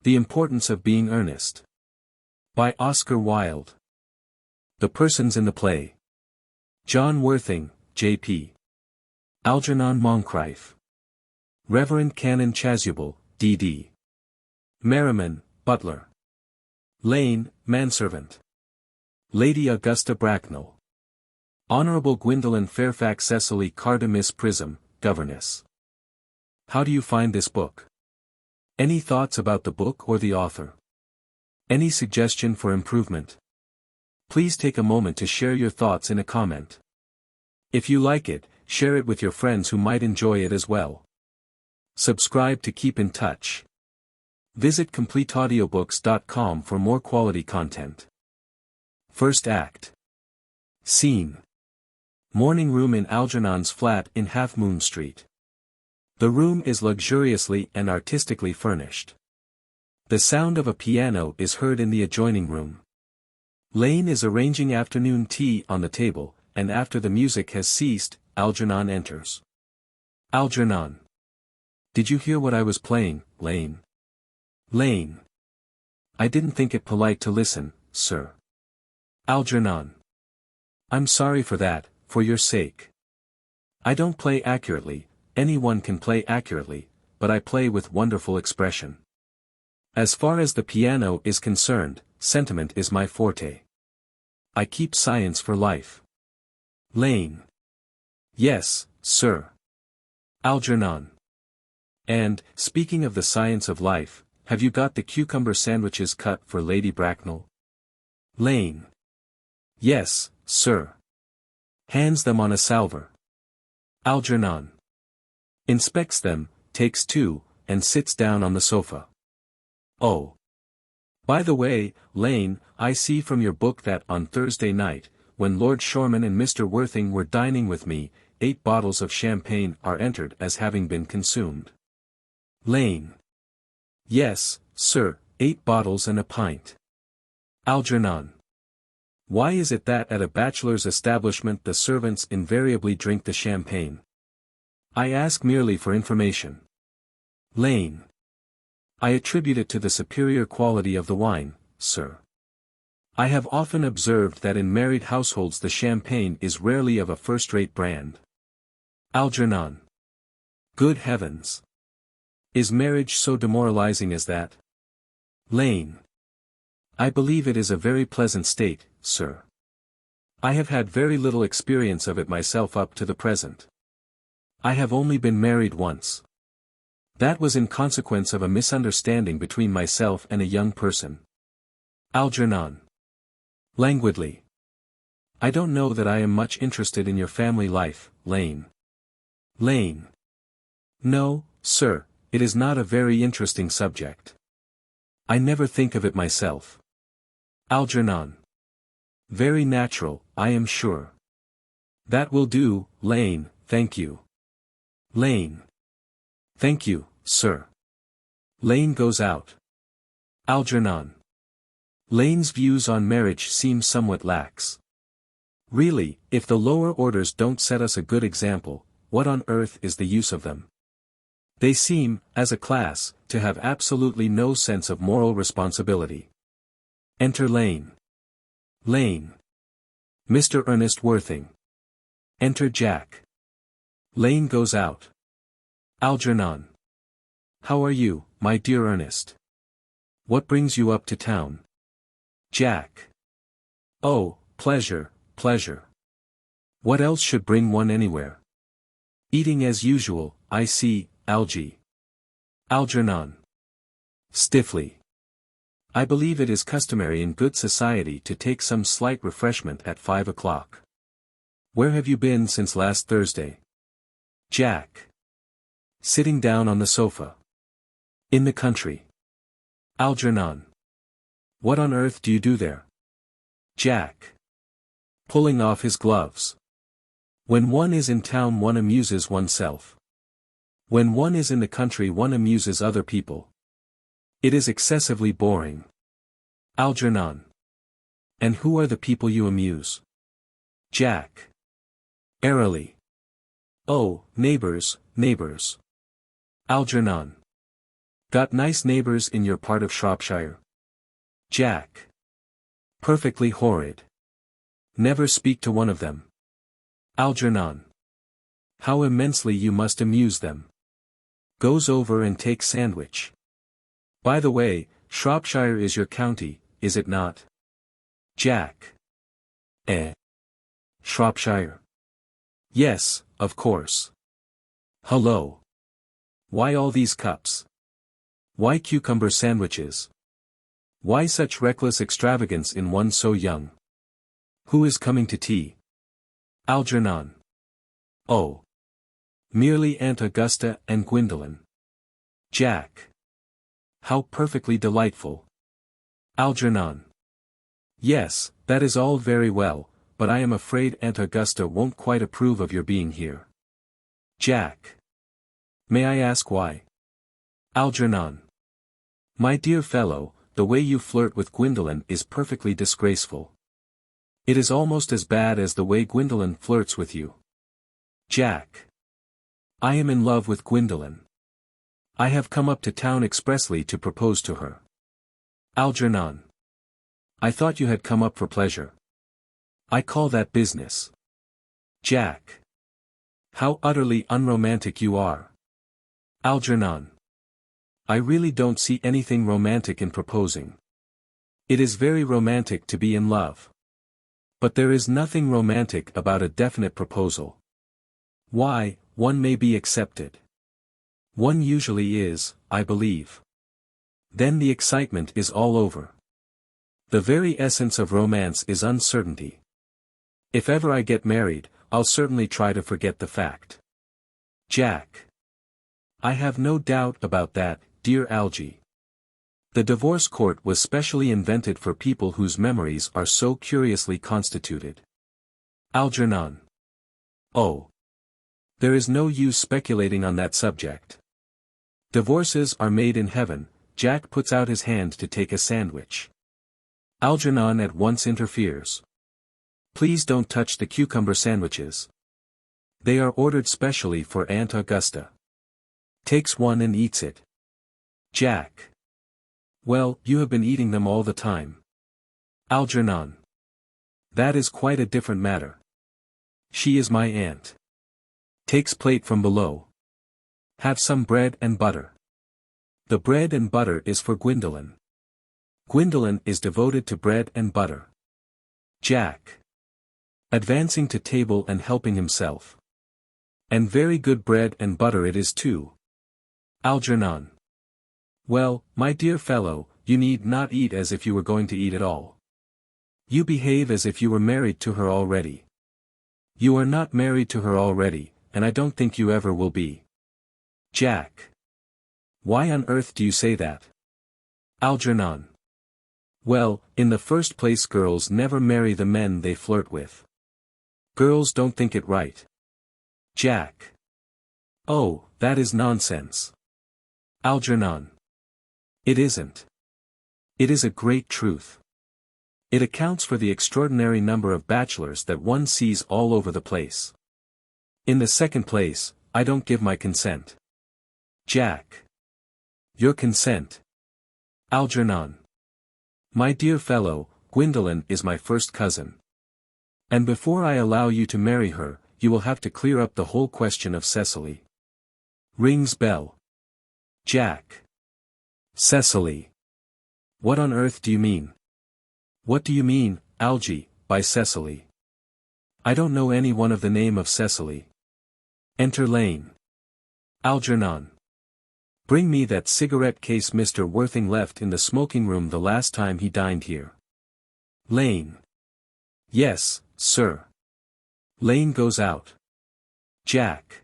The Importance of Being Earnest. By Oscar Wilde. The persons in the play. John Worthing, J.P. Algernon Moncrieff. Reverend Canon Chasuble, D.D. Merriman, butler. Lane, manservant. Lady Augusta Bracknell. Honorable Gwendolen Fairfax, Cecily Cardew, Miss Prism, governess. How do you find this book? Any thoughts about the book or the author? Any suggestion for improvement? Please take a moment to share your thoughts in a comment. If you like it, share it with your friends who might enjoy it as well. Subscribe to keep in touch. Visit CompleteAudiobooks.com for more quality content. First Act. Scene. Morning room in Algernon's flat in Half Moon Street. The room is luxuriously and artistically furnished. The sound of a piano is heard in the adjoining room. Lane is arranging afternoon tea on the table, and after the music has ceased, Algernon enters. Algernon. Did you hear what I was playing, Lane? Lane. I didn't think it polite to listen, sir. Algernon. I'm sorry for that, for your sake. I don't play accurately. Anyone can play accurately, but I play with wonderful expression. As far as the piano is concerned, sentiment is my forte. I keep science for life. Lane. Yes, sir. Algernon. And, speaking of the science of life, have you got the cucumber sandwiches cut for Lady Bracknell? Lane. Yes, sir. Hands them on a salver. Algernon. Inspects them, takes two, and sits down on the sofa. Oh. By the way, Lane, I see from your book that on Thursday night, when Lord Shoreman and Mr. Worthing were dining with me, 8 bottles of champagne are entered as having been consumed. Lane. Yes, sir, 8 bottles and a pint. Algernon. Why is it that at a bachelor's establishment the servants invariably drink the champagne? I ask merely for information. Lane. I attribute it to the superior quality of the wine, sir. I have often observed that in married households the champagne is rarely of a first-rate brand. Algernon. Good heavens! Is marriage so demoralizing as that? Lane. I believe it is a very pleasant state, sir. I have had very little experience of it myself up to the present. I have only been married once. That was in consequence of a misunderstanding between myself and a young person. Algernon. Languidly. I don't know that I am much interested in your family life, Lane. Lane. No, sir, it is not a very interesting subject. I never think of it myself. Algernon. Very natural, I am sure. That will do, Lane, thank you. Lane. Thank you, sir. Lane goes out. Algernon. Lane's views on marriage seem somewhat lax. Really, if the lower orders don't set us a good example, what on earth is the use of them? They seem, as a class, to have absolutely no sense of moral responsibility. Enter Lane. Lane. Mr. Ernest Worthing. Enter Jack. Lane goes out. Algernon. How are you, my dear Ernest? What brings you up to town? Jack. Oh, pleasure, pleasure. What else should bring one anywhere? Eating as usual, I see, Algy. Algernon. Stiffly. I believe it is customary in good society to take some slight refreshment at 5 o'clock. Where have you been since last Thursday? Jack. Sitting down on the sofa. In the country. Algernon. What on earth do you do there? Jack. Pulling off his gloves. When one is in town one amuses oneself. When one is in the country one amuses other people. It is excessively boring. Algernon. And who are the people you amuse? Jack. Airily. Oh, neighbors, neighbors. Algernon. Got nice neighbours in your part of Shropshire? Jack. Perfectly horrid. Never speak to one of them. Algernon. How immensely you must amuse them. Goes over and takes sandwich. By the way, Shropshire is your county, is it not? Jack. Shropshire. Yes, of course. Hullo. Why all these cups? Why cucumber sandwiches? Why such reckless extravagance in one so young? Who is coming to tea? Algernon. Oh. Merely Aunt Augusta and Gwendolen. Jack. How perfectly delightful. Algernon. Yes, that is all very well, but I am afraid Aunt Augusta won't quite approve of your being here. Jack. May I ask why? Algernon. My dear fellow, the way you flirt with Gwendolen is perfectly disgraceful. It is almost as bad as the way Gwendolen flirts with you. Jack. I am in love with Gwendolen. I have come up to town expressly to propose to her. Algernon. I thought you had come up for pleasure. I call that business. Jack. How utterly unromantic you are. Algernon. I really don't see anything romantic in proposing. It is very romantic to be in love. But there is nothing romantic about a definite proposal. Why, one may be accepted. One usually is, I believe. Then the excitement is all over. The very essence of romance is uncertainty. If ever I get married, I'll certainly try to forget the fact. Jack. I have no doubt about that, dear Algy. The divorce court was specially invented for people whose memories are so curiously constituted. Algernon. Oh. There is no use speculating on that subject. Divorces are made in heaven. Jack puts out his hand to take a sandwich. Algernon at once interferes. Please don't touch the cucumber sandwiches. They are ordered specially for Aunt Augusta. Takes one and eats it. Jack. Well, you have been eating them all the time. Algernon. That is quite a different matter. She is my aunt. Takes plate from below. Have some bread and butter. The bread and butter is for Gwendolen. Gwendolen is devoted to bread and butter. Jack. Advancing to table and helping himself. And very good bread and butter it is too. Algernon. Well, my dear fellow, you need not eat as if you were going to eat at all. You behave as if you were married to her already. You are not married to her already, and I don't think you ever will be. Jack. Why on earth do you say that? Algernon. Well, in the first place girls never marry the men they flirt with. Girls don't think it right. Jack. Oh, that is nonsense. Algernon. It isn't. It is a great truth. It accounts for the extraordinary number of bachelors that one sees all over the place. In the second place, I don't give my consent. Jack. Your consent. Algernon. My dear fellow, Gwendolen is my first cousin. And before I allow you to marry her, you will have to clear up the whole question of Cecily. Rings bell. Jack. Cecily. What on earth do you mean? What do you mean, Algy, by Cecily? I don't know any one of the name of Cecily. Enter Lane. Algernon. Bring me that cigarette case Mr. Worthing left in the smoking room the last time he dined here. Lane. Yes, sir. Lane goes out. Jack.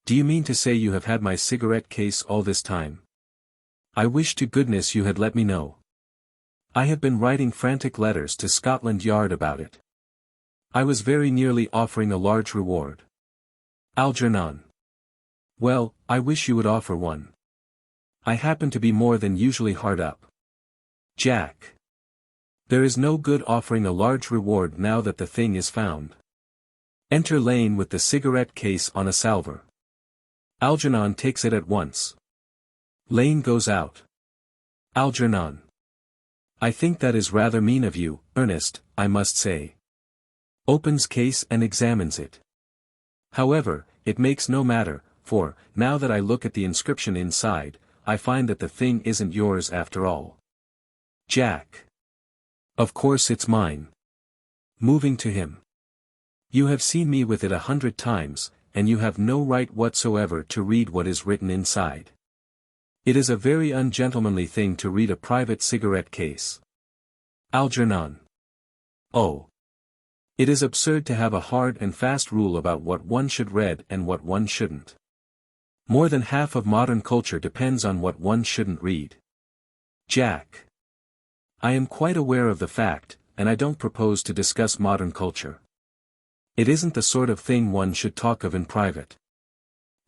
Do you mean to say you have had my cigarette case all this time? I wish to goodness you had let me know. I have been writing frantic letters to Scotland Yard about it. I was very nearly offering a large reward. Algernon. Well, I wish you would offer one. I happen to be more than usually hard up. Jack. There is no good offering a large reward now that the thing is found. Enter Lane with the cigarette case on a salver. Algernon takes it at once. Lane goes out. Algernon. I think that is rather mean of you, Ernest, I must say. Opens case and examines it. However, it makes no matter, for, now that I look at the inscription inside, I find that the thing isn't yours after all. Jack. Of course it's mine. Moving to him. You have seen me with it 100 times, and you have no right whatsoever to read what is written inside. It is a very ungentlemanly thing to read a private cigarette case. Algernon. Oh. It is absurd to have a hard and fast rule about what one should read and what one shouldn't. More than half of modern culture depends on what one shouldn't read. Jack. I am quite aware of the fact, and I don't propose to discuss modern culture. It isn't the sort of thing one should talk of in private.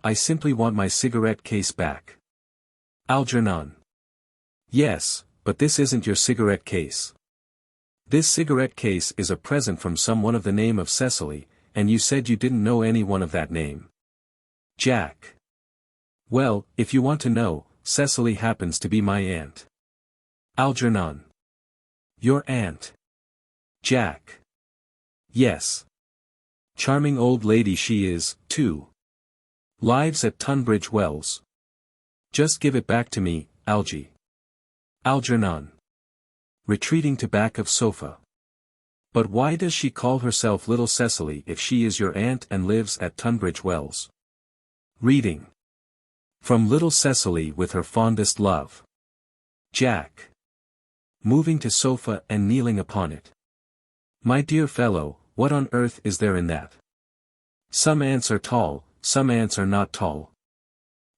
I simply want my cigarette case back. Algernon. Yes, but this isn't your cigarette case. This cigarette case is a present from someone of the name of Cecily, and you said you didn't know anyone of that name. Jack. Well, if you want to know, Cecily happens to be my aunt. Algernon. Your aunt? Jack. Yes. Charming old lady she is, too. Lives at Tunbridge Wells. Just give it back to me, Algy. Algernon. Retreating to back of sofa. But why does she call herself Little Cecily if she is your aunt and lives at Tunbridge Wells? Reading. From Little Cecily with her fondest love. Jack. Moving to sofa and kneeling upon it. My dear fellow, what on earth is there in that? Some aunts are tall, some aunts are not tall.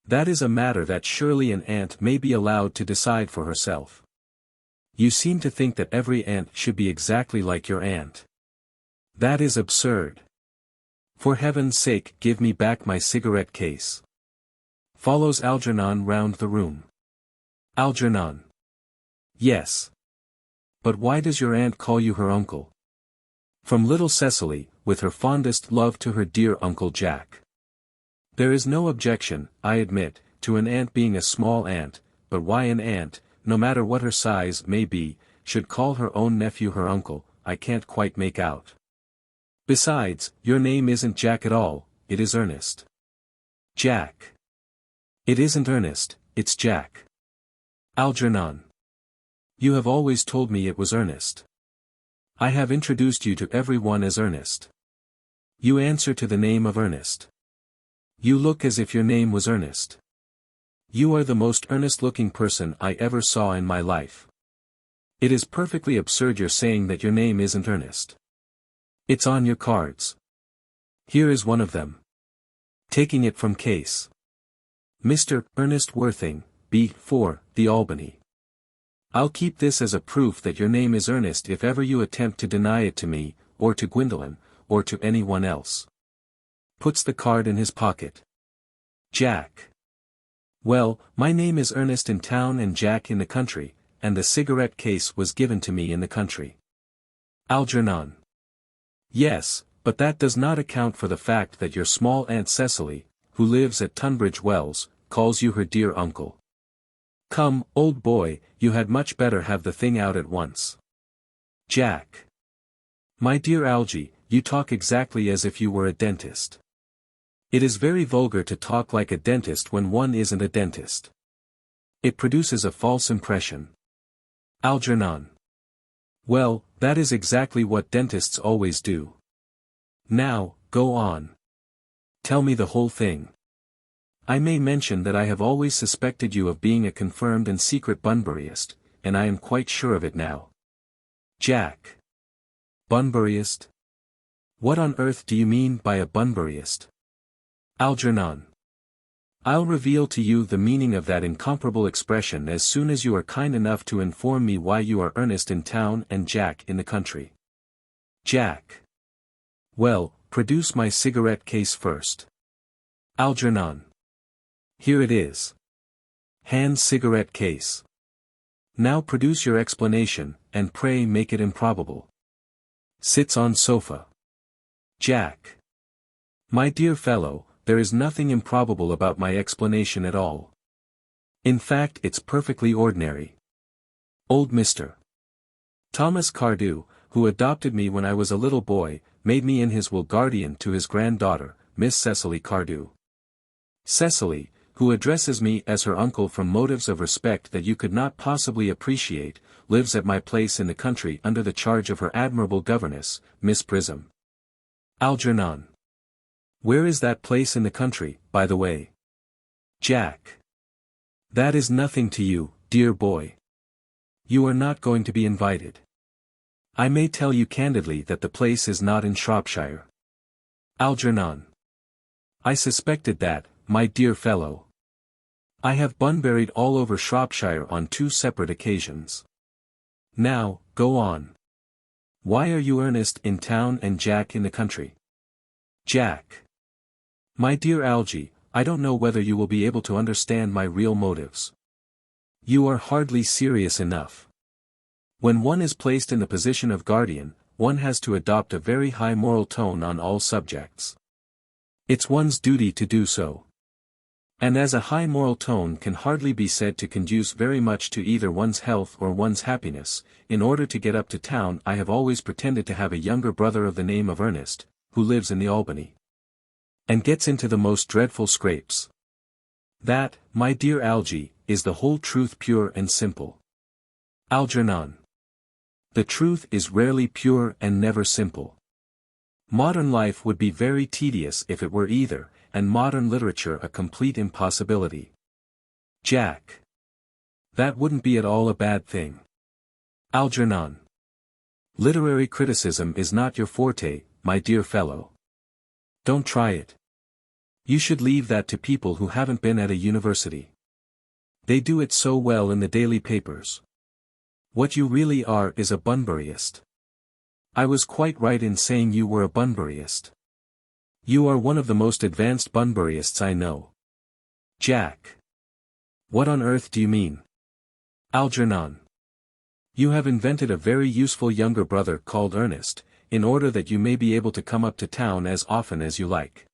That is a matter that surely an aunt may be allowed to decide for herself. You seem to think that every aunt should be exactly like your aunt. That is absurd. For heaven's sake give me back my cigarette case. Follows Algernon round the room. Algernon. Yes. But why does your aunt call you her uncle? From Little Cecily, with her fondest love to her dear Uncle Jack. There is no objection, I admit, to an aunt being a small aunt, but why an aunt, no matter what her size may be, should call her own nephew her uncle, I can't quite make out. Besides, your name isn't Jack at all, it is Ernest. Jack. It isn't Ernest, it's Jack. Algernon. You have always told me it was Ernest. I have introduced you to everyone as Ernest. You answer to the name of Ernest. You look as if your name was Ernest. You are the most earnest-looking person I ever saw in my life. It is perfectly absurd your saying that your name isn't Ernest. It's on your cards. Here is one of them. Taking it from case. Mr. Ernest Worthing, B4, The Albany. I'll keep this as a proof that your name is Ernest if ever you attempt to deny it to me, or to Gwendolen, or to anyone else. Puts the card in his pocket. Jack. Well, my name is Ernest in town and Jack in the country, and the cigarette case was given to me in the country. Algernon. Yes, but that does not account for the fact that your small Aunt Cecily, who lives at Tunbridge Wells, calls you her dear uncle. Come, old boy, you had much better have the thing out at once. Jack. My dear Algy, you talk exactly as if you were a dentist. It is very vulgar to talk like a dentist when one isn't a dentist. It produces a false impression. Algernon. Well, that is exactly what dentists always do. Now, go on. Tell me the whole thing. I may mention that I have always suspected you of being a confirmed and secret Bunburyist, and I am quite sure of it now. Jack. Bunburyist? What on earth do you mean by a Bunburyist? Algernon. I'll reveal to you the meaning of that incomparable expression as soon as you are kind enough to inform me why you are Ernest in town and Jack in the country. Jack. Well, produce my cigarette case first. Algernon. Here it is. Hand cigarette case. Now produce your explanation, and pray make it improbable. Sits on sofa. Jack. My dear fellow, there is nothing improbable about my explanation at all. In fact, it's perfectly ordinary. Old Mr. Thomas Cardew, who adopted me when I was a little boy, made me in his will guardian to his granddaughter, Miss Cecily Cardew. Cecily, who addresses me as her uncle from motives of respect that you could not possibly appreciate, lives at my place in the country under the charge of her admirable governess, Miss Prism. Algernon. Where is that place in the country, by the way? Jack. That is nothing to you, dear boy. You are not going to be invited. I may tell you candidly that the place is not in Shropshire. Algernon. I suspected that, my dear fellow. I have Bunburied all over Shropshire on 2 separate occasions. Now, go on. Why are you Ernest in town and Jack in the country? Jack. My dear Algy, I don't know whether you will be able to understand my real motives. You are hardly serious enough. When one is placed in the position of guardian, one has to adopt a very high moral tone on all subjects. It's one's duty to do so. And as a high moral tone can hardly be said to conduce very much to either one's health or one's happiness, in order to get up to town I have always pretended to have a younger brother of the name of Ernest, who lives in the Albany. And gets into the most dreadful scrapes. That, my dear Algy, is the whole truth pure and simple. Algernon. The truth is rarely pure and never simple. Modern life would be very tedious if it were either, and modern literature a complete impossibility. Jack. That wouldn't be at all a bad thing. Algernon. Literary criticism is not your forte, my dear fellow. Don't try it. You should leave that to people who haven't been at a university. They do it so well in the daily papers. What you really are is a Bunburyist. I was quite right in saying you were a Bunburyist. You are one of the most advanced Bunburyists I know. Jack. What on earth do you mean? Algernon. You have invented a very useful younger brother called Ernest, in order that you may be able to come up to town as often as you like.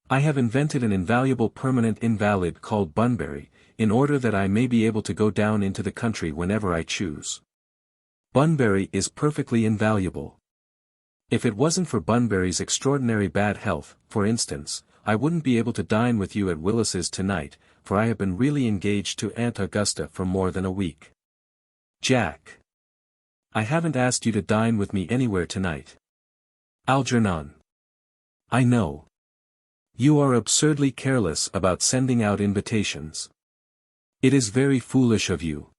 I have invented an invaluable permanent invalid called Bunbury, in order that I may be able to go down into the country whenever I choose. Bunbury is perfectly invaluable. If it wasn't for Bunbury's extraordinary bad health, for instance, I wouldn't be able to dine with you at Willis's tonight, for I have been really engaged to Aunt Augusta for more than a week. Jack. I haven't asked you to dine with me anywhere tonight. Algernon. I know. You are absurdly careless about sending out invitations. It is very foolish of you.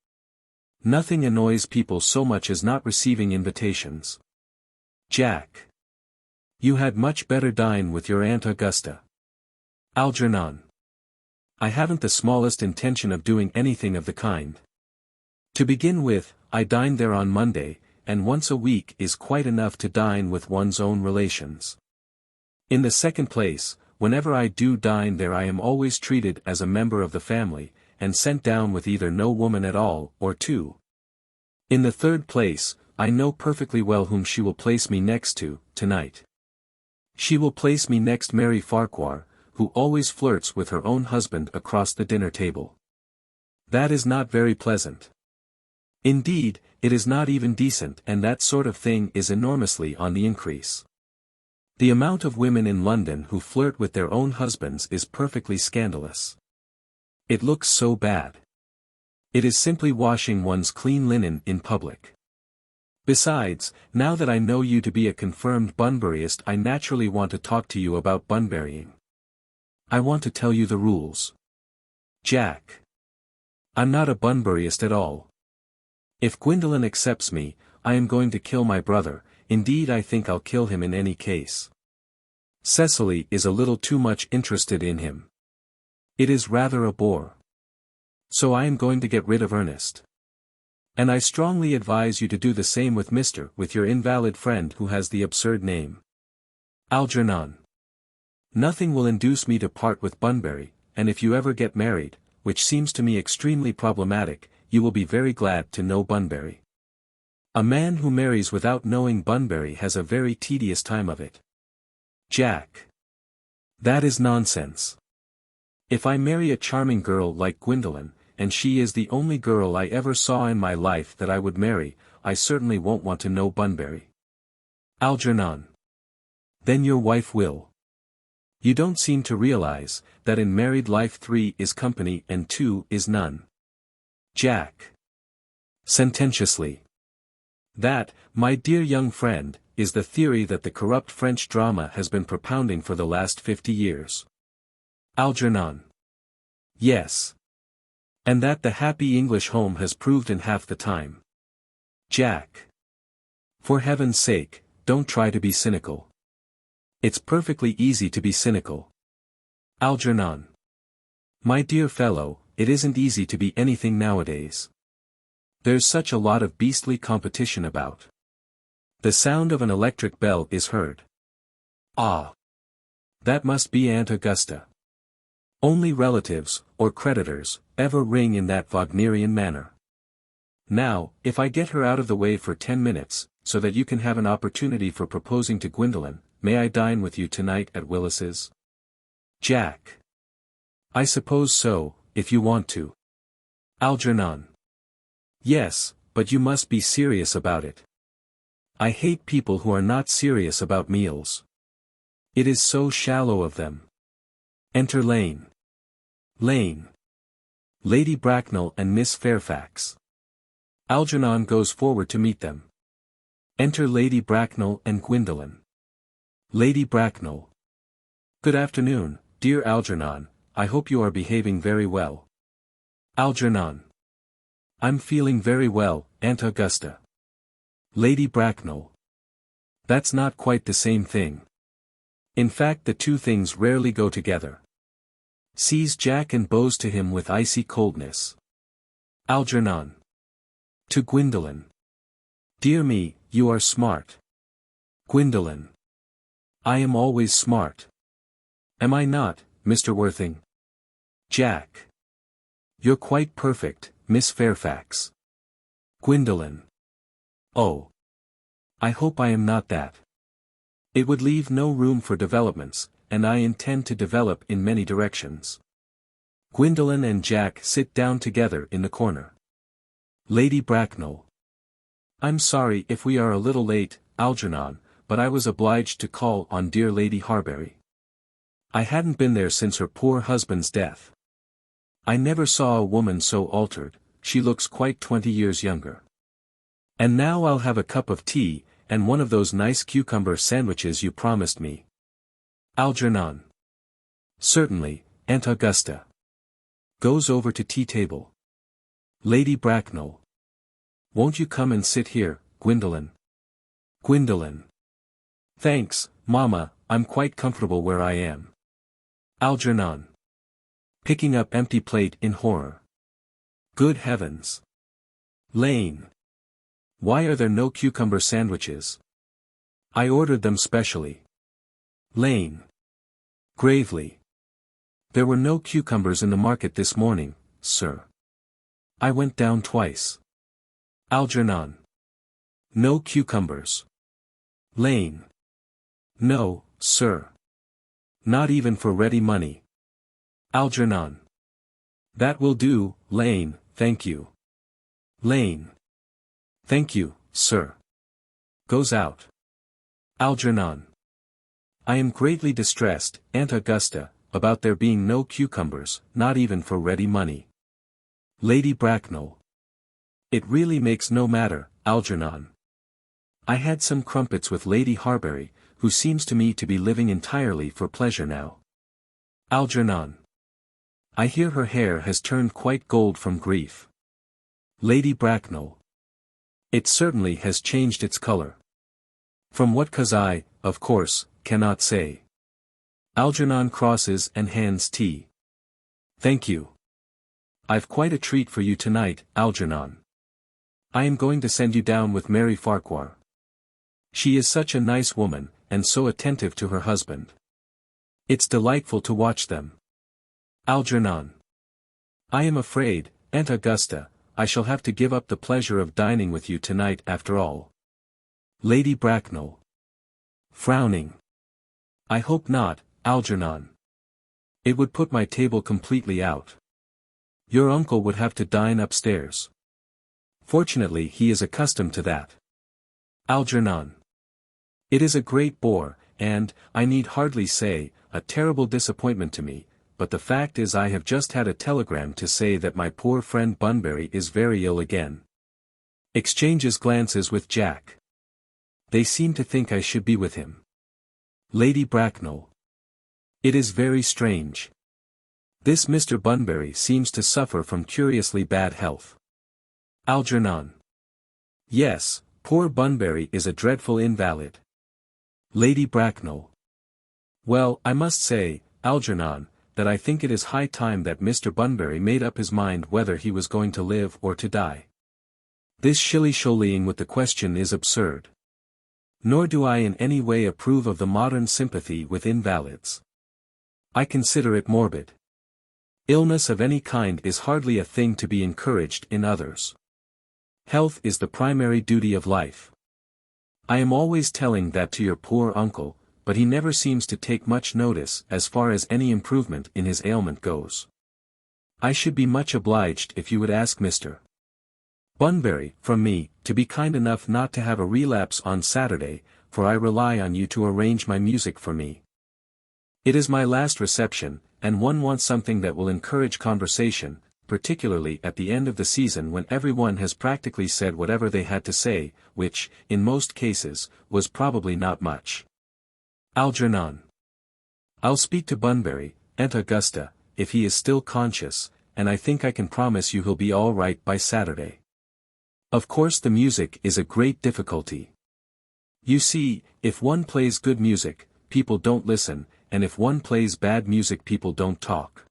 Nothing annoys people so much as not receiving invitations. Jack. You had much better dine with your Aunt Augusta. Algernon. I haven't the smallest intention of doing anything of the kind. To begin with, I dined there on Monday, and once a week is quite enough to dine with one's own relations. In the second place, whenever I do dine there I am always treated as a member of the family, and sent down with either no woman at all, or 2. In the third place, I know perfectly well whom she will place me next to, tonight. She will place me next Mary Farquhar, who always flirts with her own husband across the dinner table. That is not very pleasant. Indeed, it is not even decent, and that sort of thing is enormously on the increase. The amount of women in London who flirt with their own husbands is perfectly scandalous. It looks so bad. It is simply washing one's clean linen in public. Besides, now that I know you to be a confirmed Bunburyist, I naturally want to talk to you about Bunburying. I want to tell you the rules. Jack. I'm not a Bunburyist at all. If Gwendolen accepts me, I am going to kill my brother, indeed I think I'll kill him in any case. Cecily is a little too much interested in him. It is rather a bore. So I am going to get rid of Ernest. And I strongly advise you to do the same with your invalid friend who has the absurd name. Algernon. Nothing will induce me to part with Bunbury, and if you ever get married, which seems to me extremely problematic, you will be very glad to know Bunbury. A man who marries without knowing Bunbury has a very tedious time of it. Jack. That is nonsense. If I marry a charming girl like Gwendolen, and she is the only girl I ever saw in my life that I would marry. I certainly won't want to know Bunbury. Algernon. Then your wife will. You don't seem to realize, that in married life 3 is company and 2 is none. Jack. Sententiously. That, my dear young friend, is the theory that the corrupt French drama has been propounding for the last 50 years. Algernon. Yes. And that the happy English home has proved in half the time. Jack. For heaven's sake, don't try to be cynical. It's perfectly easy to be cynical. Algernon. My dear fellow, it isn't easy to be anything nowadays. There's such a lot of beastly competition about. The sound of an electric bell is heard. Ah! That must be Aunt Augusta. Only relatives, or creditors, ever ring in that Wagnerian manner. Now, if I get her out of the way for 10 minutes, so that you can have an opportunity for proposing to Gwendolen, may I dine with you tonight at Willis's? Jack. I suppose so, if you want to. Algernon. Yes, but you must be serious about it. I hate people who are not serious about meals. It is so shallow of them. Enter Lane. Lane. Lady Bracknell and Miss Fairfax. Algernon goes forward to meet them. Enter Lady Bracknell and Gwendolen. Lady Bracknell. Good afternoon, dear Algernon, I hope you are behaving very well. Algernon. I'm feeling very well, Aunt Augusta. Lady Bracknell. That's not quite the same thing. In fact, the two things rarely go together. Sees Jack and bows to him with icy coldness. Algernon. To Gwendolen. Dear me, you are smart. Gwendolen. I am always smart. Am I not, Mr. Worthing? Jack. You're quite perfect, Miss Fairfax. Gwendolen. Oh. I hope I am not that. It would leave no room for developments, and I intend to develop in many directions. Gwendolen and Jack sit down together in the corner. Lady Bracknell. I'm sorry if we are a little late, Algernon, but I was obliged to call on dear Lady Harbury. I hadn't been there since her poor husband's death. I never saw a woman so altered, she looks quite 20 years younger. And now I'll have a cup of tea, and one of those nice cucumber sandwiches you promised me. Algernon. Certainly, Aunt Augusta. Goes over to tea table. Lady Bracknell. Won't you come and sit here, Gwendolen? Gwendolen. Thanks, Mamma, I'm quite comfortable where I am. Algernon. Picking up empty plate in horror. Good heavens. Lane. Why are there no cucumber sandwiches? I ordered them specially. Lane. Gravely. There were no cucumbers in the market this morning, sir. I went down twice. Algernon. No cucumbers. Lane. No, sir. Not even for ready money. Algernon. That will do, Lane, thank you. Lane. Thank you, sir. Goes out. Algernon. I am greatly distressed, Aunt Augusta, about there being no cucumbers, not even for ready money. Lady Bracknell. It really makes no matter, Algernon. I had some crumpets with Lady Harbury, who seems to me to be living entirely for pleasure now. Algernon. I hear her hair has turned quite gold from grief. Lady Bracknell. It certainly has changed its color. From what cause I, of course, cannot say. Algernon crosses and hands tea. Thank you. I've quite a treat for you tonight, Algernon. I am going to send you down with Mary Farquhar. She is such a nice woman, and so attentive to her husband. It's delightful to watch them. Algernon. I am afraid, Aunt Augusta, I shall have to give up the pleasure of dining with you tonight after all. Lady Bracknell. Frowning. I hope not, Algernon. It would put my table completely out. Your uncle would have to dine upstairs. Fortunately he is accustomed to that. Algernon. It is a great bore, and, I need hardly say, a terrible disappointment to me, but the fact is I have just had a telegram to say that my poor friend Bunbury is very ill again. Exchanges glances with Jack. They seem to think I should be with him. Lady Bracknell. It is very strange. This Mr. Bunbury seems to suffer from curiously bad health. Algernon. Yes, poor Bunbury is a dreadful invalid. Lady Bracknell. Well, I must say, Algernon, that I think it is high time that Mr. Bunbury made up his mind whether he was going to live or to die. This shilly-shollying with the question is absurd. Nor do I in any way approve of the modern sympathy with invalids. I consider it morbid. Illness of any kind is hardly a thing to be encouraged in others. Health is the primary duty of life. I am always telling that to your poor uncle, but he never seems to take much notice as far as any improvement in his ailment goes. I should be much obliged if you would ask Mr. Bunbury, from me, to be kind enough not to have a relapse on Saturday, for I rely on you to arrange my music for me. It is my last reception, and one wants something that will encourage conversation, particularly at the end of the season when everyone has practically said whatever they had to say, which, in most cases, was probably not much. Algernon. I'll speak to Bunbury, Aunt Augusta, if he is still conscious, and I think I can promise you he'll be all right by Saturday. Of course the music is a great difficulty. You see, if one plays good music, people don't listen, and if one plays bad music people don't talk.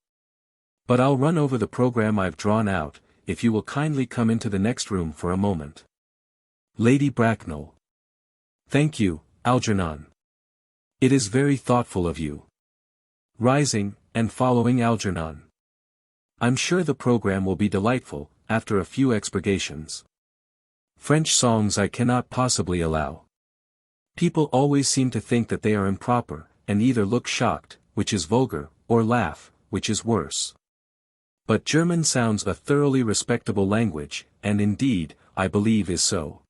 But I'll run over the program I've drawn out, if you will kindly come into the next room for a moment. Lady Bracknell. Thank you, Algernon. It is very thoughtful of you. Rising, and following Algernon. I'm sure the program will be delightful, after a few expurgations. French songs I cannot possibly allow. People always seem to think that they are improper, and either look shocked, which is vulgar, or laugh, which is worse. But German sounds a thoroughly respectable language, and indeed, I believe is so.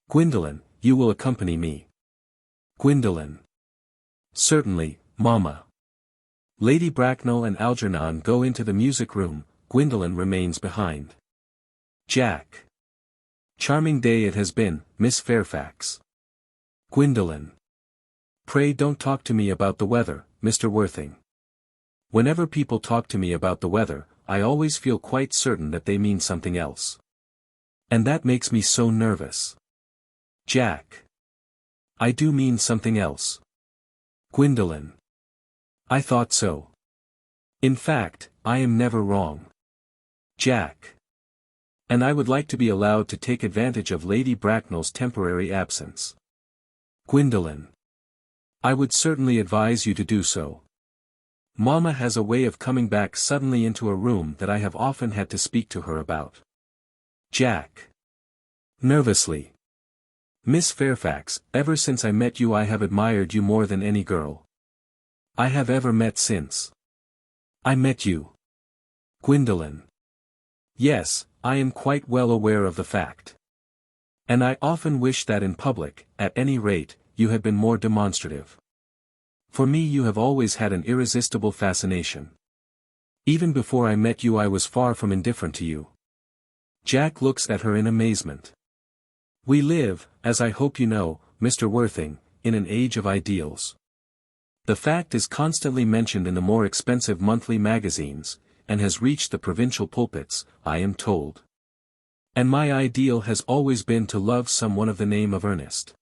Gwendolen, you will accompany me. Gwendolen. Certainly, Mamma. Lady Bracknell and Algernon go into the music room, Gwendolen remains behind. Jack. Charming day it has been, Miss Fairfax. Gwendolen. Pray don't talk to me about the weather, Mr. Worthing. Whenever people talk to me about the weather, I always feel quite certain that they mean something else. And that makes me so nervous. Jack. I do mean something else. Gwendolen. I thought so. In fact, I am never wrong. Jack. And I would like to be allowed to take advantage of Lady Bracknell's temporary absence. Gwendolen. I would certainly advise you to do so. Mamma has a way of coming back suddenly into a room that I have often had to speak to her about. Jack. Nervously. Miss Fairfax, ever since I met you I have admired you more than any girl I have ever met since I met you. Gwendolen. Yes, I am quite well aware of the fact. And I often wish that in public, at any rate, you had been more demonstrative. For me you have always had an irresistible fascination. Even before I met you I was far from indifferent to you. Jack looks at her in amazement. We live, as I hope you know, Mr. Worthing, in an age of ideals. The fact is constantly mentioned in the more expensive monthly magazines, and has reached the provincial pulpits, I am told. And my ideal has always been to love someone of the name of Ernest.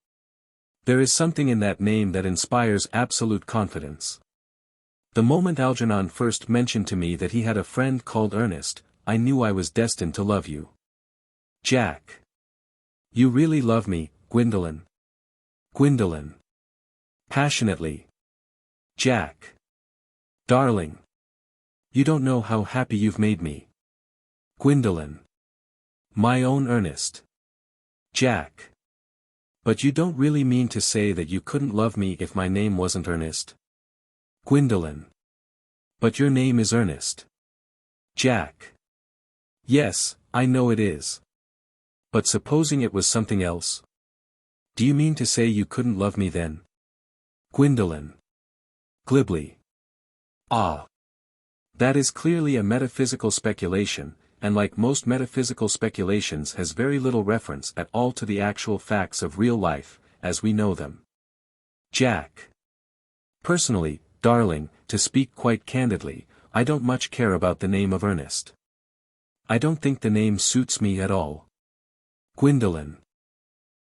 There is something in that name that inspires absolute confidence. The moment Algernon first mentioned to me that he had a friend called Ernest, I knew I was destined to love you. Jack. You really love me, Gwendolen. Gwendolen. Passionately. Jack. Darling. You don't know how happy you've made me. Gwendolen. My own Ernest. Jack. But you don't really mean to say that you couldn't love me if my name wasn't Ernest? Gwendolen. But your name is Ernest. Jack. Yes, I know it is. But supposing it was something else? Do you mean to say you couldn't love me then? Gwendolen. Glibly. Ah. That is clearly a metaphysical speculation, and like most metaphysical speculations has very little reference at all to the actual facts of real life, as we know them. Jack. Personally, darling, to speak quite candidly, I don't much care about the name of Ernest. I don't think the name suits me at all. Gwendolen.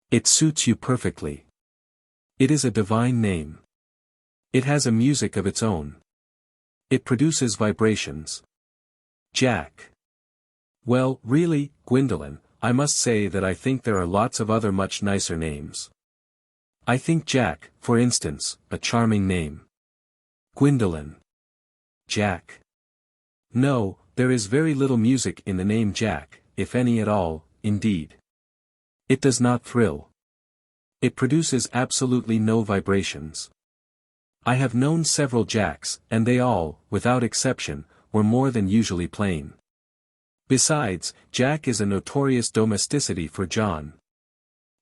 It suits you perfectly. It is a divine name. It has a music of its own. It produces vibrations. Jack. Well, really, Gwendolen, I must say that I think there are lots of other much nicer names. I think Jack, for instance, a charming name. Gwendolen. Jack. No, there is very little music in the name Jack, if any at all, indeed. It does not thrill. It produces absolutely no vibrations. I have known several Jacks, and they all, without exception, were more than usually plain. Besides, Jack is a notorious domesticity for John.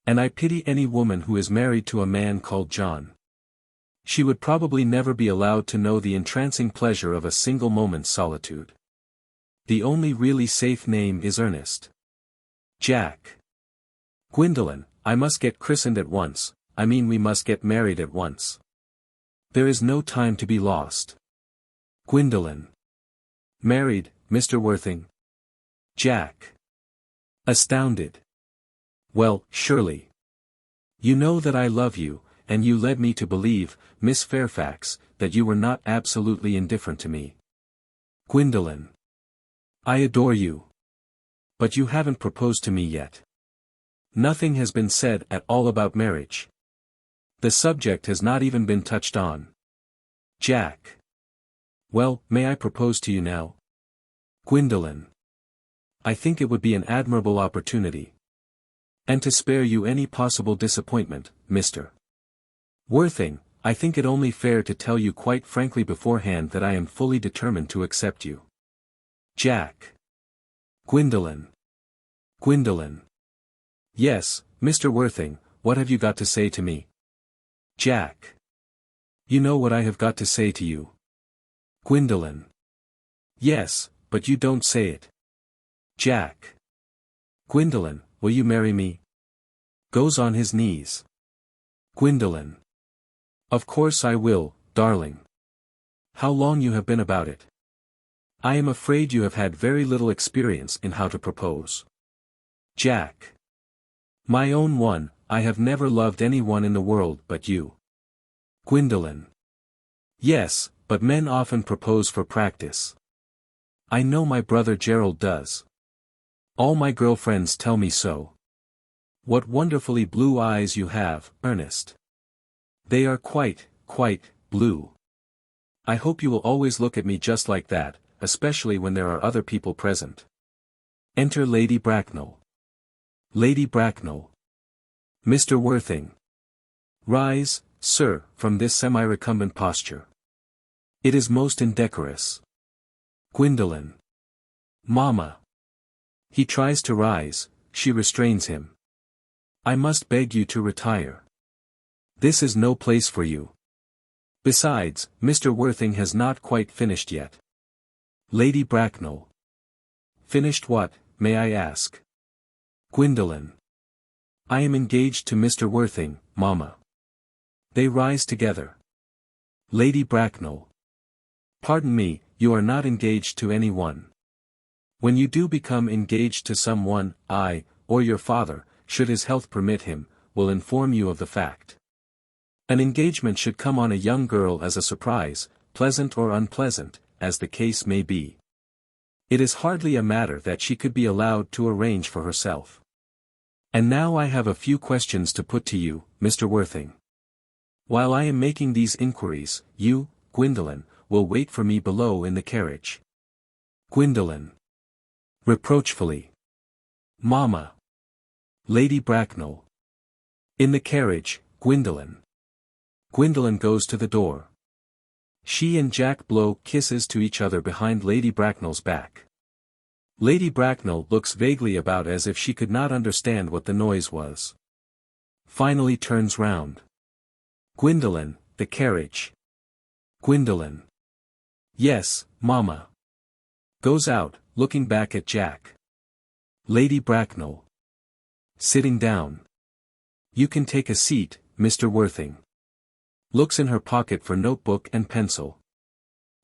And I pity any woman who is married to a man called John. She would probably never be allowed to know the entrancing pleasure of a single moment's solitude. The only really safe name is Ernest. Jack. Gwendolen, I must get christened at once, I mean we must get married at once. There is no time to be lost. Gwendolen. Married, Mr. Worthing? Jack. Astounded. Well, surely. You know that I love you, and you led me to believe, Miss Fairfax, that you were not absolutely indifferent to me. Gwendolen. I adore you. But you haven't proposed to me yet. Nothing has been said at all about marriage. The subject has not even been touched on. Jack. Well, may I propose to you now? Gwendolen. I think it would be an admirable opportunity. And to spare you any possible disappointment, Mr. Worthing, I think it only fair to tell you quite frankly beforehand that I am fully determined to accept you. Jack. Gwendolen. Gwendolen. Yes, Mr. Worthing, what have you got to say to me? Jack. You know what I have got to say to you. Gwendolen. Yes, but you don't say it. Jack. Gwendolen, will you marry me? Goes on his knees. Gwendolen. Of course I will, darling. How long you have been about it? I am afraid you have had very little experience in how to propose. Jack. My own one, I have never loved anyone in the world but you. Gwendolen. Yes, but men often propose for practice. I know my brother Gerald does. All my girlfriends tell me so. What wonderfully blue eyes you have, Ernest. They are quite blue. I hope you will always look at me just like that, especially when there are other people present. Enter Lady Bracknell. Lady Bracknell. Mr. Worthing. Rise, sir, from this semi-recumbent posture. It is most indecorous. Gwendolen. Mamma. He tries to rise, she restrains him. I must beg you to retire. This is no place for you. Besides, Mr. Worthing has not quite finished yet. Lady Bracknell. Finished what, may I ask? Gwendolen. I am engaged to Mr. Worthing, mamma. They rise together. Lady Bracknell. Pardon me, you are not engaged to anyone. When you do become engaged to someone, I, or your father, should his health permit him, will inform you of the fact. An engagement should come on a young girl as a surprise, pleasant or unpleasant, as the case may be. It is hardly a matter that she could be allowed to arrange for herself. And now I have a few questions to put to you, Mr. Worthing. While I am making these inquiries, you, Gwendolen, will wait for me below in the carriage. Gwendolen. Reproachfully. Mamma. Lady Bracknell. In the carriage, Gwendolen. Gwendolen goes to the door. She and Jack blow kisses to each other behind Lady Bracknell's back. Lady Bracknell looks vaguely about as if she could not understand what the noise was. Finally turns round. Gwendolen, the carriage. Gwendolen. Yes, Mama. Goes out, looking back at Jack. Lady Bracknell. Sitting down. You can take a seat, Mr. Worthing. Looks in her pocket for notebook and pencil.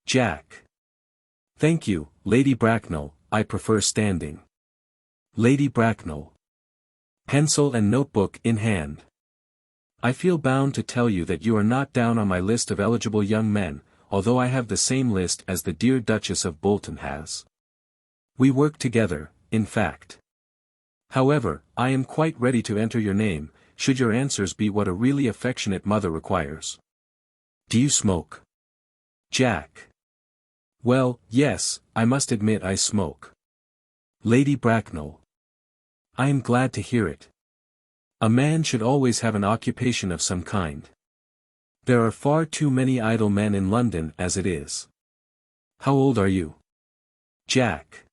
Jack. Thank you, Lady Bracknell, I prefer standing. Lady Bracknell. Pencil and notebook in hand. I feel bound to tell you that you are not down on my list of eligible young men, although I have the same list as the dear Duchess of Bolton has. We work together, in fact. However, I am quite ready to enter your name, should your answers be what a really affectionate mother requires. Do you smoke? Jack. Well, yes, I must admit I smoke. Lady Bracknell. I am glad to hear it. A man should always have an occupation of some kind. There are far too many idle men in London as it is. How old are you? Jack.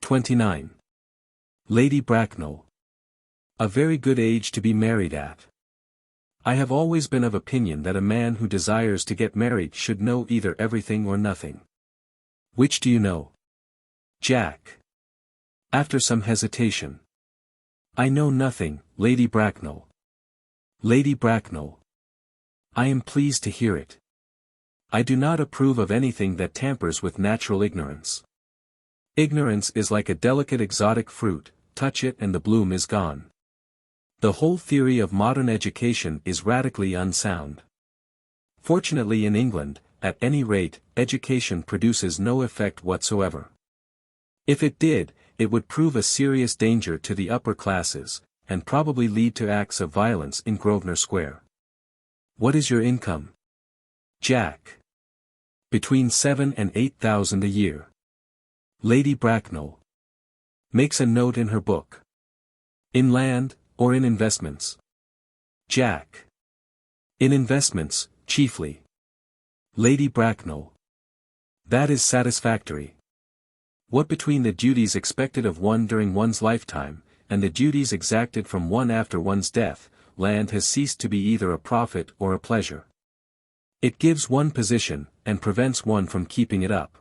29. Lady Bracknell. A very good age to be married at. I have always been of opinion that a man who desires to get married should know either everything or nothing. Which do you know? Jack. After some hesitation. I know nothing, Lady Bracknell. Lady Bracknell. I am pleased to hear it. I do not approve of anything that tampers with natural ignorance. Ignorance is like a delicate exotic fruit, touch it and the bloom is gone. The whole theory of modern education is radically unsound. Fortunately in England, at any rate, education produces no effect whatsoever. If it did, it would prove a serious danger to the upper classes, and probably lead to acts of violence in Grosvenor Square. What is your income? Jack. Between 7,000 and 8,000 a year. Lady Bracknell. Makes a note in her book. In land, or in investments? Jack. In investments, chiefly. Lady Bracknell. That is satisfactory. What between the duties expected of one during one's lifetime, and the duties exacted from one after one's death, land has ceased to be either a profit or a pleasure. It gives one position, and prevents one from keeping it up.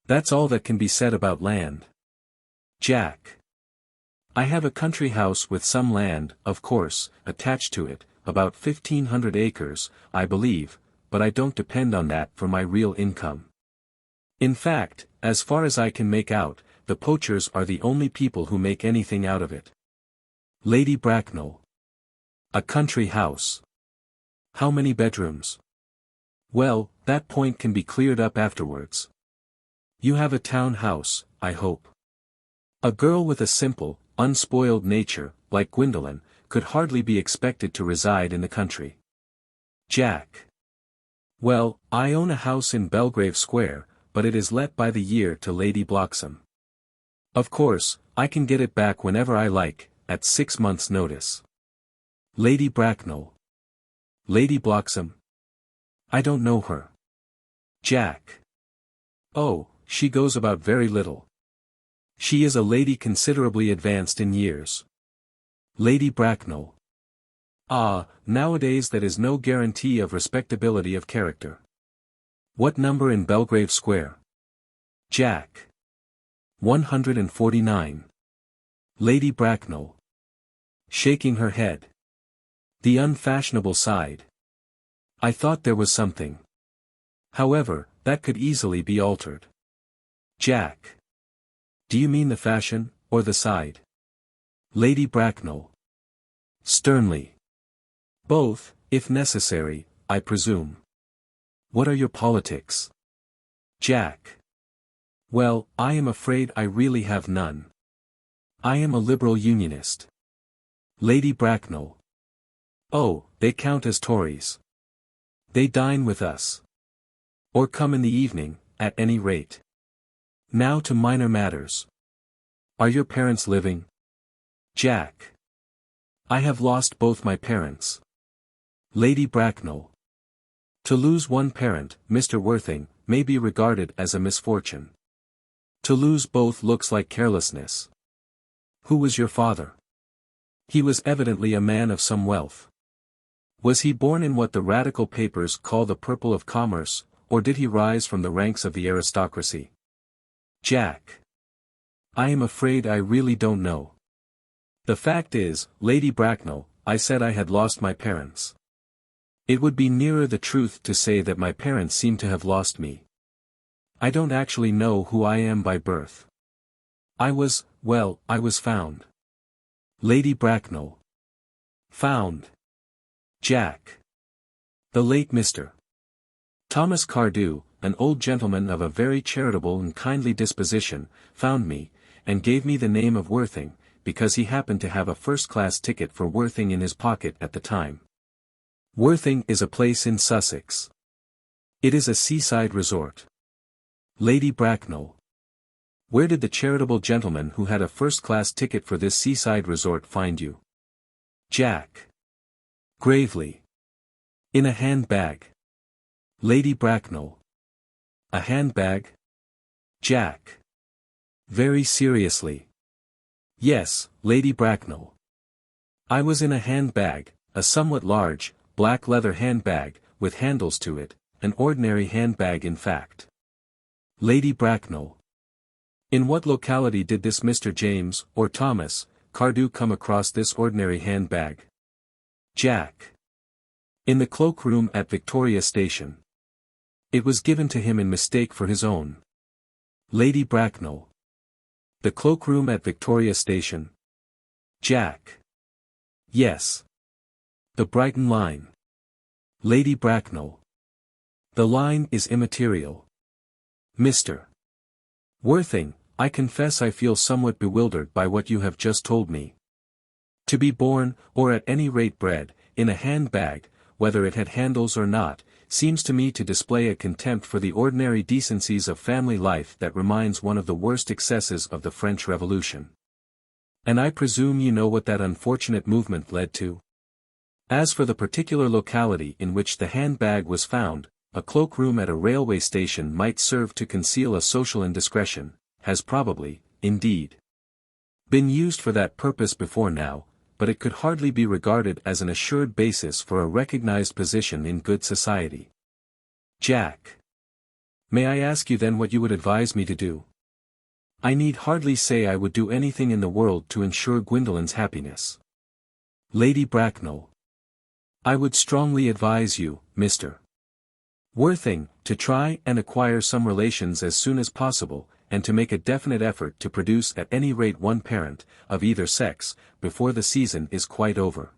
That's all that can be said about land. Jack. I have a country house with some land, of course, attached to it, about 1,500 acres, I believe, but I don't depend on that for my real income. In fact, as far as I can make out, the poachers are the only people who make anything out of it. Lady Bracknell. A country house. How many bedrooms? Well, that point can be cleared up afterwards. You have a town house, I hope. A girl with a simple, unspoiled nature, like Gwendolen, could hardly be expected to reside in the country. Jack. Well, I own a house in Belgrave Square, but it is let by the year to Lady Bloxham. Of course, I can get it back whenever I like, at 6 months' notice. Lady Bracknell. Lady Bloxham? I don't know her. Jack. Oh, she goes about very little. She is a lady considerably advanced in years. Lady Bracknell. Ah, nowadays that is no guarantee of respectability of character. What number in Belgrave Square? Jack. 149. Lady Bracknell. Shaking her head. The unfashionable side. I thought there was something. However, that could easily be altered. Jack. Do you mean the fashion, or the side? Lady Bracknell. Sternly. Both, if necessary, I presume. What are your politics? Jack. Well, I am afraid I really have none. I am a liberal unionist. Lady Bracknell. Oh, they count as Tories. They dine with us. Or come in the evening, at any rate. Now to minor matters. Are your parents living? Jack. I have lost both my parents. Lady Bracknell. To lose one parent, Mr. Worthing, may be regarded as a misfortune. To lose both looks like carelessness. Who was your father? He was evidently a man of some wealth. Was he born in what the radical papers call the purple of commerce, or did he rise from the ranks of the aristocracy? Jack. I am afraid I really don't know. The fact is, Lady Bracknell, I said I had lost my parents. It would be nearer the truth to say that my parents seem to have lost me. I don't actually know who I am by birth. I was found. Lady Bracknell. Found. Jack. The late Mr. Thomas Cardew, an old gentleman of a very charitable and kindly disposition, found me, and gave me the name of Worthing, because he happened to have a first-class ticket for Worthing in his pocket at the time. Worthing is a place in Sussex. It is a seaside resort. Lady Bracknell. Where did the charitable gentleman who had a first-class ticket for this seaside resort find you? Jack. Gravely. In a handbag. Lady Bracknell. A handbag? Jack. Very seriously. Yes, Lady Bracknell. I was in a handbag, a somewhat large, black leather handbag, with handles to it, an ordinary handbag in fact. Lady Bracknell. In what locality did this Mr. James, or Thomas, Cardew come across this ordinary handbag? Jack. In the cloakroom at Victoria Station. It was given to him in mistake for his own. Lady Bracknell. The cloakroom at Victoria Station. Jack. Yes. The Brighton line. Lady Bracknell. The line is immaterial. Mr. Worthing, I confess I feel somewhat bewildered by what you have just told me. To be born, or at any rate bred, in a handbag, whether it had handles or not, seems to me to display a contempt for the ordinary decencies of family life that reminds one of the worst excesses of the French Revolution. And I presume you know what that unfortunate movement led to? As for the particular locality in which the handbag was found, a cloakroom at a railway station might serve to conceal a social indiscretion, has probably, indeed, been used for that purpose before now, but it could hardly be regarded as an assured basis for a recognized position in good society. Jack. May I ask you then what you would advise me to do? I need hardly say I would do anything in the world to ensure Gwendolen's happiness. Lady Bracknell. I would strongly advise you, Mr. Worthing, to try and acquire some relations as soon as possible, and to make a definite effort to produce at any rate one parent, of either sex, before the season is quite over.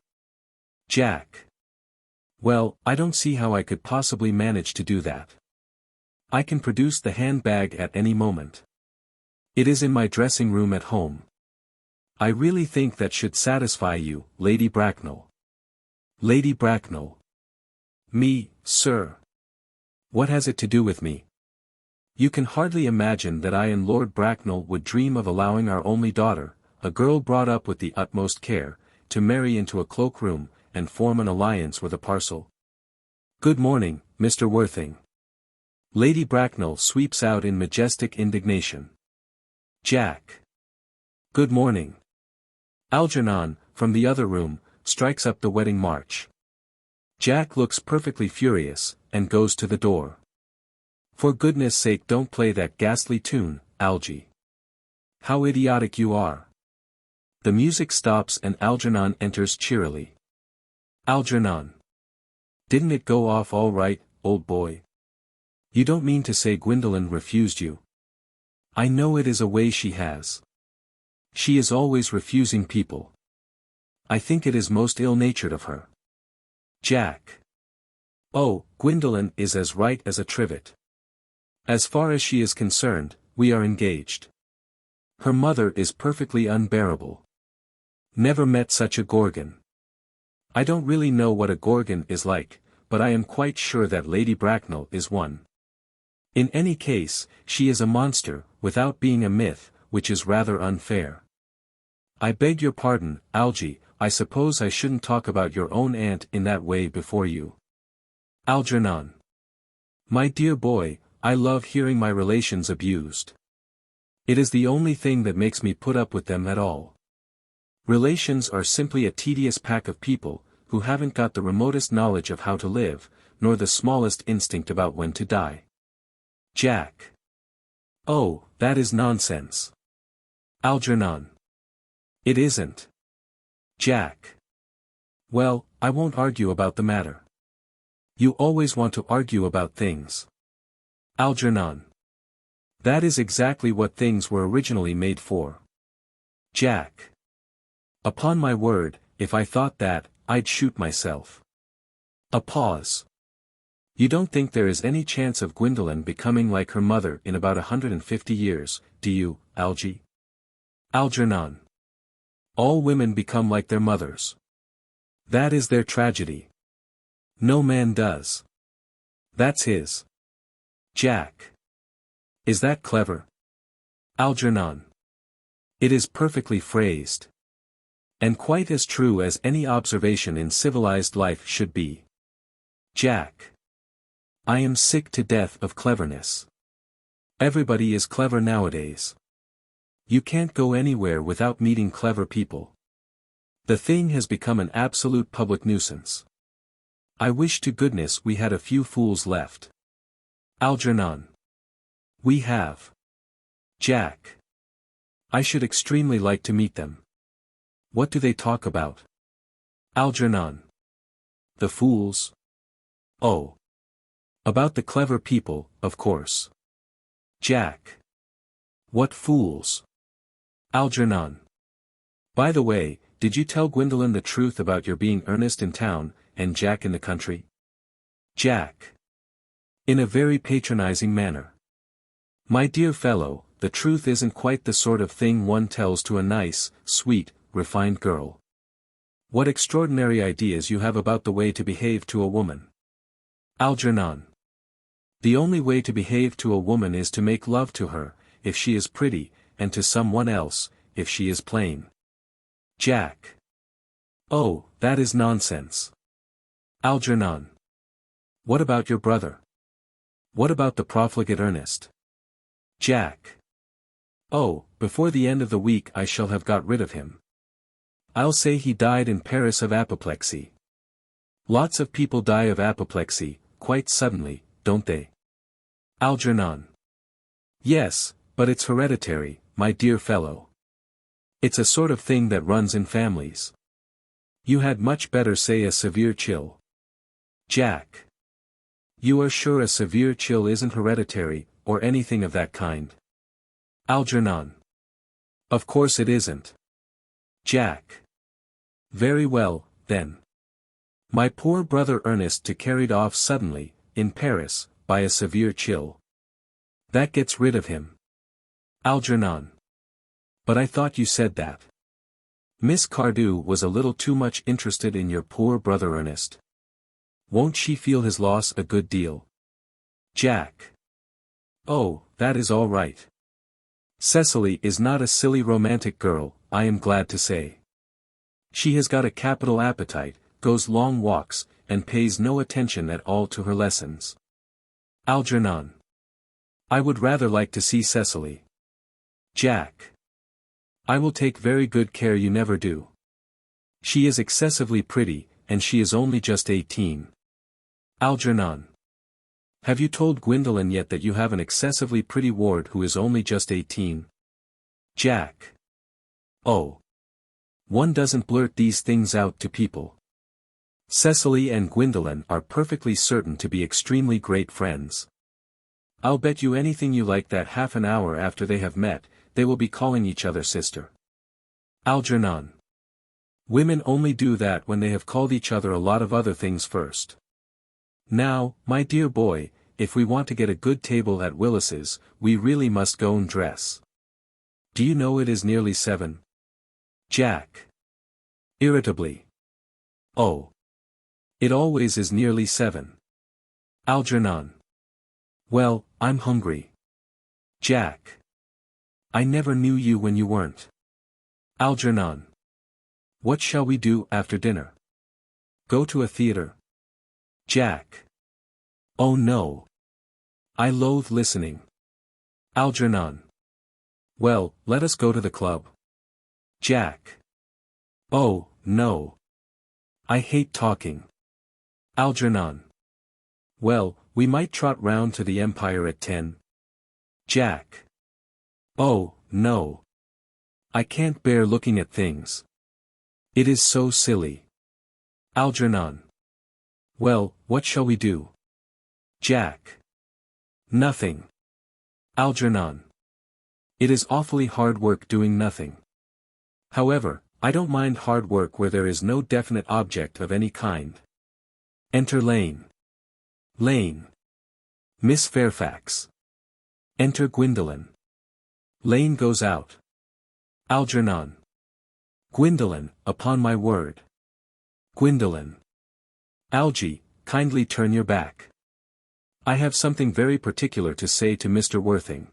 Jack. Well, I don't see how I could possibly manage to do that. I can produce the handbag at any moment. It is in my dressing room at home. I really think that should satisfy you, Lady Bracknell. Lady Bracknell. Me, sir. What has it to do with me? You can hardly imagine that I and Lord Bracknell would dream of allowing our only daughter, a girl brought up with the utmost care, to marry into a cloakroom, and form an alliance with a parcel. Good morning, Mr. Worthing. Lady Bracknell sweeps out in majestic indignation. Jack. Good morning. Algernon, from the other room, strikes up the wedding march. Jack looks perfectly furious, and goes to the door. For goodness sake don't play that ghastly tune, Algy. How idiotic you are. The music stops and Algernon enters cheerily. Algernon. Didn't it go off all right, old boy? You don't mean to say Gwendolen refused you? I know it is a way she has. She is always refusing people. I think it is most ill-natured of her. Jack. Oh, Gwendolen is as right as a trivet. As far as she is concerned, we are engaged. Her mother is perfectly unbearable. Never met such a gorgon. I don't really know what a gorgon is like, but I am quite sure that Lady Bracknell is one. In any case, she is a monster, without being a myth, which is rather unfair. I beg your pardon, Algy, I suppose I shouldn't talk about your own aunt in that way before you. Algernon. My dear boy, I love hearing my relations abused. It is the only thing that makes me put up with them at all. Relations are simply a tedious pack of people, who haven't got the remotest knowledge of how to live, nor the smallest instinct about when to die. Jack. Oh, that is nonsense. Algernon. It isn't. Jack. Well, I won't argue about the matter. You always want to argue about things. Algernon. That is exactly what things were originally made for. Jack. Upon my word, if I thought that, I'd shoot myself. A pause. You don't think there is any chance of Gwendolen becoming like her mother in about 150 years, do you, Algy? Algernon. All women become like their mothers. That is their tragedy. No man does. That's his. Jack. Is that clever? Algernon. It is perfectly phrased. And quite as true as any observation in civilized life should be. Jack. I am sick to death of cleverness. Everybody is clever nowadays. You can't go anywhere without meeting clever people. The thing has become an absolute public nuisance. I wish to goodness we had a few fools left. Algernon. We have. Jack. I should extremely like to meet them. What do they talk about? Algernon. The fools? Oh. About the clever people, of course. Jack. What fools? Algernon. By the way, did you tell Gwendolen the truth about your being Ernest in town, and Jack in the country? Jack. In a very patronizing manner. My dear fellow, the truth isn't quite the sort of thing one tells to a nice, sweet, refined girl. What extraordinary ideas you have about the way to behave to a woman. Algernon. The only way to behave to a woman is to make love to her, if she is pretty, and to someone else, if she is plain. Jack. Oh, that is nonsense. Algernon. What about your brother? What about the profligate Ernest? Jack. Oh, before the end of the week I shall have got rid of him. I'll say he died in Paris of apoplexy. Lots of people die of apoplexy, quite suddenly, don't they? Algernon. Yes, but it's hereditary, my dear fellow. It's a sort of thing that runs in families. You had much better say a severe chill. Jack. You are sure a severe chill isn't hereditary, or anything of that kind? Algernon. Of course it isn't. Jack. Very well, then. My poor brother Ernest carried off suddenly, in Paris, by a severe chill. That gets rid of him. Algernon. But I thought you said that. Miss Cardew was a little too much interested in your poor brother Ernest. Won't she feel his loss a good deal? Jack. Oh, that is all right. Cecily is not a silly romantic girl, I am glad to say. She has got a capital appetite, goes long walks, and pays no attention at all to her lessons. Algernon. I would rather like to see Cecily. Jack. I will take very good care you never do. She is excessively pretty, and she is only just 18. Algernon. Have you told Gwendolen yet that you have an excessively pretty ward who is only just 18? Jack. Oh. One doesn't blurt these things out to people. Cecily and Gwendolen are perfectly certain to be extremely great friends. I'll bet you anything you like that half an hour after they have met, they will be calling each other sister. Algernon. Women only do that when they have called each other a lot of other things first. Now, my dear boy, if we want to get a good table at Willis's, we really must go and dress. Do you know it is nearly 7? Jack. Irritably. Oh. It always is nearly 7. Algernon. Well, I'm hungry. Jack. I never knew you when you weren't. Algernon. What shall we do after dinner? Go to a theater? Jack. Oh no. I loathe listening. Algernon. Well, let us go to the club. Jack. Oh, no. I hate talking. Algernon. Well, we might trot round to the Empire at 10. Jack. Oh, no. I can't bear looking at things. It is so silly. Algernon. Well, what shall we do? Jack. Nothing. Algernon. It is awfully hard work doing nothing. However, I don't mind hard work where there is no definite object of any kind. Enter Lane. Lane. Miss Fairfax. Enter Gwendolen. Lane goes out. Algernon. Gwendolen, upon my word. Gwendolen. Algy, kindly turn your back. I have something very particular to say to Mr. Worthing.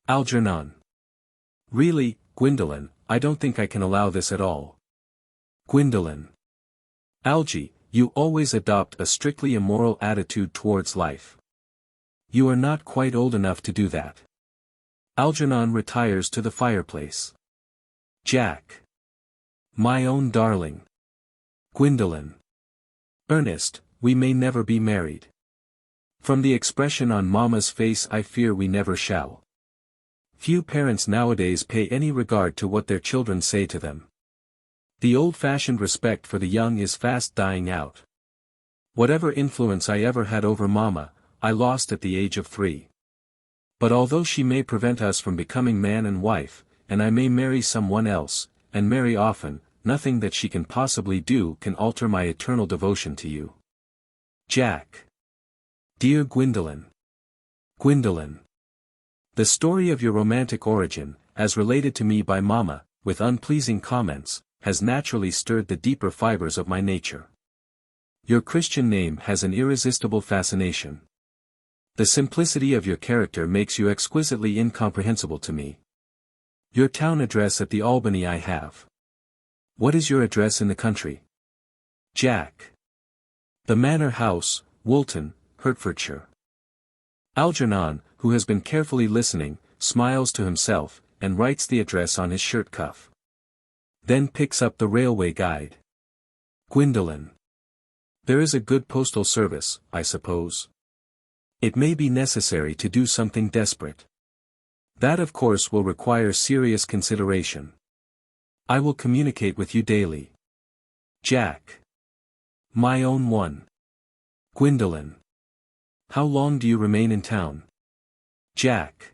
Algernon. Really, Gwendolen, I don't think I can allow this at all. Gwendolen. Algy, you always adopt a strictly immoral attitude towards life. You are not quite old enough to do that. Algernon retires to the fireplace. Jack. My own darling. Gwendolen. Ernest, we may never be married. From the expression on Mamma's face I fear we never shall. Few parents nowadays pay any regard to what their children say to them. The old-fashioned respect for the young is fast dying out. Whatever influence I ever had over Mamma, I lost at the age of 3. But although she may prevent us from becoming man and wife, and I may marry someone else, and marry often, nothing that she can possibly do can alter my eternal devotion to you. Jack. Dear Gwendolen. Gwendolen. The story of your romantic origin, as related to me by Mamma, with unpleasing comments, has naturally stirred the deeper fibers of my nature. Your Christian name has an irresistible fascination. The simplicity of your character makes you exquisitely incomprehensible to me. Your town address at the Albany I have. What is your address in the country? Jack. The Manor House, Woolton, Hertfordshire. Algernon, who has been carefully listening, smiles to himself, and writes the address on his shirt cuff. Then picks up the railway guide. Gwendolen. There is a good postal service, I suppose. It may be necessary to do something desperate. That of course will require serious consideration. I will communicate with you daily. Jack. My own one. Gwendolen. How long do you remain in town? Jack.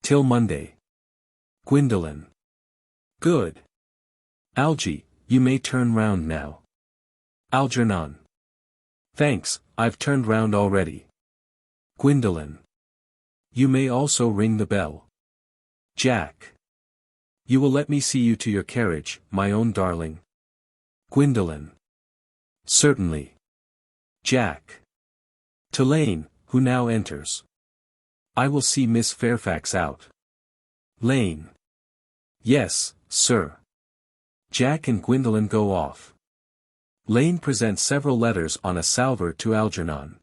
Till Monday. Gwendolen. Good. Algy, you may turn round now. Algernon. Thanks, I've turned round already. Gwendolen. You may also ring the bell. Jack. You will let me see you to your carriage, my own darling. Gwendolen. Certainly. Jack. To Lane, who now enters. I will see Miss Fairfax out. Lane. Yes, sir. Jack and Gwendolen go off. Lane presents several letters on a salver to Algernon.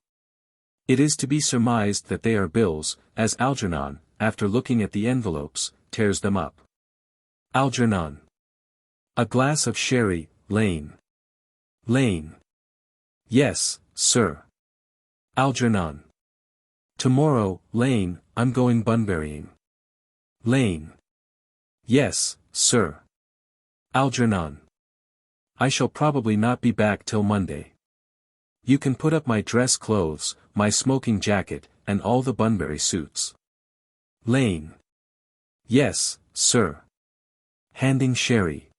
It is to be surmised that they are bills, as Algernon, after looking at the envelopes, tears them up. Algernon. A glass of sherry, Lane. Lane. Yes, sir. Algernon. Tomorrow, Lane, I'm going Bunburying. Lane. Yes, sir. Algernon. I shall probably not be back till Monday. You can put up my dress clothes, my smoking jacket, and all the Bunbury suits. Lane. Yes, sir. Handing sherry.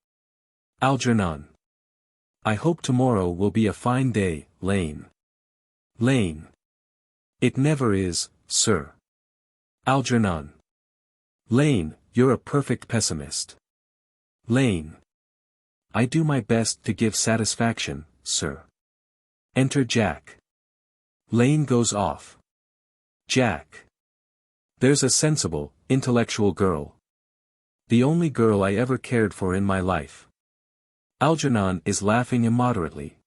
Algernon. I hope tomorrow will be a fine day, Lane. Lane. It never is, sir. Algernon. Lane, you're a perfect pessimist. Lane. I do my best to give satisfaction, sir. Enter Jack. Lane goes off. Jack. There's a sensible, intellectual girl. The only girl I ever cared for in my life. Algernon is laughing immoderately.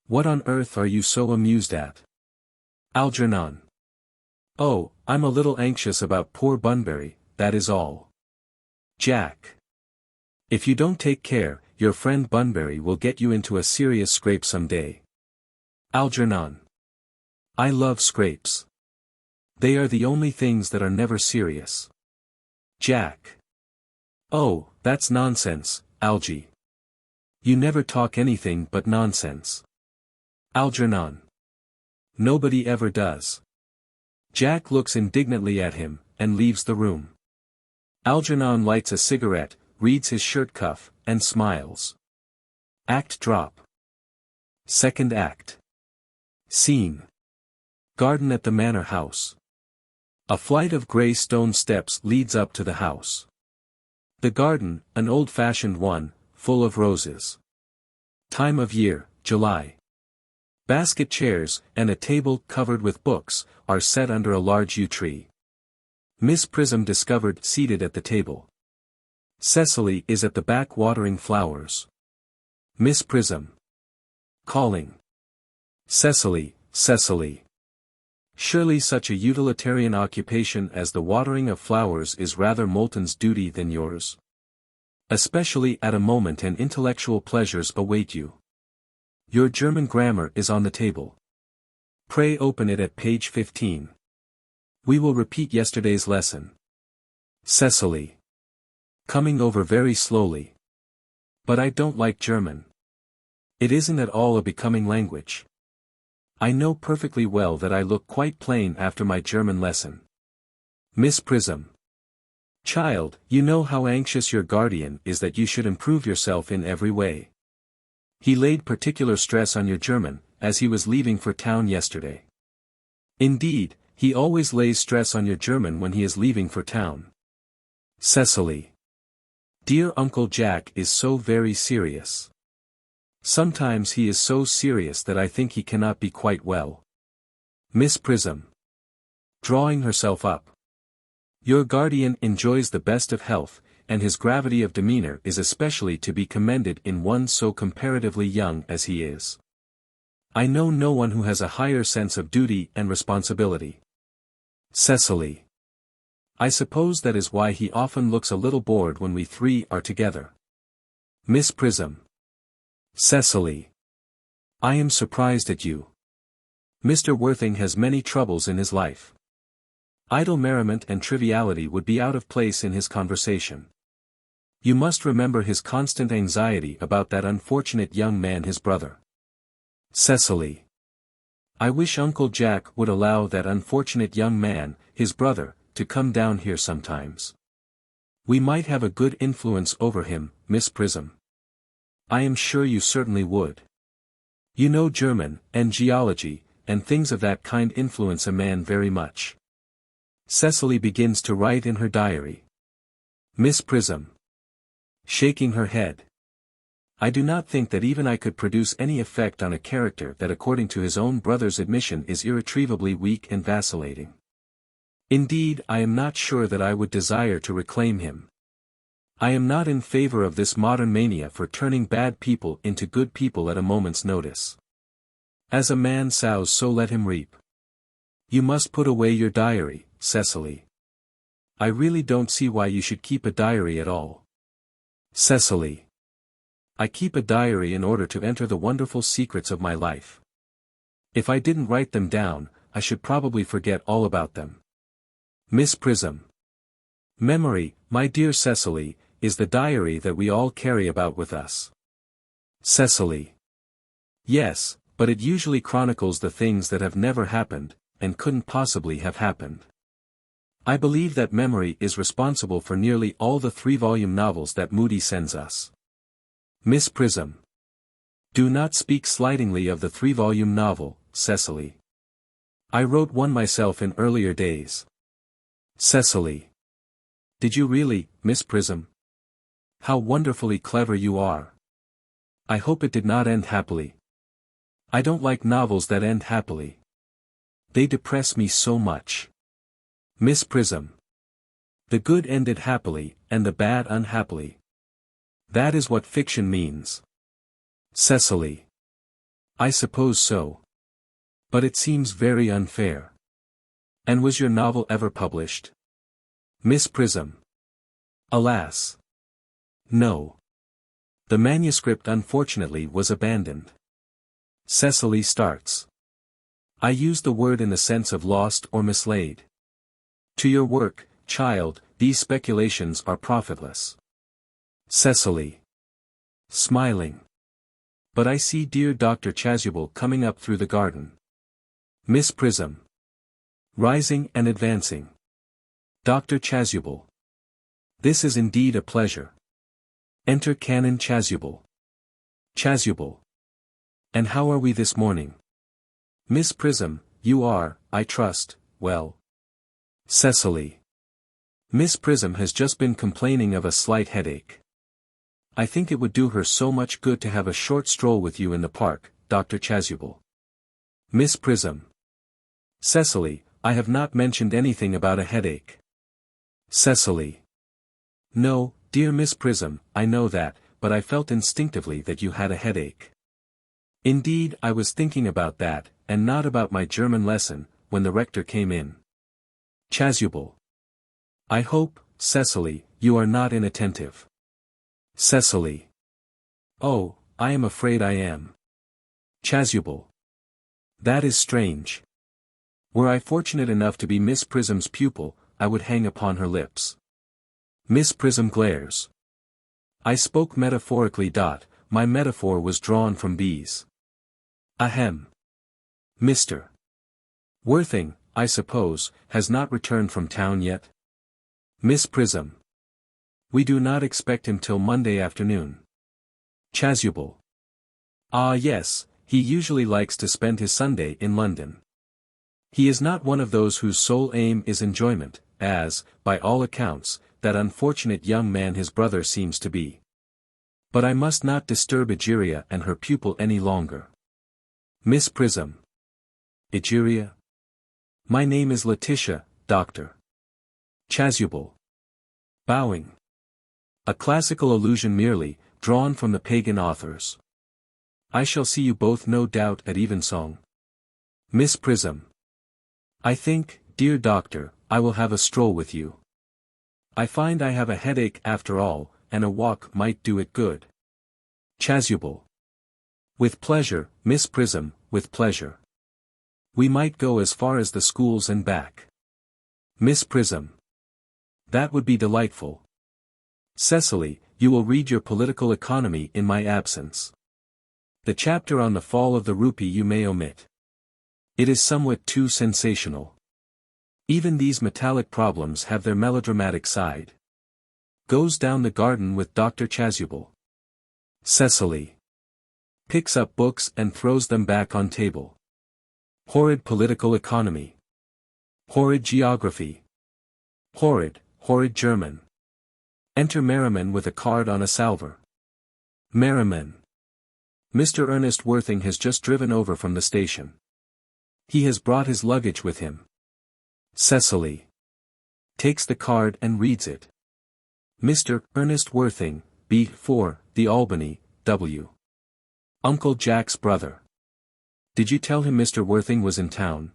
What on earth are you so amused at? Algernon. Oh, I'm a little anxious about poor Bunbury, that is all. Jack. If you don't take care, your friend Bunbury will get you into a serious scrape someday. Algernon. I love scrapes. They are the only things that are never serious. Jack. Oh, that's nonsense, Algy. You never talk anything but nonsense. Algernon. Nobody ever does. Jack looks indignantly at him, and leaves the room. Algernon lights a cigarette, reads his shirt cuff, and smiles. Act drop. Second act. Scene. Garden at the manor house. A flight of grey stone steps leads up to the house. The garden, an old-fashioned one, full of roses. Time of year, July. Basket chairs, and a table covered with books, are set under a large yew tree. Miss Prism discovered seated at the table. Cecily is at the back watering flowers. Miss Prism. Calling. Cecily, Cecily. Surely such a utilitarian occupation as the watering of flowers is rather Moulton's duty than yours. Especially at a moment when intellectual pleasures await you. Your German grammar is on the table. Pray open it at page 15. We will repeat yesterday's lesson. Cecily. Coming over very slowly. But I don't like German. It isn't at all a becoming language. I know perfectly well that I look quite plain after my German lesson. Miss Prism. Child, you know how anxious your guardian is that you should improve yourself in every way. He laid particular stress on your German, as he was leaving for town yesterday. Indeed, he always lays stress on your German when he is leaving for town. Cecily. Dear Uncle Jack is so very serious. Sometimes he is so serious that I think he cannot be quite well. Miss Prism. Drawing herself up. Your guardian enjoys the best of health, and his gravity of demeanor is especially to be commended in one so comparatively young as he is. I know no one who has a higher sense of duty and responsibility. Cecily. I suppose that is why he often looks a little bored when we three are together. Miss Prism. Cecily. I am surprised at you. Mr. Worthing has many troubles in his life. Idle merriment and triviality would be out of place in his conversation. You must remember his constant anxiety about that unfortunate young man, his brother. Cecily. I wish Uncle Jack would allow that unfortunate young man, his brother, to come down here sometimes. We might have a good influence over him, Miss Prism. I am sure you certainly would. You know German, and geology, and things of that kind influence a man very much. Cecily begins to write in her diary. Miss Prism. Shaking her head. I do not think that even I could produce any effect on a character that according to his own brother's admission is irretrievably weak and vacillating. Indeed, I am not sure that I would desire to reclaim him. I am not in favor of this modern mania for turning bad people into good people at a moment's notice. As a man sows, so let him reap. You must put away your diary, Cecily. I really don't see why you should keep a diary at all. Cecily. I keep a diary in order to enter the wonderful secrets of my life. If I didn't write them down, I should probably forget all about them. Miss Prism. Memory, my dear Cecily, is the diary that we all carry about with us. Cecily. Yes, but it usually chronicles the things that have never happened, and couldn't possibly have happened. I believe that memory is responsible for nearly all the 3-volume novels that Moody sends us. Miss Prism. Do not speak slightingly of the 3-volume novel, Cecily. I wrote one myself in earlier days. Cecily. Did you really, Miss Prism? How wonderfully clever you are. I hope it did not end happily. I don't like novels that end happily. They depress me so much. Miss Prism. The good ended happily, and the bad unhappily. That is what fiction means. Cecily. I suppose so. But it seems very unfair. And was your novel ever published? Miss Prism. Alas. No. The manuscript unfortunately was abandoned. Cecily starts. I use the word in the sense of lost or mislaid. To your work, child, these speculations are profitless. Cecily. Smiling. But I see dear Dr. Chasuble coming up through the garden. Miss Prism. Rising and advancing. Dr. Chasuble. This is indeed a pleasure. Enter Canon Chasuble. Chasuble. And how are we this morning? Miss Prism, you are, I trust, well. Cecily. Miss Prism has just been complaining of a slight headache. I think it would do her so much good to have a short stroll with you in the park, Dr. Chasuble. Miss Prism. Cecily, I have not mentioned anything about a headache. Cecily. No, dear Miss Prism, I know that, but I felt instinctively that you had a headache. Indeed, I was thinking about that, and not about my German lesson, when the rector came in. Chasuble. I hope, Cecily, you are not inattentive. Cecily. Oh, I am afraid I am. Chasuble. That is strange. Were I fortunate enough to be Miss Prism's pupil, I would hang upon her lips. Miss Prism glares. I spoke metaphorically. My metaphor was drawn from bees. Ahem. Mr. Worthing, I suppose, has not returned from town yet? Miss Prism. We do not expect him till Monday afternoon. Chasuble. Ah yes, he usually likes to spend his Sunday in London. He is not one of those whose sole aim is enjoyment, as, by all accounts, that unfortunate young man his brother seems to be. But I must not disturb Egeria and her pupil any longer. Miss Prism. Egeria? My name is Letitia, Doctor. Chasuble. Bowing. A classical allusion merely, drawn from the pagan authors. I shall see you both no doubt at evensong. Miss Prism. I think, dear Doctor, I will have a stroll with you. I find I have a headache after all, and a walk might do it good. Chasuble. With pleasure, Miss Prism, with pleasure. We might go as far as the schools and back. Miss Prism. That would be delightful. Cecily, you will read your political economy in my absence. The chapter on the fall of the rupee you may omit. It is somewhat too sensational. Even these metallic problems have their melodramatic side. Goes down the garden with Dr. Chasuble. Cecily. Picks up books and throws them back on table. Horrid political economy. Horrid geography. Horrid German. Enter Merriman with a card on a salver. Merriman. Mr. Ernest Worthing has just driven over from the station. He has brought his luggage with him. Cecily. Takes the card and reads it. Mr. Ernest Worthing, B4, The Albany, W. Uncle Jack's brother. Did you tell him Mr. Worthing was in town?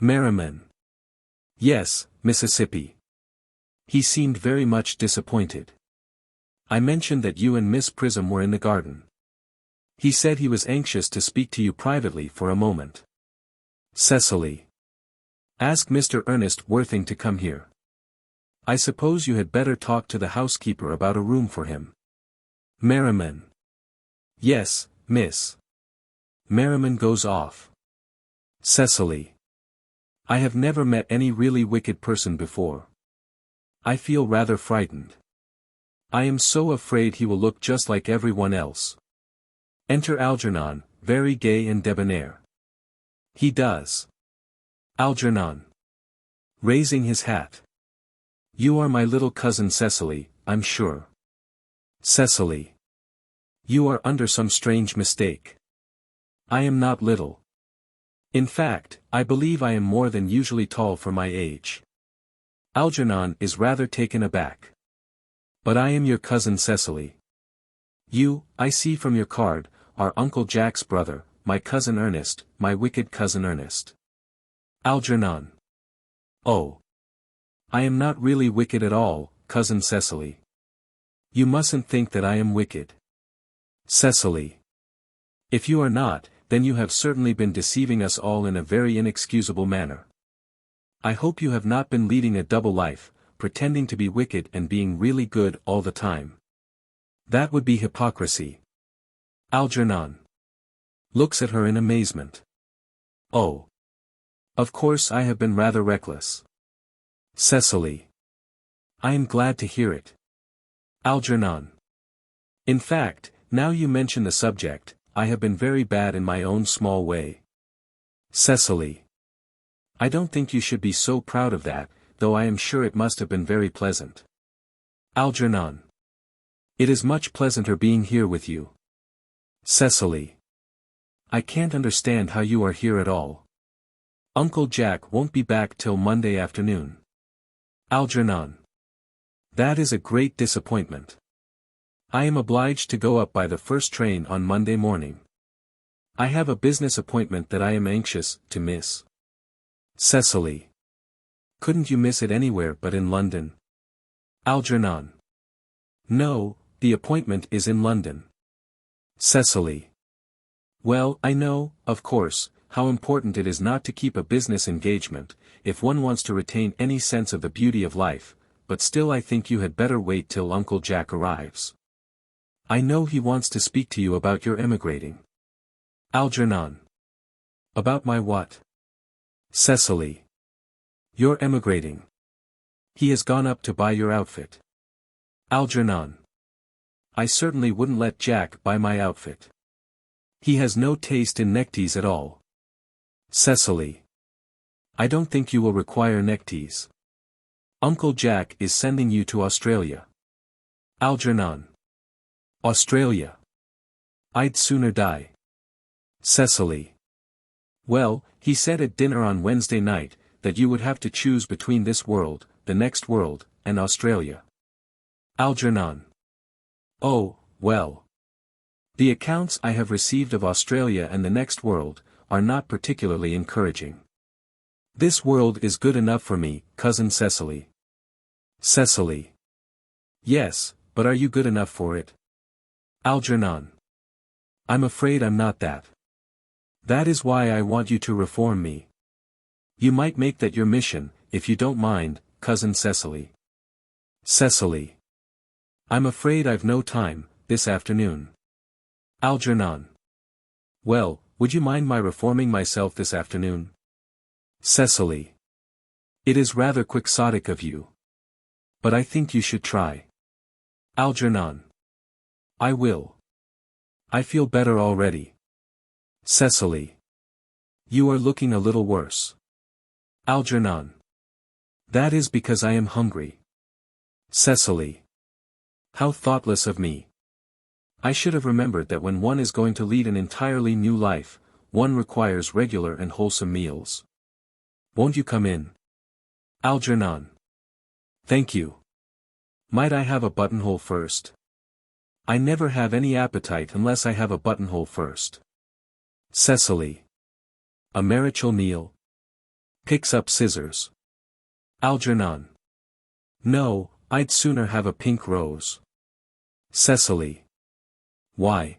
Merriman. Yes, Mississippi. He seemed very much disappointed. I mentioned that you and Miss Prism were in the garden. He said he was anxious to speak to you privately for a moment. Cecily. Ask Mr. Ernest Worthing to come here. I suppose you had better talk to the housekeeper about a room for him. Merriman. Yes, miss. Merriman goes off. Cecily. I have never met any really wicked person before. I feel rather frightened. I am so afraid he will look just like everyone else. Enter Algernon, very gay and debonair. He does. Algernon. Raising his hat. You are my little cousin Cecily, I'm sure. Cecily. You are under some strange mistake. I am not little. In fact, I believe I am more than usually tall for my age. Algernon is rather taken aback. But I am your cousin Cecily. You, I see from your card, are Uncle Jack's brother, my cousin Ernest, my wicked cousin Ernest. Algernon. Oh. I am not really wicked at all, Cousin Cecily. You mustn't think that I am wicked. Cecily. If you are not, then you have certainly been deceiving us all in a very inexcusable manner. I hope you have not been leading a double life, pretending to be wicked and being really good all the time. That would be hypocrisy. Algernon looks at her in amazement. Oh. Of course I have been rather reckless. Cecily. I am glad to hear it. Algernon. In fact, now you mention the subject, I have been very bad in my own small way. Cecily. I don't think you should be so proud of that, though I am sure it must have been very pleasant. Algernon. It is much pleasanter being here with you. Cecily. I can't understand how you are here at all. Uncle Jack won't be back till Monday afternoon. Algernon. That is a great disappointment. I am obliged to go up by the first train on Monday morning. I have a business appointment that I am anxious to miss. Cecily. Couldn't you miss it anywhere but in London? Algernon. No, the appointment is in London. Cecily. Well, I know, of course, how important it is not to keep a business engagement, if one wants to retain any sense of the beauty of life, but still I think you had better wait till Uncle Jack arrives. I know he wants to speak to you about your emigrating. Algernon. About my what? Cecily. Your emigrating. He has gone up to buy your outfit. Algernon. I certainly wouldn't let Jack buy my outfit. He has no taste in neckties at all. Cecily. I don't think you will require neckties. Uncle Jack is sending you to Australia. Algernon. Australia. I'd sooner die. Cecily. Well, he said at dinner on Wednesday night, that you would have to choose between this world, the next world, and Australia. Algernon. Oh, well. The accounts I have received of Australia and the next world, are not particularly encouraging. This world is good enough for me, Cousin Cecily. Cecily. Yes, but are you good enough for it? Algernon. I'm afraid I'm not that. That is why I want you to reform me. You might make that your mission, if you don't mind, Cousin Cecily. Cecily. I'm afraid I've no time, this afternoon. Algernon. Well, would you mind my reforming myself this afternoon? Cecily. It is rather quixotic of you. But I think you should try. Algernon. I will. I feel better already. Cecily. You are looking a little worse. Algernon. That is because I am hungry. Cecily. How thoughtless of me. I should have remembered that when one is going to lead an entirely new life, one requires regular and wholesome meals. Won't you come in? Algernon. Thank you. Might I have a buttonhole first? I never have any appetite unless I have a buttonhole first. Cecily. A marital meal? Picks up scissors. Algernon. No, I'd sooner have a pink rose. Cecily. Why?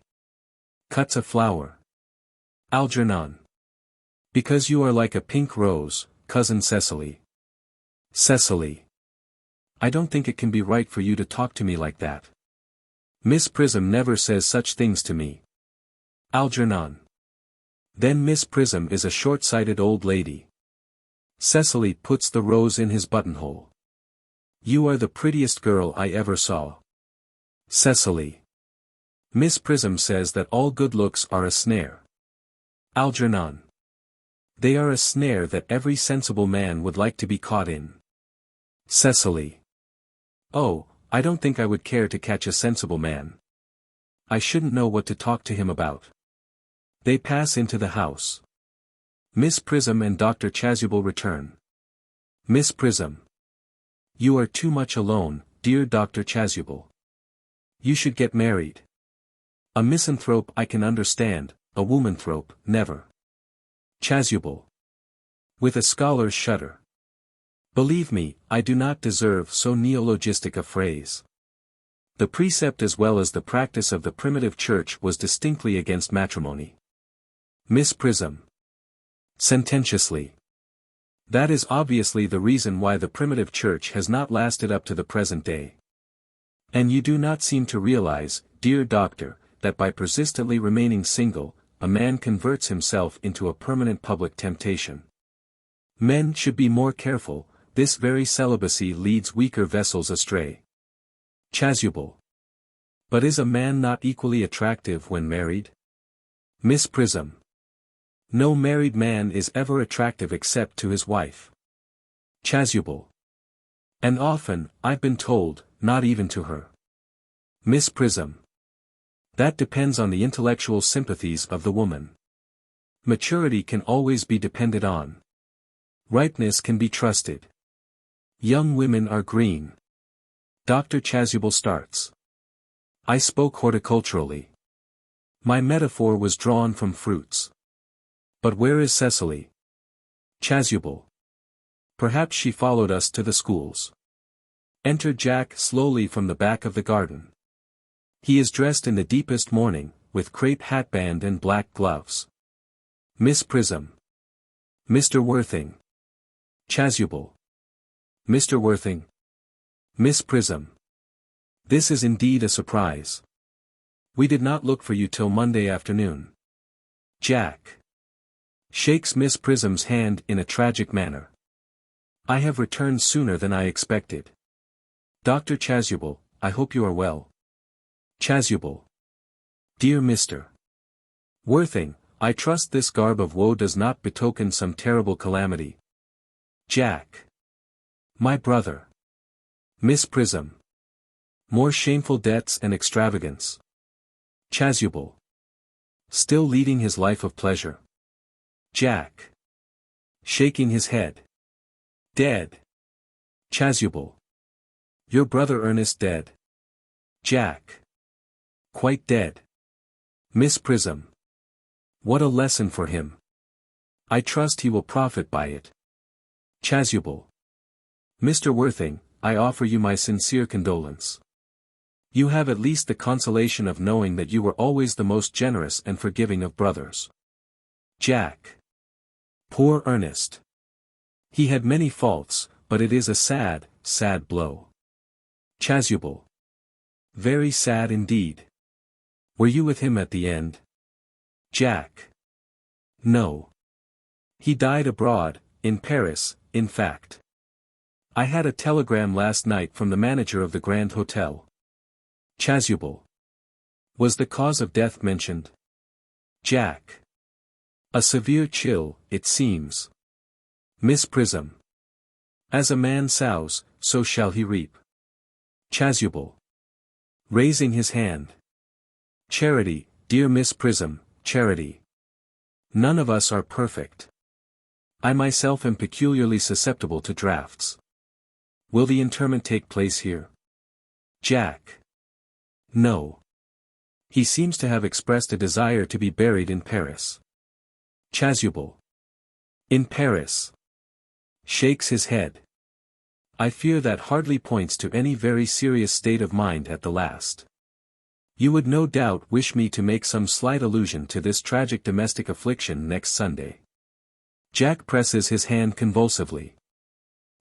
Cuts a flower. Algernon. Because you are like a pink rose, Cousin Cecily. Cecily. I don't think it can be right for you to talk to me like that. Miss Prism never says such things to me. Algernon. Then Miss Prism is a short-sighted old lady. Cecily puts the rose in his buttonhole. You are the prettiest girl I ever saw. Cecily. Miss Prism says that all good looks are a snare. Algernon. They are a snare that every sensible man would like to be caught in. Cecily. Oh, I don't think I would care to catch a sensible man. I shouldn't know what to talk to him about. They pass into the house. Miss Prism and Dr. Chasuble return. Miss Prism. You are too much alone, dear Dr. Chasuble. You should get married. A misanthrope I can understand, a womanthrope, never. Chasuble. With a scholar's shudder. Believe me, I do not deserve so neologistic a phrase. The precept as well as the practice of the primitive church was distinctly against matrimony. Miss Prism. Sententiously. That is obviously the reason why the primitive church has not lasted up to the present day. And you do not seem to realize, dear doctor, that by persistently remaining single, a man converts himself into a permanent public temptation. Men should be more careful, this very celibacy leads weaker vessels astray. Chasuble. But is a man not equally attractive when married? Miss Prism. No married man is ever attractive except to his wife. Chasuble. And often, I've been told, not even to her. Miss Prism. That depends on the intellectual sympathies of the woman. Maturity can always be depended on. Ripeness can be trusted. Young women are green. Dr. Chasuble starts. I spoke horticulturally. My metaphor was drawn from fruits. But where is Cecily? Chasuble. Perhaps she followed us to the schools. Enter Jack slowly from the back of the garden. He is dressed in the deepest mourning, with crape hatband and black gloves. Miss Prism. Mr. Worthing. Chasuble. Mr. Worthing. Miss Prism. This is indeed a surprise. We did not look for you till Monday afternoon. Jack. Shakes Miss Prism's hand in a tragic manner. I have returned sooner than I expected. Dr. Chasuble, I hope you are well. Chasuble. Dear Mr. Worthing, I trust this garb of woe does not betoken some terrible calamity. Jack. My brother. Miss Prism. More shameful debts and extravagance. Chasuble. Still leading his life of pleasure. Jack. Shaking his head. Dead. Chasuble. Your brother Ernest dead. Jack. Quite dead. Miss Prism. What a lesson for him. I trust he will profit by it. Chasuble. Mr. Worthing, I offer you my sincere condolence. You have at least the consolation of knowing that you were always the most generous and forgiving of brothers. Jack. Poor Ernest. He had many faults, but it is a sad, sad blow. Chasuble. Very sad indeed. Were you with him at the end? Jack. No. He died abroad, in Paris, in fact. I had a telegram last night from the manager of the Grand Hotel. Chasuble. Was the cause of death mentioned? Jack. A severe chill, it seems. Miss Prism. As a man sows, so shall he reap. Chasuble. Raising his hand. Charity, dear Miss Prism, charity. None of us are perfect. I myself am peculiarly susceptible to drafts. Will the interment take place here? Jack. No. He seems to have expressed a desire to be buried in Paris. Chasuble. In Paris. Shakes his head. I fear that hardly points to any very serious state of mind at the last. You would no doubt wish me to make some slight allusion to this tragic domestic affliction next Sunday. Jack presses his hand convulsively.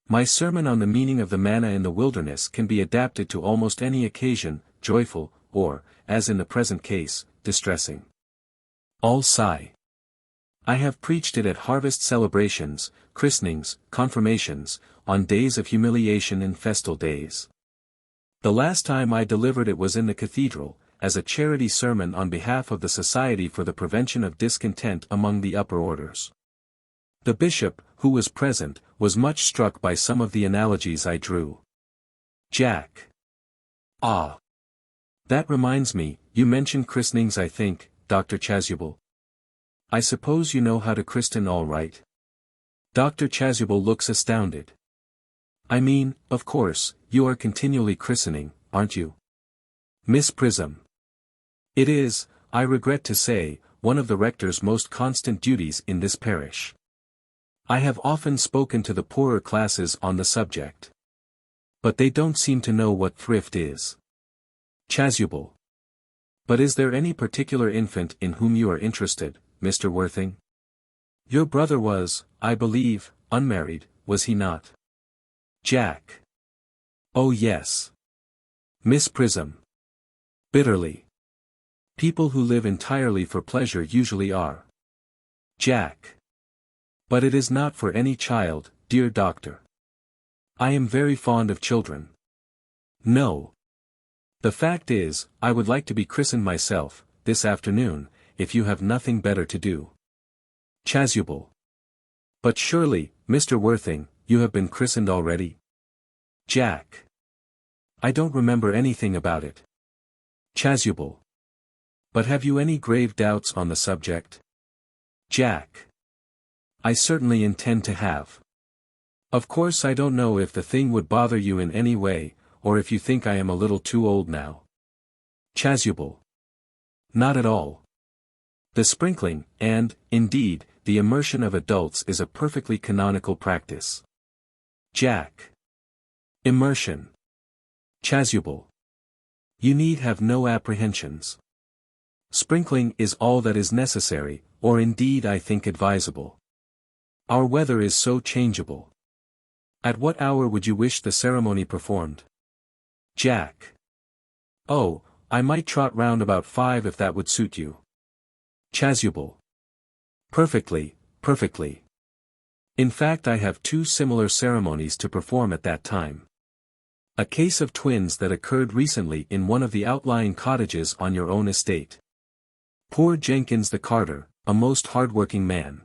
My sermon on the meaning of the manna in the wilderness can be adapted to almost any occasion, joyful, or, as in the present case, distressing. All sigh. I have preached it at harvest celebrations, christenings, confirmations, on days of humiliation and festal days. The last time I delivered it was in the cathedral, as a charity sermon on behalf of the Society for the Prevention of Discontent among the Upper Orders. The bishop, who was present, was much struck by some of the analogies I drew. Jack. Ah. That reminds me, you mentioned christenings I think, Dr. Chasuble. I suppose you know how to christen all right? Dr. Chasuble looks astounded. I mean, of course, you are continually christening, aren't you? Miss Prism. It is, I regret to say, one of the rector's most constant duties in this parish. I have often spoken to the poorer classes on the subject. But they don't seem to know what thrift is. Chasuble. But is there any particular infant in whom you are interested, Mr. Worthing? Your brother was, I believe, unmarried, was he not? Jack. Oh yes. Miss Prism. Bitterly. People who live entirely for pleasure usually are. Jack. But it is not for any child, dear doctor. I am very fond of children. No. The fact is, I would like to be christened myself, this afternoon, if you have nothing better to do. Chasuble. But surely, Mr. Worthing, you have been christened already? Jack. I don't remember anything about it. Chasuble. But have you any grave doubts on the subject? Jack. I certainly intend to have. Of course I don't know if the thing would bother you in any way, or if you think I am a little too old now. Chasuble. Not at all. The sprinkling, and, indeed, the immersion of adults is a perfectly canonical practice. Jack. Immersion. Chasuble. You need have no apprehensions. Sprinkling is all that is necessary, or indeed I think advisable. Our weather is so changeable. At what hour would you wish the ceremony performed? Jack. Oh, I might trot round about 5 if that would suit you. Chasuble. Perfectly, perfectly. In fact I have 2 similar ceremonies to perform at that time. A case of twins that occurred recently in one of the outlying cottages on your own estate. Poor Jenkins the carter, a most hard-working man.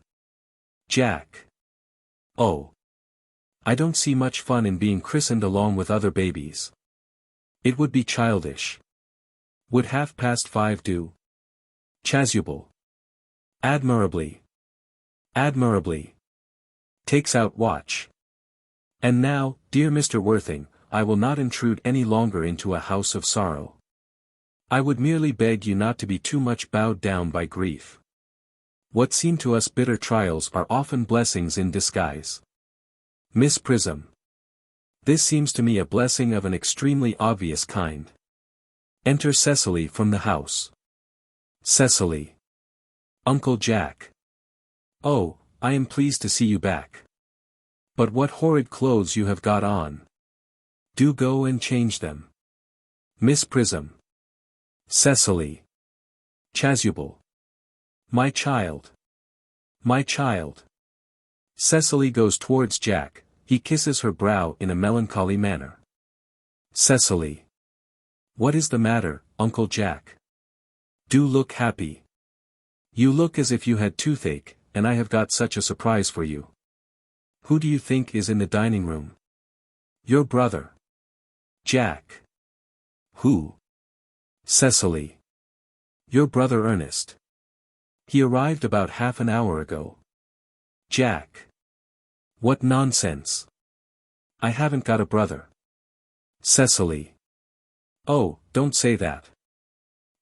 Jack. Oh. I don't see much fun in being christened along with other babies. It would be childish. Would 5:30 do? Chasuble. Admirably. Admirably. Takes out watch. And now, dear Mr. Worthing, I will not intrude any longer into a house of sorrow. I would merely beg you not to be too much bowed down by grief. What seem to us bitter trials are often blessings in disguise. Miss Prism. This seems to me a blessing of an extremely obvious kind. Enter Cecily from the house. Cecily. Uncle Jack. Oh, I am pleased to see you back. But what horrid clothes you have got on. Do go and change them. Miss Prism. Cecily. Chasuble. My child. My child. Cecily goes towards Jack, he kisses her brow in a melancholy manner. Cecily. What is the matter, Uncle Jack? Do look happy. You look as if you had toothache, and I have got such a surprise for you. Who do you think is in the dining room? Your brother. Jack. Who? Cecily. Your brother Ernest. He arrived about half an hour ago. Jack. What nonsense. I haven't got a brother. Cecily. Oh, don't say that.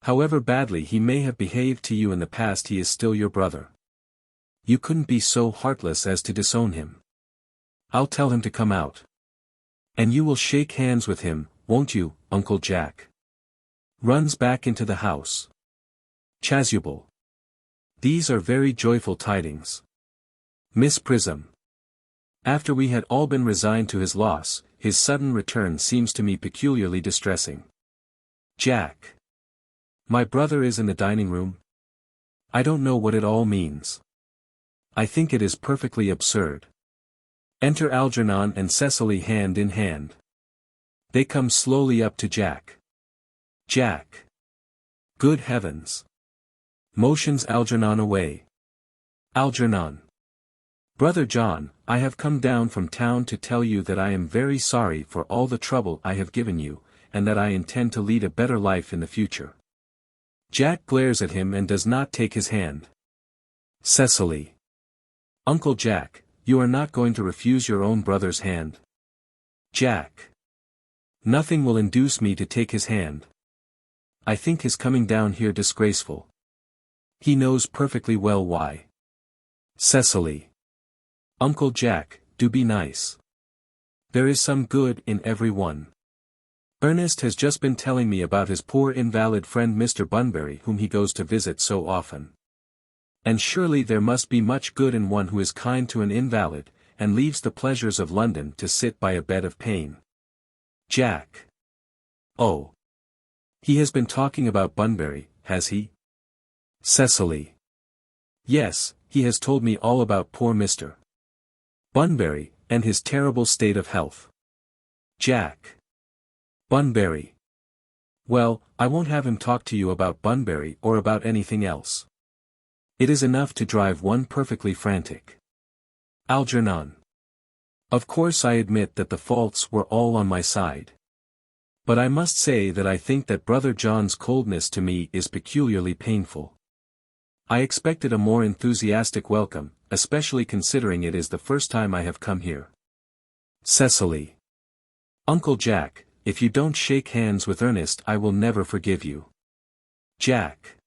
However badly he may have behaved to you in the past, he is still your brother. You couldn't be so heartless as to disown him. I'll tell him to come out. And you will shake hands with him, won't you, Uncle Jack? Runs back into the house. Chasuble. These are very joyful tidings. Miss Prism. After we had all been resigned to his loss, his sudden return seems to me peculiarly distressing. Jack. My brother is in the dining room? I don't know what it all means. I think it is perfectly absurd. Enter Algernon and Cecily hand in hand. They come slowly up to Jack. Jack. Good heavens. Motions Algernon away. Algernon. Brother John, I have come down from town to tell you that I am very sorry for all the trouble I have given you, and that I intend to lead a better life in the future. Jack glares at him and does not take his hand. Cecily. Uncle Jack, you are not going to refuse your own brother's hand? Jack. Nothing will induce me to take his hand. I think his coming down here disgraceful. He knows perfectly well why. Cecily. Uncle Jack, do be nice. There is some good in every one. Ernest has just been telling me about his poor invalid friend Mr. Bunbury whom he goes to visit so often. And surely there must be much good in one who is kind to an invalid, and leaves the pleasures of London to sit by a bed of pain. Jack. Oh. He has been talking about Bunbury, has he? Cecily. Yes, he has told me all about poor Mr. Bunbury, and his terrible state of health. Jack. Bunbury. Well, I won't have him talk to you about Bunbury or about anything else. It is enough to drive one perfectly frantic. Algernon. Of course I admit that the faults were all on my side. But I must say that I think that Brother John's coldness to me is peculiarly painful. I expected a more enthusiastic welcome, especially considering it is the first time I have come here. Cecily. Uncle Jack, if you don't shake hands with Ernest I will never forgive you. Jack.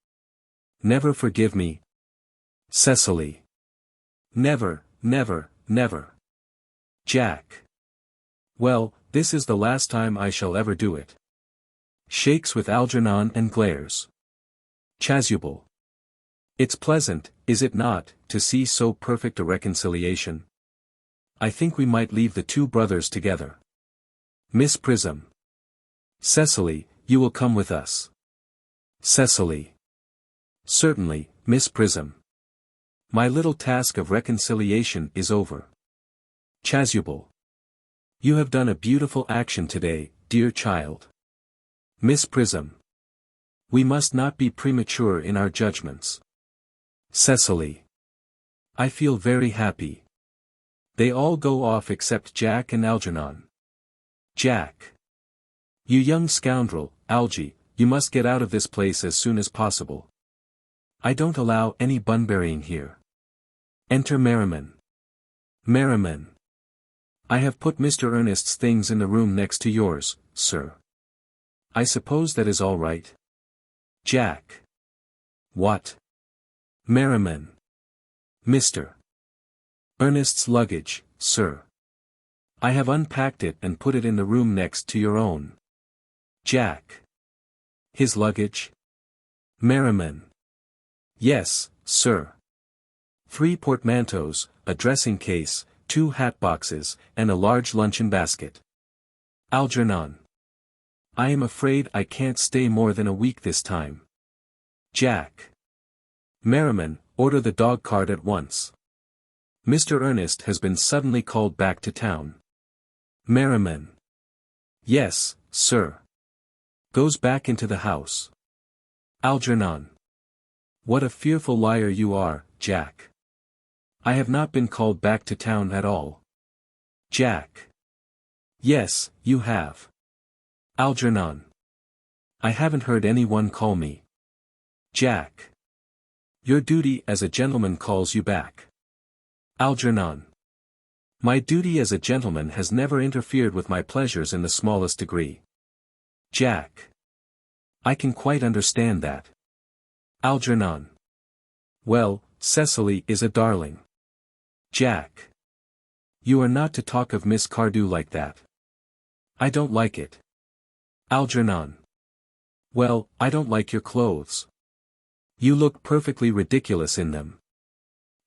Never forgive me? Cecily. Never, never, never. Jack. Well, this is the last time I shall ever do it. Shakes with Algernon and glares. Chasuble. It's pleasant, is it not, to see so perfect a reconciliation? I think we might leave the two brothers together. Miss Prism. Cecily, you will come with us. Cecily. Certainly, Miss Prism. My little task of reconciliation is over. Chasuble. You have done a beautiful action today, dear child. Miss Prism. We must not be premature in our judgments. Cecily. I feel very happy. They all go off except Jack and Algernon. Jack. You young scoundrel, Algy, you must get out of this place as soon as possible. I don't allow any Bunburying here. Enter Merriman. Merriman. I have put Mr. Ernest's things in the room next to yours, sir. I suppose that is all right. Jack. What? Merriman. Mr. Ernest's luggage, sir. I have unpacked it and put it in the room next to your own. Jack. His luggage? Merriman. Yes, sir. 3 portmanteaus, a dressing case, 2 hat boxes, and a large luncheon basket. Algernon. I am afraid I can't stay more than a week this time. Jack. Merriman, order the dog cart at once. Mr. Ernest has been suddenly called back to town. Merriman. Yes, sir. Goes back into the house. Algernon. What a fearful liar you are, Jack. I have not been called back to town at all. Jack. Yes, you have. Algernon. I haven't heard anyone call me. Jack. Your duty as a gentleman calls you back. Algernon. My duty as a gentleman has never interfered with my pleasures in the smallest degree. Jack. I can quite understand that. Algernon. Well, Cecily is a darling. Jack. You are not to talk of Miss Cardew like that. I don't like it. Algernon. Well, I don't like your clothes. You look perfectly ridiculous in them.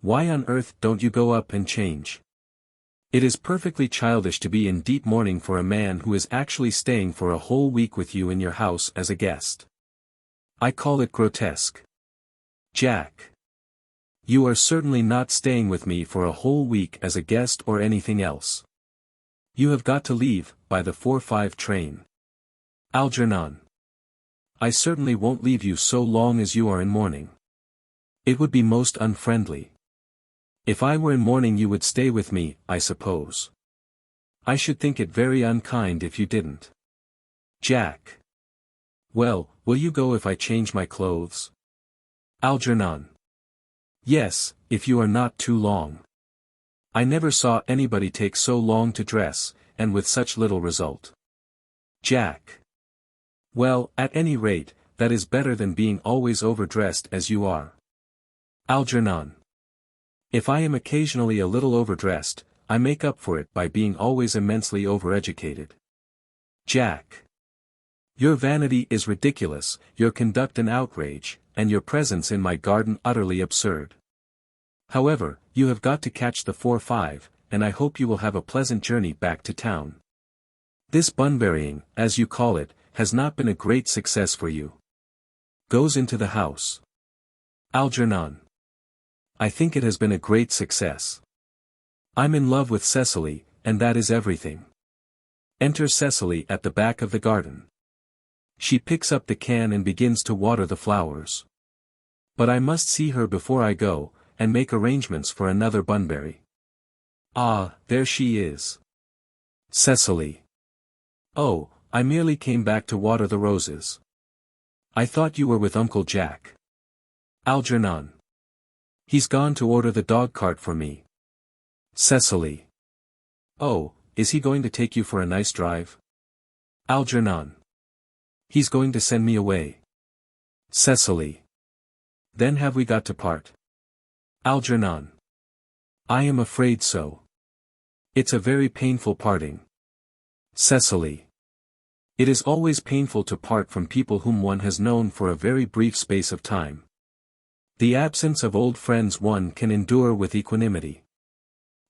Why on earth don't you go up and change? It is perfectly childish to be in deep mourning for a man who is actually staying for a whole week with you in your house as a guest. I call it grotesque. Jack. You are certainly not staying with me for a whole week as a guest or anything else. You have got to leave, by the 4:05 train. Algernon. I certainly won't leave you so long as you are in mourning. It would be most unfriendly. If I were in mourning you would stay with me, I suppose. I should think it very unkind if you didn't. Jack. Well, will you go if I change my clothes? Algernon. Yes, if you are not too long. I never saw anybody take so long to dress, and with such little result. Jack. Well, at any rate, that is better than being always overdressed as you are. Algernon. If I am occasionally a little overdressed, I make up for it by being always immensely overeducated. Jack. Your vanity is ridiculous, your conduct an outrage, and your presence in my garden utterly absurd. However, you have got to catch the 4:5, and I hope you will have a pleasant journey back to town. This Bunburying, as you call it, has not been a great success for you. Goes into the house. Algernon. I think it has been a great success. I'm in love with Cecily, and that is everything. Enter Cecily at the back of the garden. She picks up the can and begins to water the flowers. But I must see her before I go, and make arrangements for another Bunbury. Ah, there she is. Cecily. Oh, I merely came back to water the roses. I thought you were with Uncle Jack. Algernon. He's gone to order the dog-cart for me. Cecily. Oh, is he going to take you for a nice drive? Algernon. He's going to send me away. Cecily. Then have we got to part? Algernon. I am afraid so. It's a very painful parting. Cecily. It is always painful to part from people whom one has known for a very brief space of time. The absence of old friends one can endure with equanimity.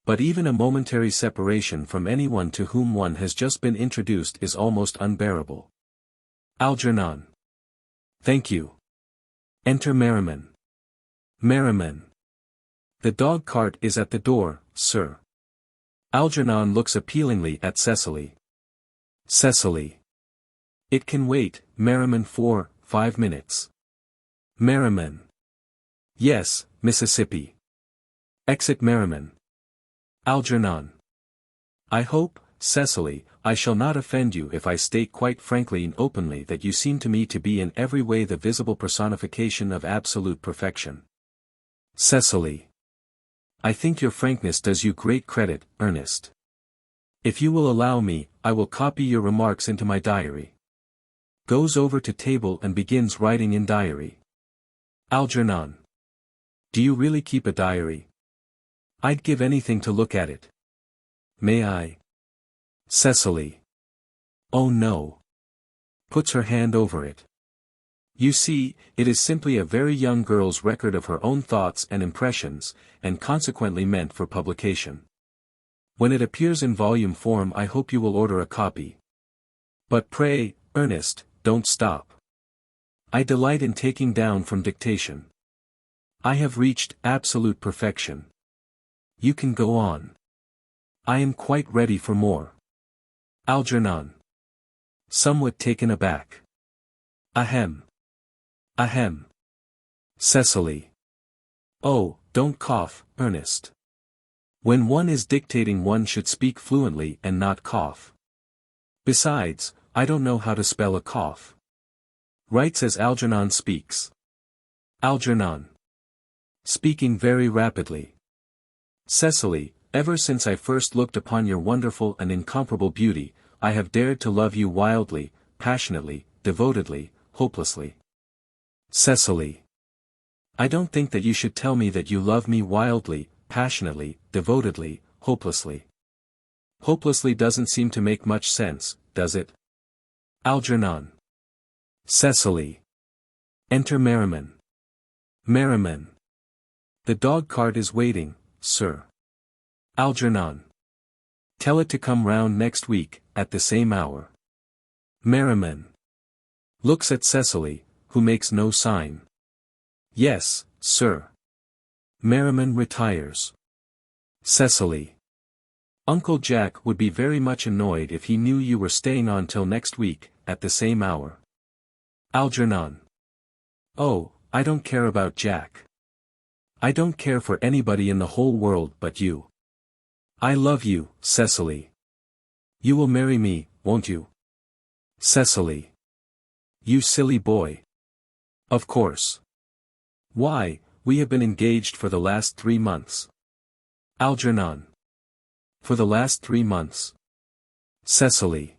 But even a momentary separation from anyone to whom one has just been introduced is almost unbearable. Algernon. Thank you. Enter Merriman. Merriman. The dog-cart is at the door, sir. Algernon looks appealingly at Cecily. Cecily. It can wait, Merriman, 4-5 minutes. Merriman. Yes, Mississippi. Exit Merriman. Algernon. I hope, Cecily, I shall not offend you if I state quite frankly and openly that you seem to me to be in every way the visible personification of absolute perfection. Cecily. I think your frankness does you great credit, Ernest. If you will allow me, I will copy your remarks into my diary. Goes over to table and begins writing in diary. Algernon. Do you really keep a diary? I'd give anything to look at it. May I? Cecily. Oh no. Puts her hand over it. You see, it is simply a very young girl's record of her own thoughts and impressions, and consequently meant for publication. When it appears in volume form I hope you will order a copy. But pray, Ernest, don't stop. I delight in taking down from dictation. I have reached absolute perfection. You can go on. I am quite ready for more. Algernon. Somewhat taken aback. Ahem. Ahem. Cecily. Oh, don't cough, Ernest. When one is dictating one should speak fluently and not cough. Besides, I don't know how to spell a cough. Writes as Algernon speaks. Algernon. Speaking very rapidly. Cecily, ever since I first looked upon your wonderful and incomparable beauty, I have dared to love you wildly, passionately, devotedly, hopelessly. Cecily. I don't think that you should tell me that you love me wildly, passionately, devotedly, hopelessly. Hopelessly doesn't seem to make much sense, does it? Algernon. Cecily. Enter Merriman. Merriman. The dog-cart is waiting, sir. Algernon. Tell it to come round next week, at the same hour. Merriman. Looks at Cecily, who makes no sign. Yes, sir. Merriman retires. Cecily. Uncle Jack would be very much annoyed if he knew you were staying on till next week, at the same hour. Algernon. Oh, I don't care about Jack. I don't care for anybody in the whole world but you. I love you, Cecily. You will marry me, won't you? Cecily. You silly boy. Of course. Why, we have been engaged for the last 3 months. Algernon. For the last 3 months. Cecily.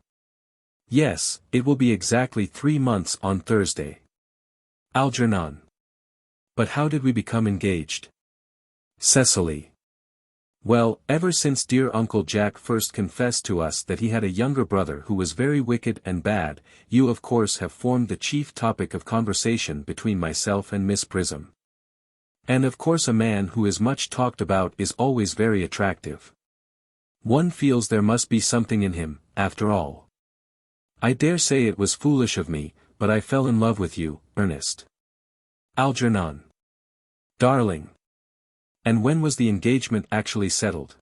Yes, it will be exactly 3 months on Thursday. Algernon. But how did we become engaged? Cecily. Well, ever since dear Uncle Jack first confessed to us that he had a younger brother who was very wicked and bad, you of course have formed the chief topic of conversation between myself and Miss Prism. And of course a man who is much talked about is always very attractive. One feels there must be something in him, after all. I dare say it was foolish of me, but I fell in love with you, Ernest. Algernon. Darling. And when was the engagement actually settled?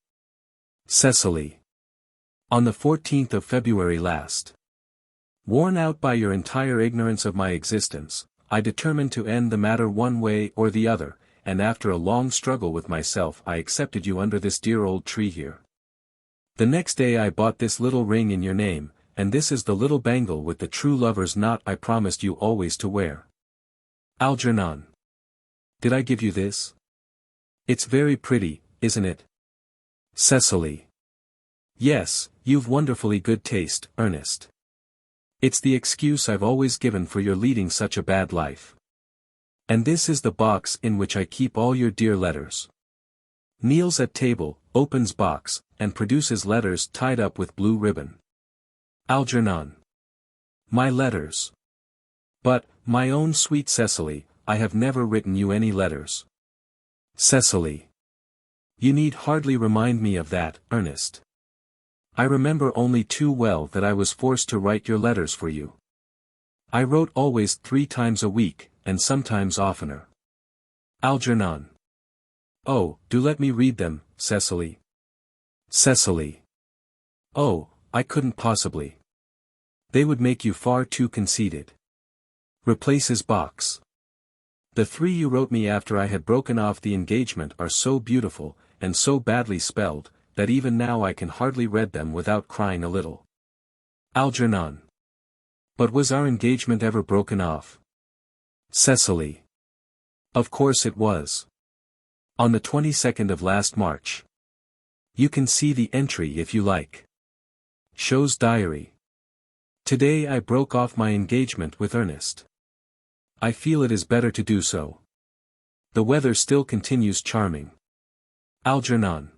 Cecily. On the 14th of February last. Worn out by your entire ignorance of my existence, I determined to end the matter one way or the other, and after a long struggle with myself I accepted you under this dear old tree here. The next day I bought this little ring in your name, and this is the little bangle with the true lover's knot I promised you always to wear. Algernon. Did I give you this? It's very pretty, isn't it? Cecily. Yes, you've wonderfully good taste, Ernest. It's the excuse I've always given for your leading such a bad life. And this is the box in which I keep all your dear letters. Kneels at table, opens box, and produces letters tied up with blue ribbon. Algernon. My letters. But, my own sweet Cecily, I have never written you any letters. Cecily. You need hardly remind me of that, Ernest. I remember only too well that I was forced to write your letters for you. I wrote always 3 times a week, and sometimes oftener. Algernon. Oh, do let me read them, Cecily. Cecily. Oh, I couldn't possibly. They would make you far too conceited. Replaces box. The 3 you wrote me after I had broken off the engagement are so beautiful, and so badly spelled, that even now I can hardly read them without crying a little. Algernon. But was our engagement ever broken off? Cecily. Of course it was. On the 22nd of last March. You can see the entry if you like. Show's diary. Today I broke off my engagement with Ernest. I feel it is better to do so. The weather still continues charming. Algernon.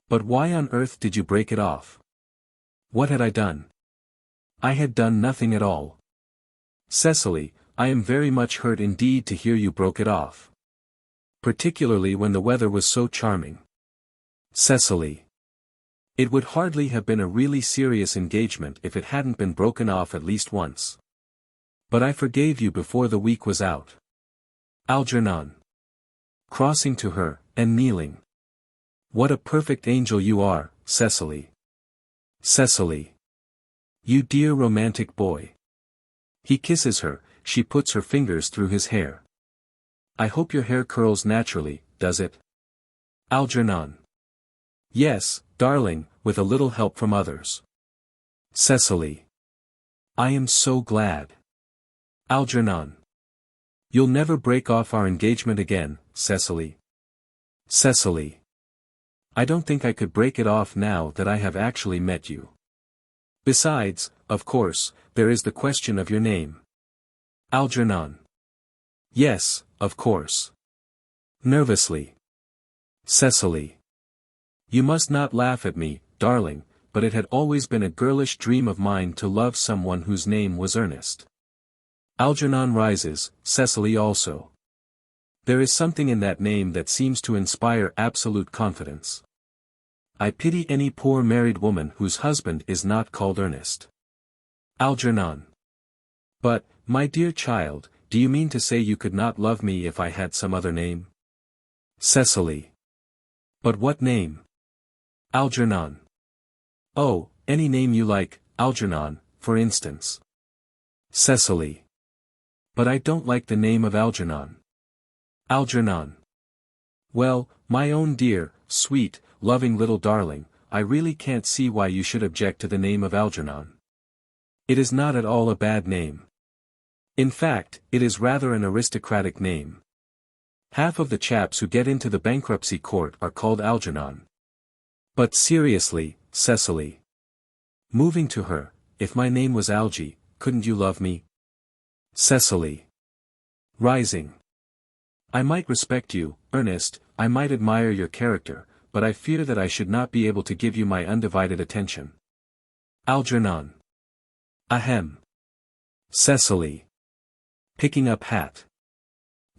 But why on earth did you break it off? What had I done? I had done nothing at all. Cecily, I am very much hurt indeed to hear you broke it off. Particularly when the weather was so charming. Cecily. It would hardly have been a really serious engagement if it hadn't been broken off at least once. But I forgave you before the week was out. Algernon. Crossing to her, and kneeling. What a perfect angel you are, Cecily. Cecily. You dear romantic boy. He kisses her, she puts her fingers through his hair. I hope your hair curls naturally, does it? Algernon. Yes, darling, with a little help from others. Cecily. I am so glad. Algernon. You'll never break off our engagement again, Cecily. Cecily. I don't think I could break it off now that I have actually met you. Besides, of course, there is the question of your name. Algernon. Yes, of course. Nervously. Cecily. You must not laugh at me, darling, but it had always been a girlish dream of mine to love someone whose name was Ernest. Algernon rises, Cecily also. There is something in that name that seems to inspire absolute confidence. I pity any poor married woman whose husband is not called Ernest. Algernon. But, my dear child, do you mean to say you could not love me if I had some other name? Cecily. But what name? Algernon. Oh, any name you like, Algernon, for instance. Cecily. But I don't like the name of Algernon. Algernon. Well, my own dear, sweet, loving little darling, I really can't see why you should object to the name of Algernon. It is not at all a bad name. In fact, it is rather an aristocratic name. Half of the chaps who get into the bankruptcy court are called Algernon. But seriously, Cecily. Moving to her, if my name was Algy, couldn't you love me? Cecily. Rising. I might respect you, Ernest, I might admire your character, but I fear that I should not be able to give you my undivided attention. Algernon. Ahem. Cecily. Picking up hat.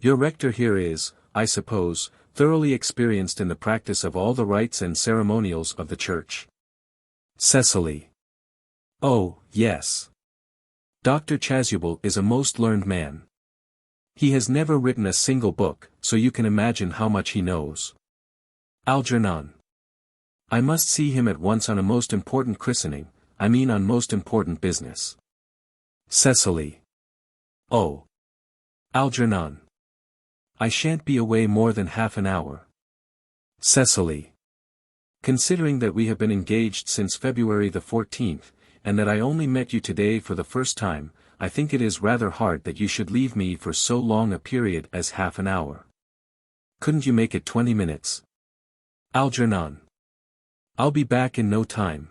Your rector here is, I suppose, thoroughly experienced in the practice of all the rites and ceremonials of the church. Cecily. Oh, yes. Dr. Chasuble is a most learned man. He has never written a single book, so you can imagine how much he knows. Algernon. I must see him at once on a most important christening, I mean on most important business. Cecily. Oh. Algernon. I shan't be away more than half an hour. Cecily. Considering that we have been engaged since February the 14th, and that I only met you today for the first time, I think it is rather hard that you should leave me for so long a period as half an hour. Couldn't you make it 20 minutes? Algernon. I'll be back in no time.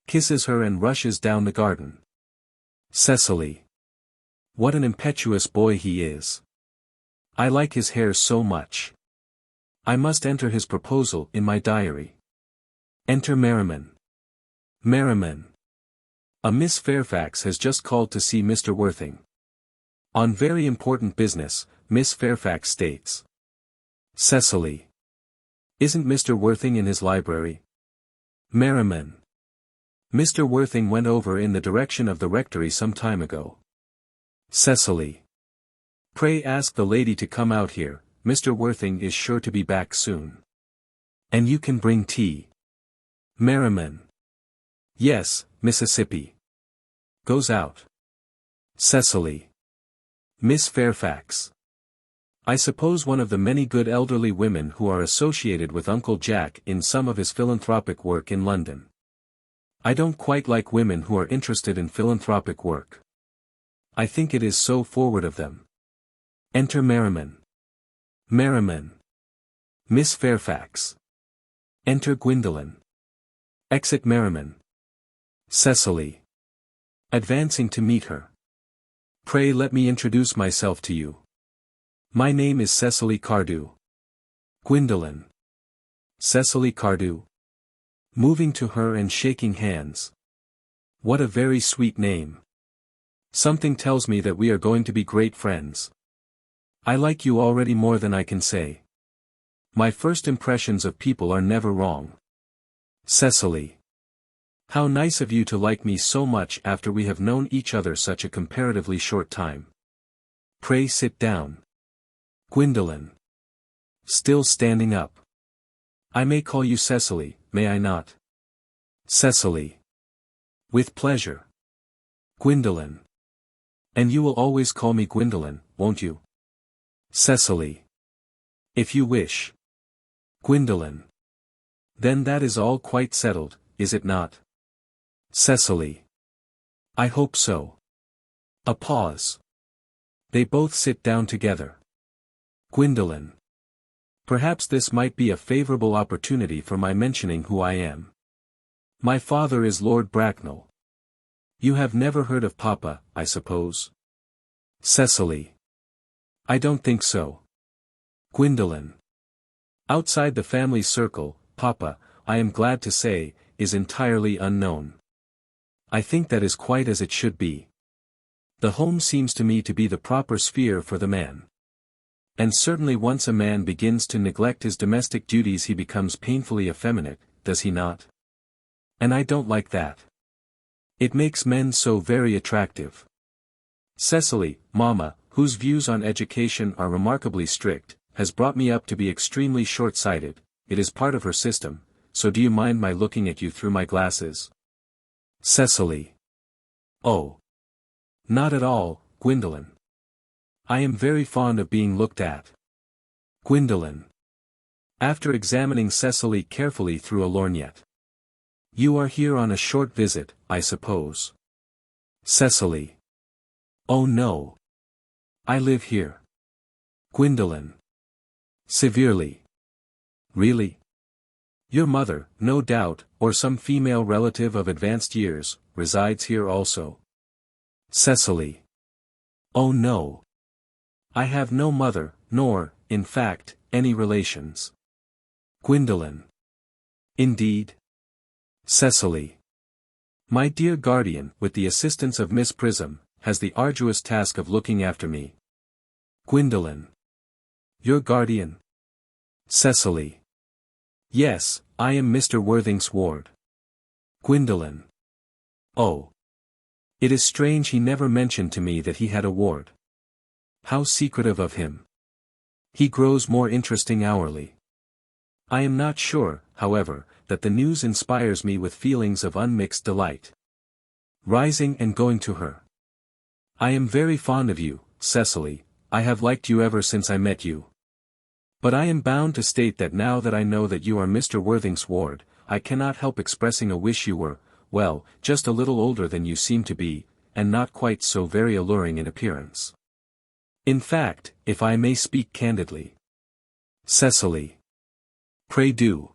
Kisses her and rushes down the garden. Cecily. What an impetuous boy he is. I like his hair so much. I must enter his proposal in my diary. Enter Merriman. Merriman. A Miss Fairfax has just called to see Mr. Worthing. On very important business, Miss Fairfax states. Cecily. Isn't Mr. Worthing in his library? Merriman. Mr. Worthing went over in the direction of the rectory some time ago. Cecily. Pray ask the lady to come out here, Mr. Worthing is sure to be back soon. And you can bring tea. Merriman. Yes, Mississippi. Goes out. Cecily. Miss Fairfax. I suppose one of the many good elderly women who are associated with Uncle Jack in some of his philanthropic work in London. I don't quite like women who are interested in philanthropic work. I think it is so forward of them. Enter Merriman. Merriman. Miss Fairfax. Enter Gwendolen. Exit Merriman. Cecily. Advancing to meet her. Pray let me introduce myself to you. My name is Cecily Cardew. Gwendolen. Cecily Cardew. Moving to her and shaking hands. What a very sweet name. Something tells me that we are going to be great friends. I like you already more than I can say. My first impressions of people are never wrong. Cecily. How nice of you to like me so much after we have known each other such a comparatively short time. Pray sit down. Gwendolen. Still standing up. I may call you Cecily, may I not? Cecily. With pleasure. Gwendolen. And you will always call me Gwendolen, won't you? Cecily. If you wish. Gwendolen. Then that is all quite settled, is it not? Cecily. I hope so. A pause. They both sit down together. Gwendolen. Perhaps this might be a favorable opportunity for my mentioning who I am. My father is Lord Bracknell. You have never heard of Papa, I suppose? Cecily. I don't think so. Gwendolen. Outside the family circle, Papa, I am glad to say, is entirely unknown. I think that is quite as it should be. The home seems to me to be the proper sphere for the man. And certainly once a man begins to neglect his domestic duties he becomes painfully effeminate, does he not? And I don't like that. It makes men so very attractive. Cecily, Mama, whose views on education are remarkably strict, has brought me up to be extremely short-sighted, it is part of her system, so do you mind my looking at you through my glasses? Cecily. Oh. Not at all, Gwendolen. I am very fond of being looked at. Gwendolen. After examining Cecily carefully through a lorgnette. You are here on a short visit, I suppose. Cecily. Oh no. I live here. Gwendolen. Severely. Really? Your mother, no doubt, or some female relative of advanced years, resides here also. Cecily. Oh no. I have no mother, nor, in fact, any relations. Gwendolen. Indeed? Cecily. My dear guardian, with the assistance of Miss Prism, has the arduous task of looking after me. Gwendolen. Your guardian? Cecily. Yes, I am Mr. Worthing's ward. Gwendolen. Oh. It is strange he never mentioned to me that he had a ward. How secretive of him. He grows more interesting hourly. I am not sure, however, that the news inspires me with feelings of unmixed delight. Rising and going to her. I am very fond of you, Cecily, I have liked you ever since I met you. But I am bound to state that now that I know that you are Mr. Worthing's ward, I cannot help expressing a wish you were, well, just a little older than you seem to be, and not quite so very alluring in appearance. In fact, if I may speak candidly. Cecily. Pray do.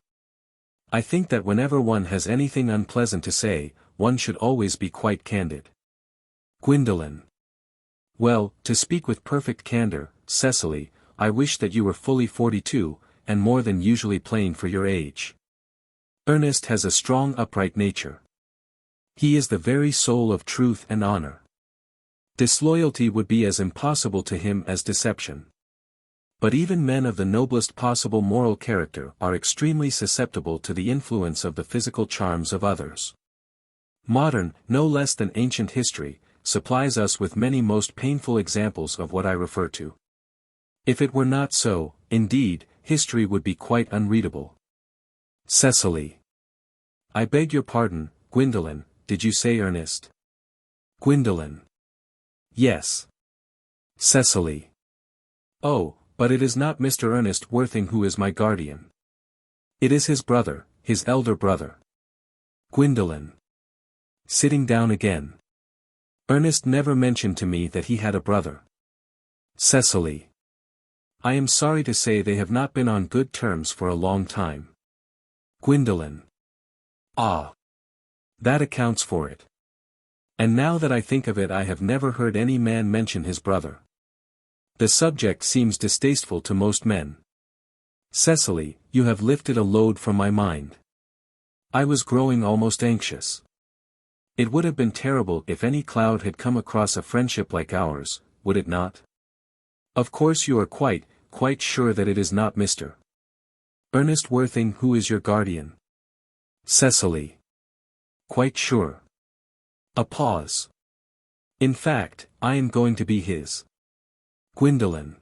I think that whenever one has anything unpleasant to say, one should always be quite candid. Gwendolen. Well, to speak with perfect candor, Cecily, I wish that you were fully 42, and more than usually plain for your age. Ernest has a strong upright nature. He is the very soul of truth and honor. Disloyalty would be as impossible to him as deception. But even men of the noblest possible moral character are extremely susceptible to the influence of the physical charms of others. Modern, no less than ancient history, supplies us with many most painful examples of what I refer to. If it were not so, indeed, history would be quite unreadable. Cecily. I beg your pardon, Gwendolen, did you say Ernest? Gwendolen. Yes. Cecily. Oh, but it is not Mr. Ernest Worthing who is my guardian. It is his brother, his elder brother. Gwendolen. Sitting down again. Ernest never mentioned to me that he had a brother. Cecily. I am sorry to say they have not been on good terms for a long time. Gwendolen. Ah. That accounts for it. And now that I think of it, I have never heard any man mention his brother. The subject seems distasteful to most men. Cecily, you have lifted a load from my mind. I was growing almost anxious. It would have been terrible if any cloud had come across a friendship like ours, would it not? Of course you are quite sure that it is not Mr. Ernest Worthing who is your guardian. Cecily. Quite sure. A pause. In fact, I am going to be his. Gwendolen.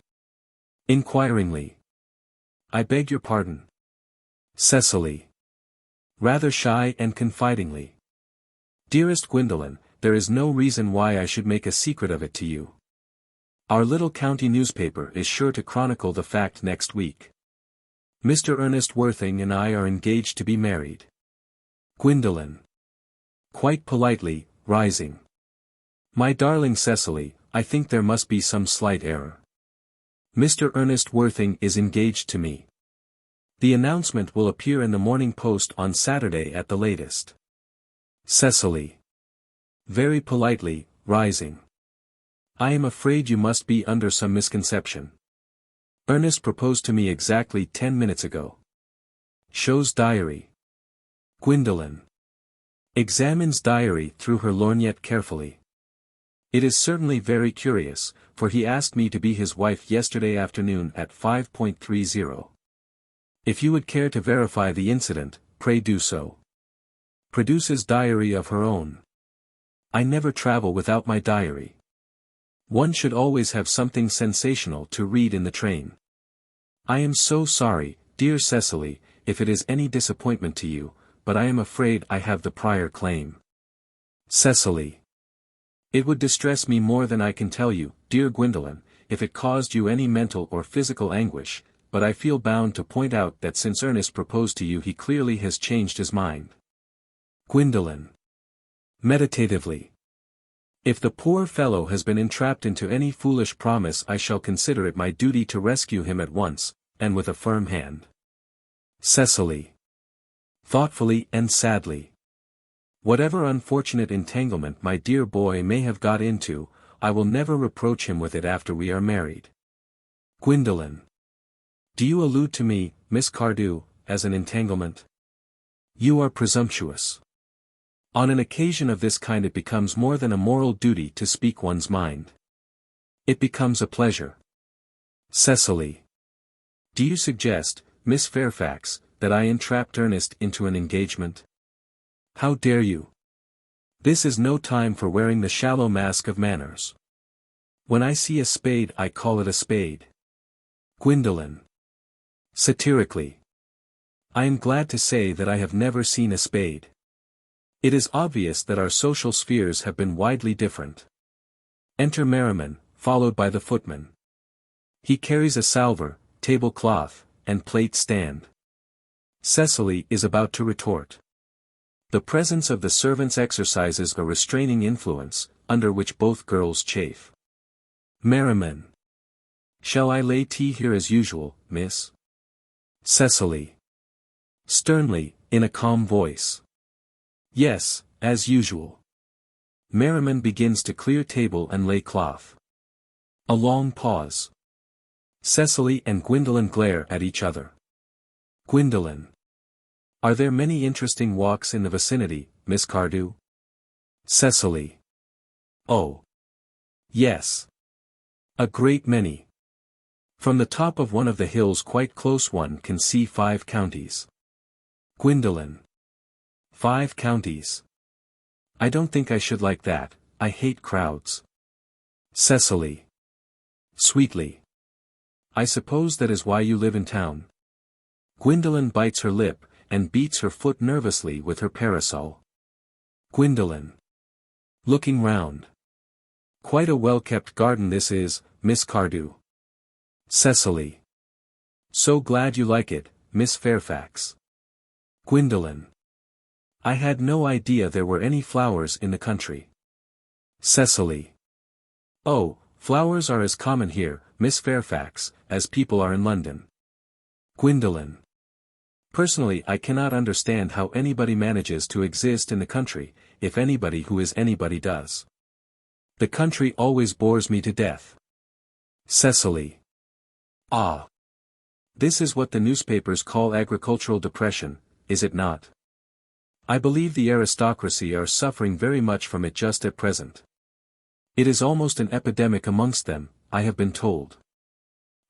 Inquiringly. I beg your pardon. Cecily. Rather shy and confidingly. Dearest Gwendolen, there is no reason why I should make a secret of it to you. Our little county newspaper is sure to chronicle the fact next week. Mr. Ernest Worthing and I are engaged to be married. Gwendolen. Quite politely, rising. My darling Cecily, I think there must be some slight error. Mr. Ernest Worthing is engaged to me. The announcement will appear in the Morning Post on Saturday at the latest. Cecily. Very politely, rising. I am afraid you must be under some misconception. Ernest proposed to me exactly 10 minutes ago. Shows diary. Gwendolen. Examines diary through her lorgnette carefully. It is certainly very curious, for he asked me to be his wife yesterday afternoon at 5:30. If you would care to verify the incident, pray do so. Produces diary of her own. I never travel without my diary. One should always have something sensational to read in the train. I am so sorry, dear Cecily, if it is any disappointment to you, but I am afraid I have the prior claim. Cecily. It would distress me more than I can tell you, dear Gwendolen, if it caused you any mental or physical anguish, but I feel bound to point out that since Ernest proposed to you he clearly has changed his mind. Gwendolen. Meditatively. If the poor fellow has been entrapped into any foolish promise, I shall consider it my duty to rescue him at once, and with a firm hand. Cecily. Thoughtfully and sadly. Whatever unfortunate entanglement my dear boy may have got into, I will never reproach him with it after we are married. Gwendolen. Do you allude to me, Miss Cardew, as an entanglement? You are presumptuous. On an occasion of this kind it becomes more than a moral duty to speak one's mind. It becomes a pleasure. Cecily. Do you suggest, Miss Fairfax, that I entrapped Ernest into an engagement? How dare you? This is no time for wearing the shallow mask of manners. When I see a spade I call it a spade. Gwendolen. Satirically. I am glad to say that I have never seen a spade. It is obvious that our social spheres have been widely different. Enter Merriman, followed by the footman. He carries a salver, tablecloth, and plate stand. Cecily is about to retort. The presence of the servants exercises a restraining influence, under which both girls chafe. Merriman. Shall I lay tea here as usual, miss? Cecily. Sternly, in a calm voice. Yes, as usual. Merriman begins to clear table and lay cloth. A long pause. Cecily and Gwendolen glare at each other. Gwendolen. Are there many interesting walks in the vicinity, Miss Cardew? Cecily. Oh. Yes. A great many. From the top of one of the hills quite close one can see 5 counties. Gwendolen. 5 counties. I don't think I should like that, I hate crowds. Cecily. Sweetly. I suppose that is why you live in town. Gwendolen bites her lip, and beats her foot nervously with her parasol. Gwendolen. Looking round. Quite a well-kept garden this is, Miss Cardew. Cecily. So glad you like it, Miss Fairfax. Gwendolen. I had no idea there were any flowers in the country. Cecily. Oh, flowers are as common here, Miss Fairfax, as people are in London. Gwendolen. Personally I cannot understand how anybody manages to exist in the country, if anybody who is anybody does. The country always bores me to death. Cecily. Ah. This is what the newspapers call agricultural depression, is it not? I believe the aristocracy are suffering very much from it just at present. It is almost an epidemic amongst them, I have been told.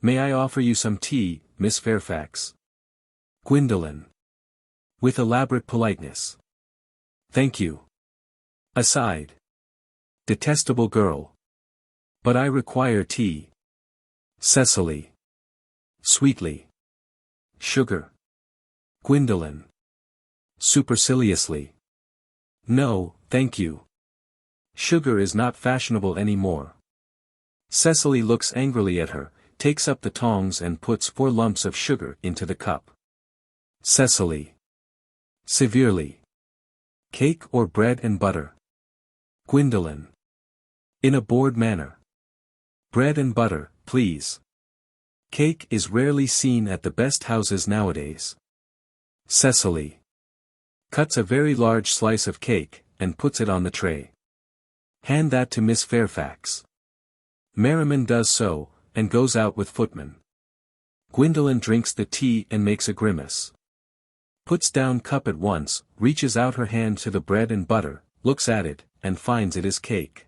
May I offer you some tea, Miss Fairfax? Gwendolen. With elaborate politeness. Thank you. Aside. Detestable girl. But I require tea. Cecily. Sweetly. Sugar. Gwendolen. Superciliously. No, thank you. Sugar is not fashionable any more. Cecily looks angrily at her, takes up the tongs and puts 4 lumps of sugar into the cup. Cecily. Severely. Cake or bread and butter? Gwendolen. In a bored manner. Bread and butter, please. Cake is rarely seen at the best houses nowadays. Cecily. Cuts a very large slice of cake, and puts it on the tray. Hand that to Miss Fairfax. Merriman does so, and goes out with footman. Gwendolen drinks the tea and makes a grimace. Puts down cup at once, reaches out her hand to the bread and butter, looks at it, and finds it is cake.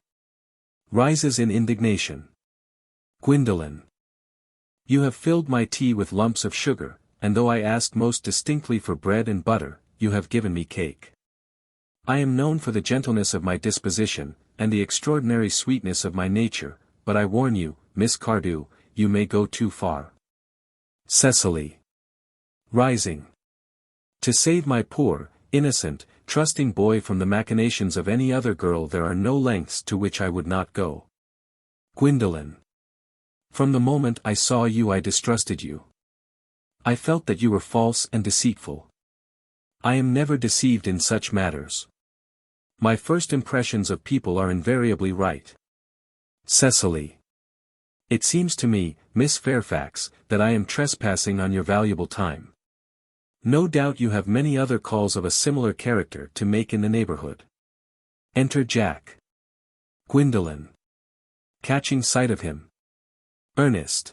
Rises in indignation. Gwendolen. You have filled my tea with lumps of sugar, and though I asked most distinctly for bread and butter, you have given me cake. I am known for the gentleness of my disposition, and the extraordinary sweetness of my nature, but I warn you, Miss Cardew, you may go too far. Cecily. Rising. To save my poor, innocent, trusting boy from the machinations of any other girl there are no lengths to which I would not go. Gwendolen. From the moment I saw you I distrusted you. I felt that you were false and deceitful. I am never deceived in such matters. My first impressions of people are invariably right. Cecily. It seems to me, Miss Fairfax, that I am trespassing on your valuable time. No doubt you have many other calls of a similar character to make in the neighborhood. Enter Jack. Gwendolen. Catching sight of him. Ernest.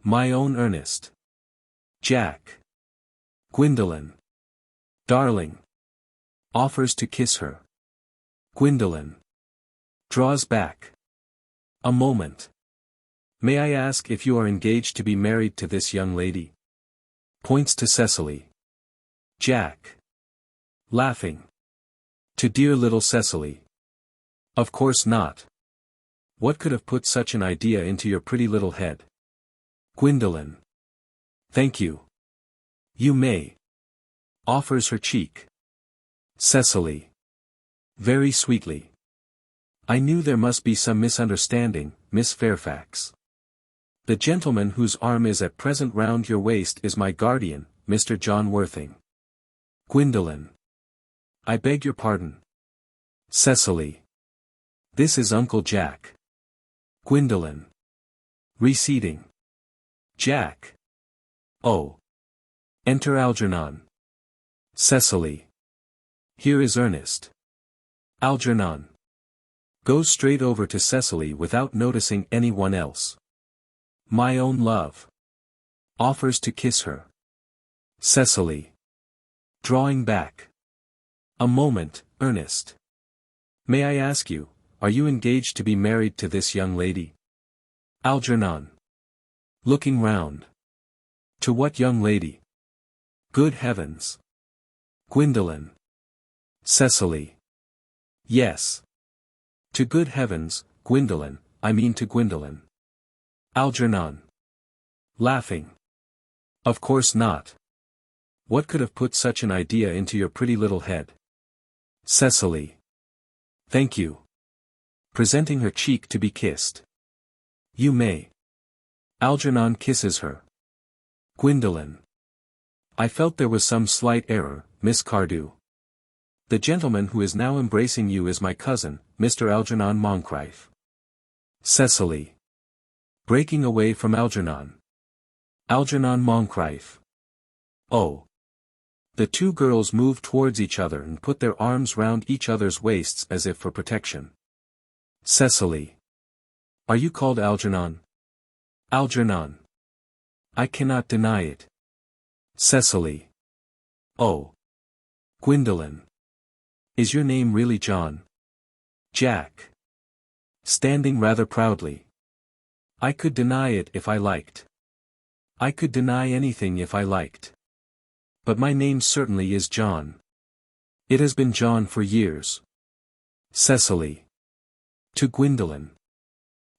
My own Ernest. Jack. Gwendolen. Darling. Offers to kiss her. Gwendolen. Draws back. A moment. May I ask if you are engaged to be married to this young lady? Points to Cecily. Jack. Laughing. To dear little Cecily. Of course not. What could have put such an idea into your pretty little head? Gwendolen. Thank you. You may. Offers her cheek. Cecily. Very sweetly. I knew there must be some misunderstanding, Miss Fairfax. The gentleman whose arm is at present round your waist is my guardian, Mr. John Worthing. Gwendolen. I beg your pardon. Cecily. This is Uncle Jack. Gwendolen. Receding. Jack. Oh. Enter Algernon. Cecily. Here is Ernest. Algernon. Goes straight over to Cecily without noticing anyone else. My own love. Offers to kiss her. Cecily. Drawing back. A moment, Ernest. May I ask you, are you engaged to be married to this young lady? Algernon. Looking round. To what young lady? Good heavens. Gwendolen. Cecily. Yes. To good heavens, Gwendolen, I mean to Gwendolen. Algernon. Laughing. Of course not. What could have put such an idea into your pretty little head? Cecily. Thank you. Presenting her cheek to be kissed. You may. Algernon kisses her. Gwendolen. I felt there was some slight error, Miss Cardew. The gentleman who is now embracing you is my cousin, Mr. Algernon Moncrieff. Cecily. Breaking away from Algernon. Algernon Moncrieff. Oh. The two girls move towards each other and put their arms round each other's waists as if for protection. Cecily. Are you called Algernon? Algernon. I cannot deny it. Cecily. Oh. Gwendolen. Is your name really John? Jack. Standing rather proudly. I could deny it if I liked. I could deny anything if I liked. But my name certainly is John. It has been John for years. Cecily. To Gwendolen.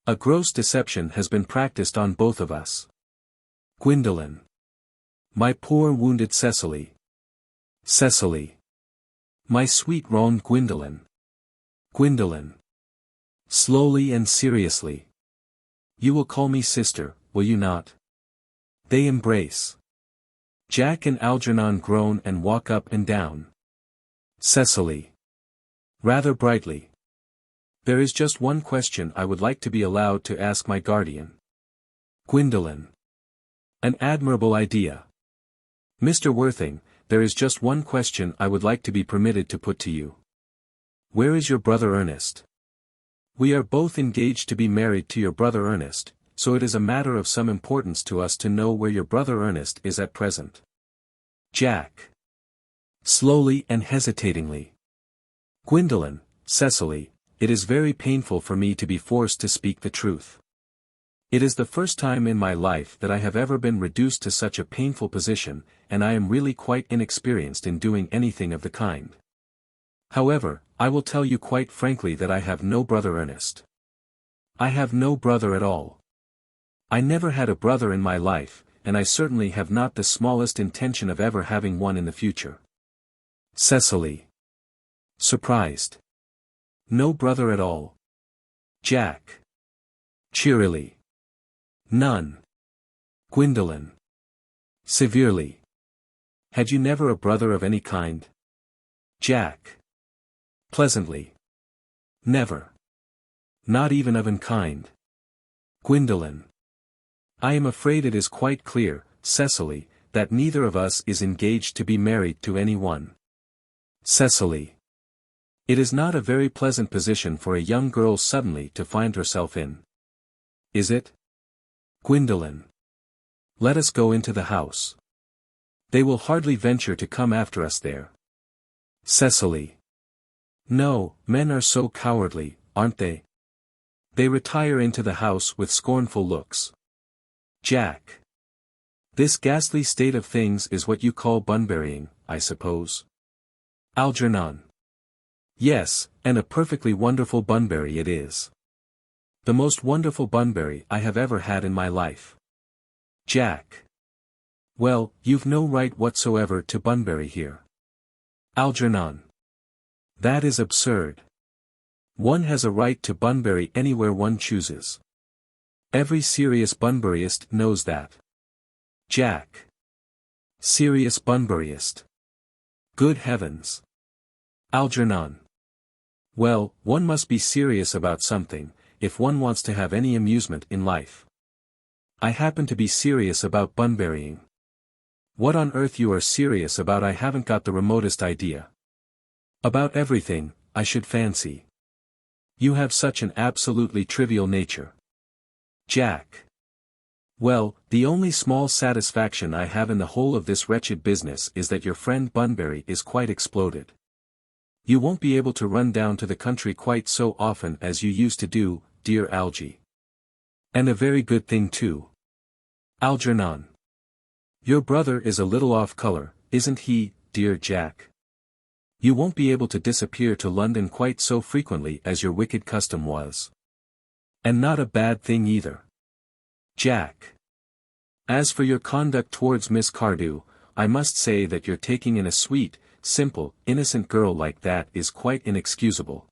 A gross deception has been practiced on both of us. Gwendolen. My poor wounded Cecily. Cecily. My sweet wronged Gwendolen. Gwendolen. Slowly and seriously. You will call me sister, will you not? They embrace. Jack and Algernon groan and walk up and down. Cecily. Rather brightly. There is just one question I would like to be allowed to ask my guardian. Gwendolen. An admirable idea. Mr. Worthing, there is just one question I would like to be permitted to put to you. Where is your brother Ernest? We are both engaged to be married to your brother Ernest, so it is a matter of some importance to us to know where your brother Ernest is at present. Jack. Slowly and hesitatingly. Gwendolen, Cecily, it is very painful for me to be forced to speak the truth. It is the first time in my life that I have ever been reduced to such a painful position, and I am really quite inexperienced in doing anything of the kind. However, I will tell you quite frankly that I have no brother Ernest. I have no brother at all. I never had a brother in my life, and I certainly have not the smallest intention of ever having one in the future. Cecily. Surprised. No brother at all. Jack. Cheerily. None. Gwendolen. Severely. Had you never a brother of any kind? Jack. Pleasantly. Never. Not even of an kind. Gwendolen. I am afraid it is quite clear, Cecily, that neither of us is engaged to be married to any one. Cecily. It is not a very pleasant position for a young girl suddenly to find herself in. Is it? Gwendolen. Let us go into the house. They will hardly venture to come after us there. Cecily. No, men are so cowardly, aren't they? They retire into the house with scornful looks. Jack. This ghastly state of things is what you call Bunburying, I suppose. Algernon. Yes, and a perfectly wonderful Bunbury it is. The most wonderful Bunbury I have ever had in my life. Jack. Well, you've no right whatsoever to Bunbury here. Algernon. That is absurd. One has a right to Bunbury anywhere one chooses. Every serious Bunburyist knows that. Jack. Serious Bunburyist. Good heavens. Algernon. Well, one must be serious about something, if one wants to have any amusement in life. I happen to be serious about Bunburying. What on earth you are serious about I haven't got the remotest idea. About everything, I should fancy. You have such an absolutely trivial nature. Jack. Well, the only small satisfaction I have in the whole of this wretched business is that your friend Bunbury is quite exploded. You won't be able to run down to the country quite so often as you used to do, dear Algy. And a very good thing too. Algernon. Your brother is a little off color, isn't he, dear Jack? You won't be able to disappear to London quite so frequently as your wicked custom was. And not a bad thing either. Jack. As for your conduct towards Miss Cardew, I must say that your taking in a sweet, simple, innocent girl like that is quite inexcusable.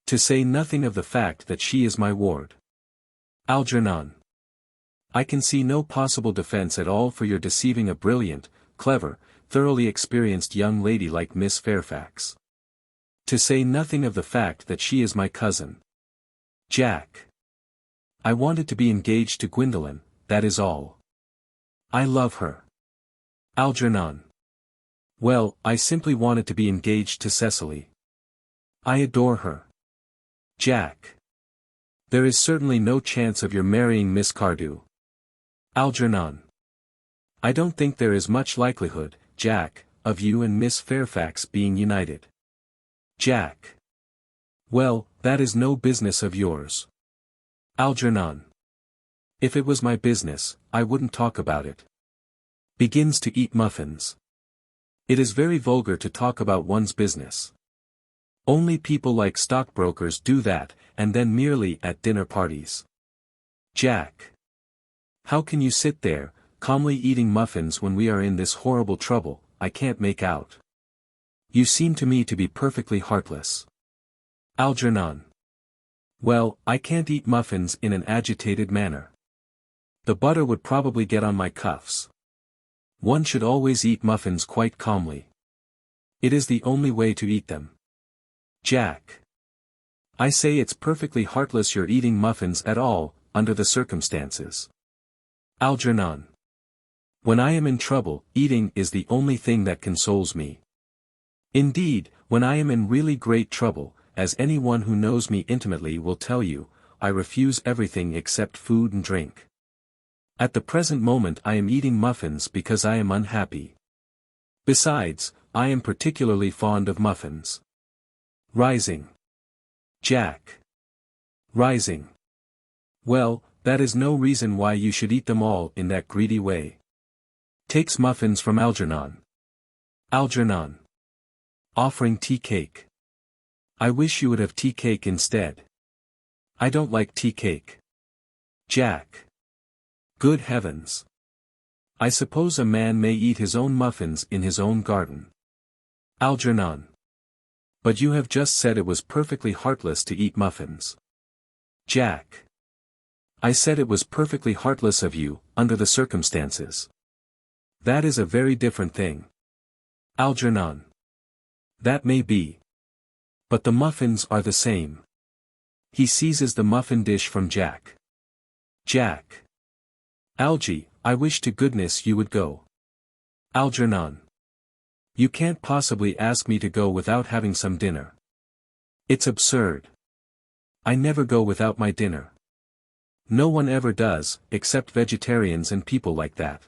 To say nothing of the fact that she is my ward. Algernon. I can see no possible defense at all for your deceiving a brilliant, clever, thoroughly experienced young lady like Miss Fairfax. To say nothing of the fact that she is my cousin. Jack. I wanted to be engaged to Gwendolen, that is all. I love her. Algernon. Well, I simply wanted to be engaged to Cecily. I adore her. Jack. There is certainly no chance of your marrying Miss Cardew. Algernon. I don't think there is much likelihood, Jack, of you and Miss Fairfax being united. Jack. Well, that is no business of yours. Algernon. If it was my business, I wouldn't talk about it. Begins to eat muffins. It is very vulgar to talk about one's business. Only people like stockbrokers do that, and then merely at dinner parties. Jack. How can you sit there, calmly eating muffins when we are in this horrible trouble, I can't make out. You seem to me to be perfectly heartless. Algernon. Well, I can't eat muffins in an agitated manner. The butter would probably get on my cuffs. One should always eat muffins quite calmly. It is the only way to eat them. Jack. I say it's perfectly heartless you're eating muffins at all, under the circumstances. Algernon. When I am in trouble, eating is the only thing that consoles me. Indeed, when I am in really great trouble, as anyone who knows me intimately will tell you, I refuse everything except food and drink. At the present moment I am eating muffins because I am unhappy. Besides, I am particularly fond of muffins. Rising. Jack. Rising. Well, that is no reason why you should eat them all in that greedy way. Takes muffins from Algernon. Algernon. Offering tea cake. I wish you would have tea cake instead. I don't like tea cake. Jack. Good heavens. I suppose a man may eat his own muffins in his own garden. Algernon. But you have just said it was perfectly heartless to eat muffins. Jack. I said it was perfectly heartless of you, under the circumstances. That is a very different thing. Algernon. That may be. But the muffins are the same. He seizes the muffin dish from Jack. Jack. Algy, I wish to goodness you would go. Algernon. You can't possibly ask me to go without having some dinner. It's absurd. I never go without my dinner. No one ever does, except vegetarians and people like that.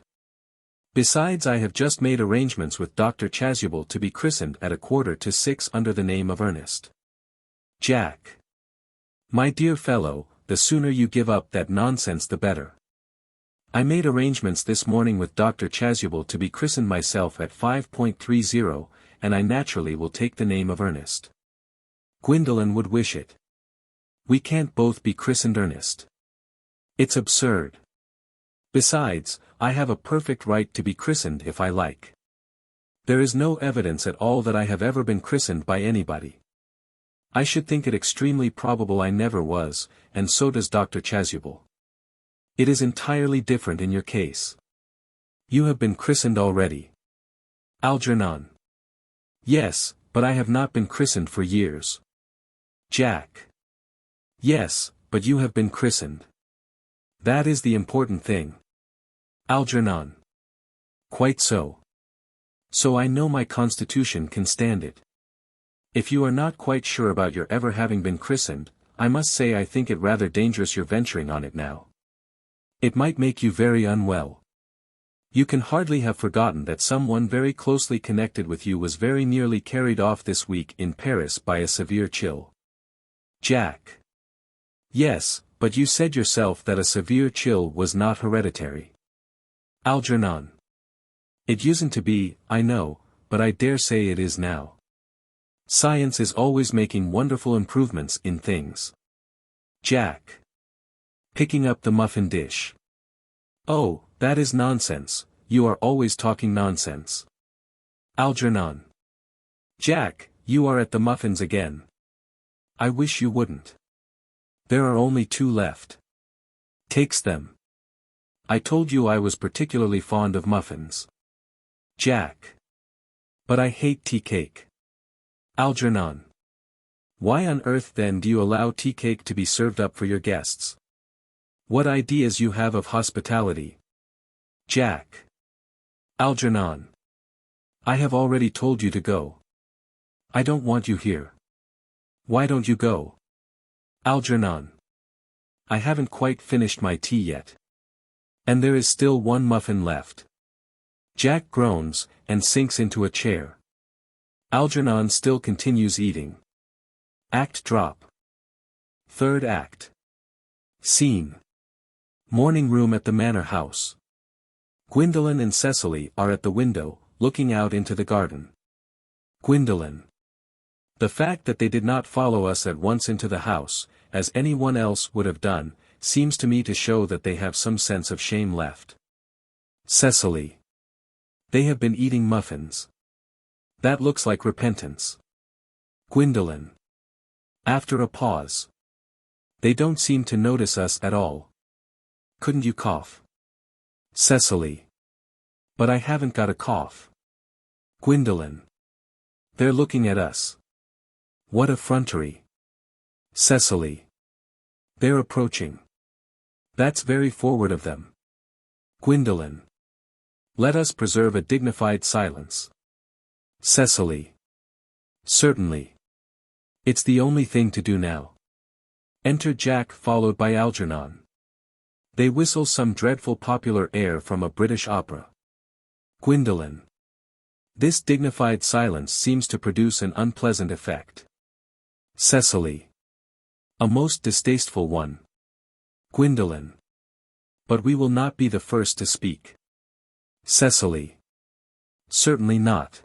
Besides, I have just made arrangements with Dr. Chasuble to be christened at 5:45 under the name of Ernest. Jack. My dear fellow, the sooner you give up that nonsense the better. I made arrangements this morning with Dr. Chasuble to be christened myself at 5:30, and I naturally will take the name of Ernest. Gwendolen would wish it. We can't both be christened Ernest. It's absurd. Besides, I have a perfect right to be christened if I like. There is no evidence at all that I have ever been christened by anybody. I should think it extremely probable I never was, and so does Dr. Chasuble. It is entirely different in your case. You have been christened already. Algernon. Yes, but I have not been christened for years. Jack. Yes, but you have been christened. That is the important thing. Algernon. Quite so. So I know my constitution can stand it. If you are not quite sure about your ever having been christened, I must say I think it rather dangerous you're venturing on it now. It might make you very unwell. You can hardly have forgotten that someone very closely connected with you was very nearly carried off this week in Paris by a severe chill. Jack. Yes, but you said yourself that a severe chill was not hereditary. Algernon. It usedn't to be, I know, but I dare say it is now. Science is always making wonderful improvements in things. Jack. Picking up the muffin dish. Oh, that is nonsense, you are always talking nonsense. Algernon. Jack, you are at the muffins again. I wish you wouldn't. There are only 2 left. Takes them. I told you I was particularly fond of muffins. Jack. But I hate tea cake. Algernon. Why on earth then do you allow tea cake to be served up for your guests? What ideas you have of hospitality. Jack. Algernon. I have already told you to go. I don't want you here. Why don't you go? Algernon. I haven't quite finished my tea yet. And there is still 1 muffin left. Jack groans, and sinks into a chair. Algernon still continues eating. Act drop. 3rd act. Scene. Morning room at the manor house. Gwendolen and Cecily are at the window, looking out into the garden. Gwendolen. The fact that they did not follow us at once into the house, as anyone else would have done, seems to me to show that they have some sense of shame left. Cecily. They have been eating muffins. That looks like repentance. Gwendolen. After a pause. They don't seem to notice us at all. Couldn't you cough? Cecily. But I haven't got a cough. Gwendolen. They're looking at us. What effrontery. Cecily. They're approaching. That's very forward of them. Gwendolen. Let us preserve a dignified silence. Cecily. Certainly. It's the only thing to do now. Enter Jack followed by Algernon. They whistle some dreadful popular air from a British opera. Gwendolen. This dignified silence seems to produce an unpleasant effect. Cecily. A most distasteful one. Gwendolen. But we will not be the first to speak. Cecily. Certainly not.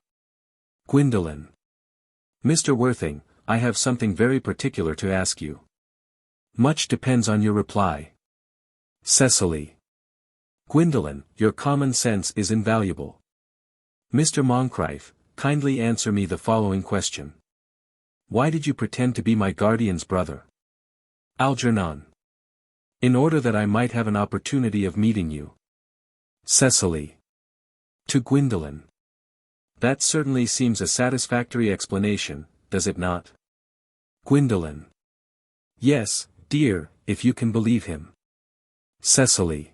Gwendolen. Mr. Worthing, I have something very particular to ask you. Much depends on your reply. Cecily. Gwendolen, your common sense is invaluable. Mr. Moncrieff, kindly answer me the following question. Why did you pretend to be my guardian's brother? Algernon. In order that I might have an opportunity of meeting you. Cecily. To Gwendolen. That certainly seems a satisfactory explanation, does it not? Gwendolen. Yes, dear, if you can believe him. Cecily.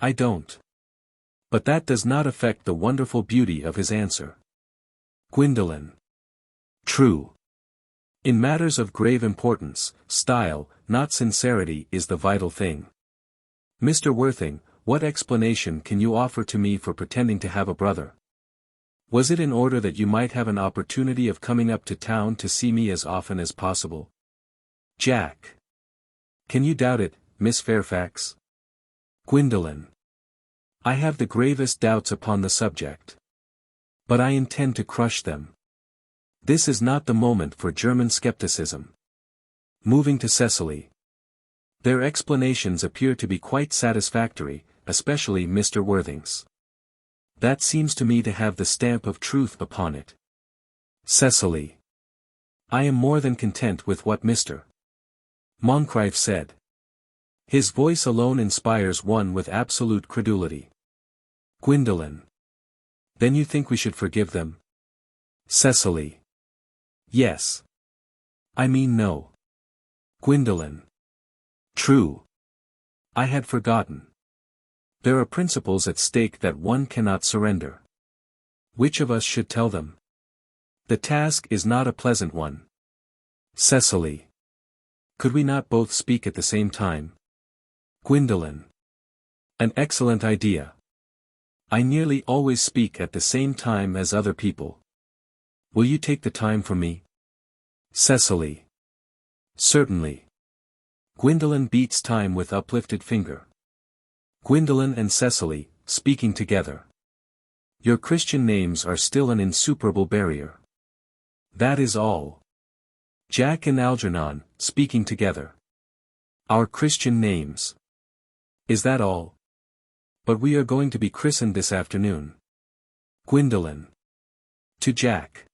I don't. But that does not affect the wonderful beauty of his answer. Gwendolen. True. In matters of grave importance, style, not sincerity is the vital thing. Mr. Worthing, what explanation can you offer to me for pretending to have a brother? Was it in order that you might have an opportunity of coming up to town to see me as often as possible? Jack. Can you doubt it, Miss Fairfax? Gwendolen. I have the gravest doubts upon the subject. But I intend to crush them. This is not the moment for German skepticism. Moving to Cecily. Their explanations appear to be quite satisfactory, especially Mr. Worthing's. That seems to me to have the stamp of truth upon it. Cecily. I am more than content with what Mr. Moncrieff said. His voice alone inspires one with absolute credulity. Gwendolen. Then you think we should forgive them? Cecily. Yes. I mean no. Gwendolen. True. I had forgotten. There are principles at stake that one cannot surrender. Which of us should tell them? The task is not a pleasant one. Cecily. Could we not both speak at the same time? Gwendolen. An excellent idea. I nearly always speak at the same time as other people. Will you take the time for me? Cecily. Certainly. Gwendolen beats time with uplifted finger. Gwendolen and Cecily, speaking together. Your Christian names are still an insuperable barrier. That is all. Jack and Algernon, speaking together. Our Christian names. Is that all? But we are going to be christened this afternoon. Gwendolen. To Jack.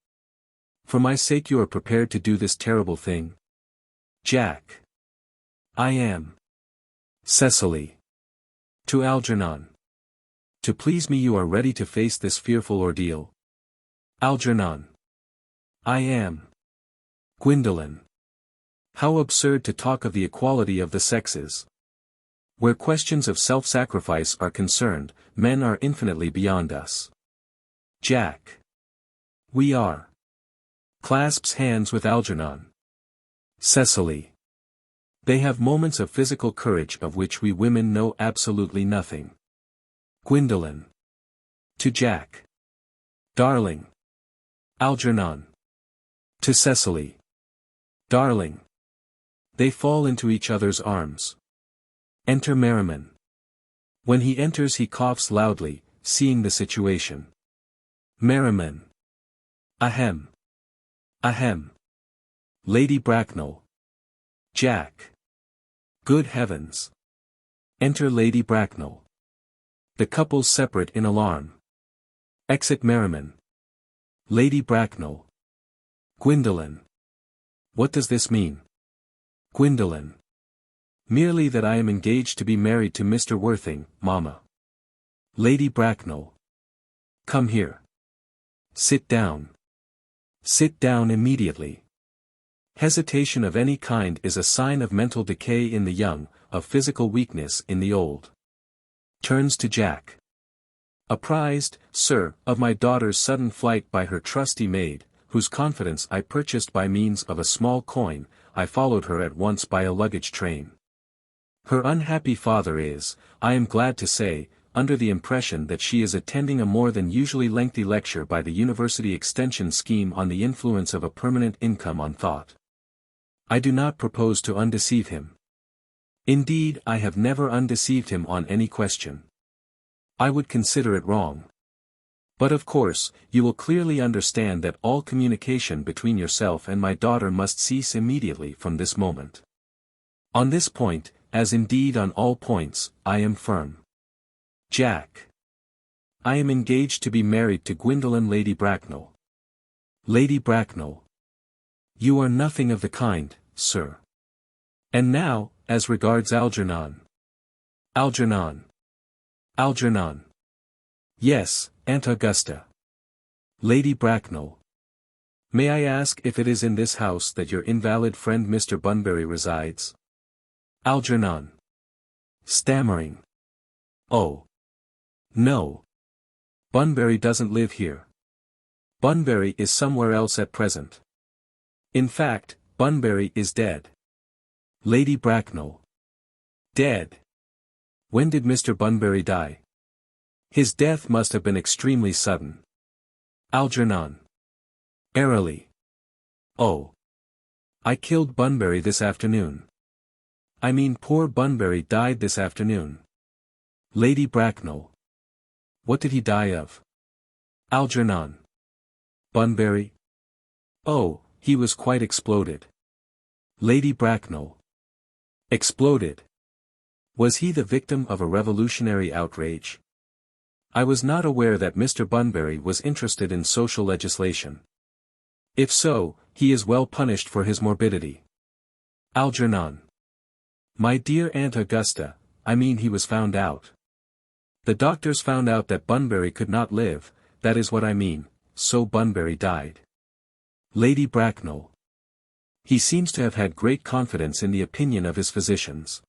For my sake you are prepared to do this terrible thing? Jack. I am. Cecily. To Algernon. To please me you are ready to face this fearful ordeal? Algernon. I am. Gwendolen. How absurd to talk of the equality of the sexes. Where questions of self-sacrifice are concerned, men are infinitely beyond us. Jack. We are. Clasps hands with Algernon. Cecily. They have moments of physical courage of which we women know absolutely nothing. Gwendolen. To Jack. Darling. Algernon. To Cecily. Darling. They fall into each other's arms. Enter Merriman. When he enters he coughs loudly, seeing the situation. Merriman. Ahem. Ahem. Lady Bracknell. Jack. Good heavens. Enter Lady Bracknell. The couples separate in alarm. Exit Merriman. Lady Bracknell. Gwendolen. What does this mean? Gwendolen. Merely that I am engaged to be married to Mr. Worthing, Mamma. Lady Bracknell. Come here. Sit down. Sit down immediately. Hesitation of any kind is a sign of mental decay in the young, of physical weakness in the old. Turns to Jack. Apprised, sir, of my daughter's sudden flight by her trusty maid, whose confidence I purchased by means of a small coin, I followed her at once by a luggage train. Her unhappy father is, I am glad to say, under the impression that she is attending a more than usually lengthy lecture by the University Extension Scheme on the influence of a permanent income on thought. I do not propose to undeceive him. Indeed, I have never undeceived him on any question. I would consider it wrong. But of course, you will clearly understand that all communication between yourself and my daughter must cease immediately from this moment. On this point, as indeed on all points, I am firm. Jack. I am engaged to be married to Gwendolen Lady Bracknell. Lady Bracknell. You are nothing of the kind, sir. And now, as regards Algernon. Algernon. Algernon. Yes, Aunt Augusta. Lady Bracknell. May I ask if it is in this house that your invalid friend Mr. Bunbury resides? Algernon. Stammering. Oh. No. Bunbury doesn't live here. Bunbury is somewhere else at present. In fact, Bunbury is dead. Lady Bracknell. Dead. When did Mr. Bunbury die? His death must have been extremely sudden. Algernon. Airily. Oh. I killed Bunbury this afternoon. I mean poor Bunbury died this afternoon. Lady Bracknell. What did he die of? Algernon. Bunbury? Oh, he was quite exploded. Lady Bracknell. Exploded. Was he the victim of a revolutionary outrage? I was not aware that Mr. Bunbury was interested in social legislation. If so, he is well punished for his morbidity. Algernon. My dear Aunt Augusta, I mean he was found out. The doctors found out that Bunbury could not live, that is what I mean, so Bunbury died. Lady Bracknell. He seems to have had great confidence in the opinion of his physicians.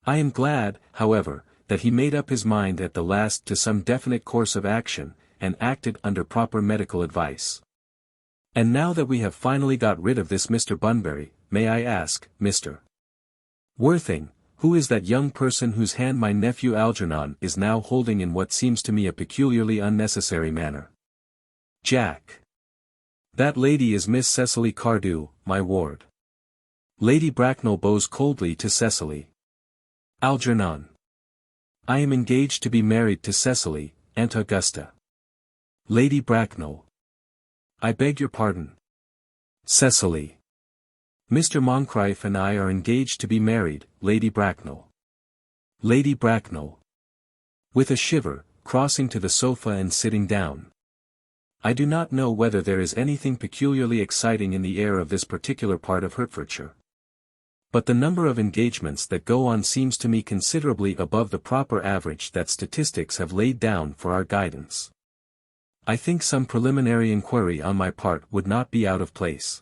I am glad, however, that he made up his mind at the last to some definite course of action, and acted under proper medical advice. And now that we have finally got rid of this Mr. Bunbury, may I ask, Mr. Worthing, who is that young person whose hand my nephew Algernon is now holding in what seems to me a peculiarly unnecessary manner? Jack. That lady is Miss Cecily Cardew, my ward. Lady Bracknell bows coldly to Cecily. Algernon. I am engaged to be married to Cecily, Aunt Augusta. Lady Bracknell. I beg your pardon. Cecily. Mr. Moncrieff and I are engaged to be married, Lady Bracknell. Lady Bracknell. With a shiver, crossing to the sofa and sitting down. I do not know whether there is anything peculiarly exciting in the air of this particular part of Hertfordshire. But the number of engagements that go on seems to me considerably above the proper average that statistics have laid down for our guidance. I think some preliminary inquiry on my part would not be out of place.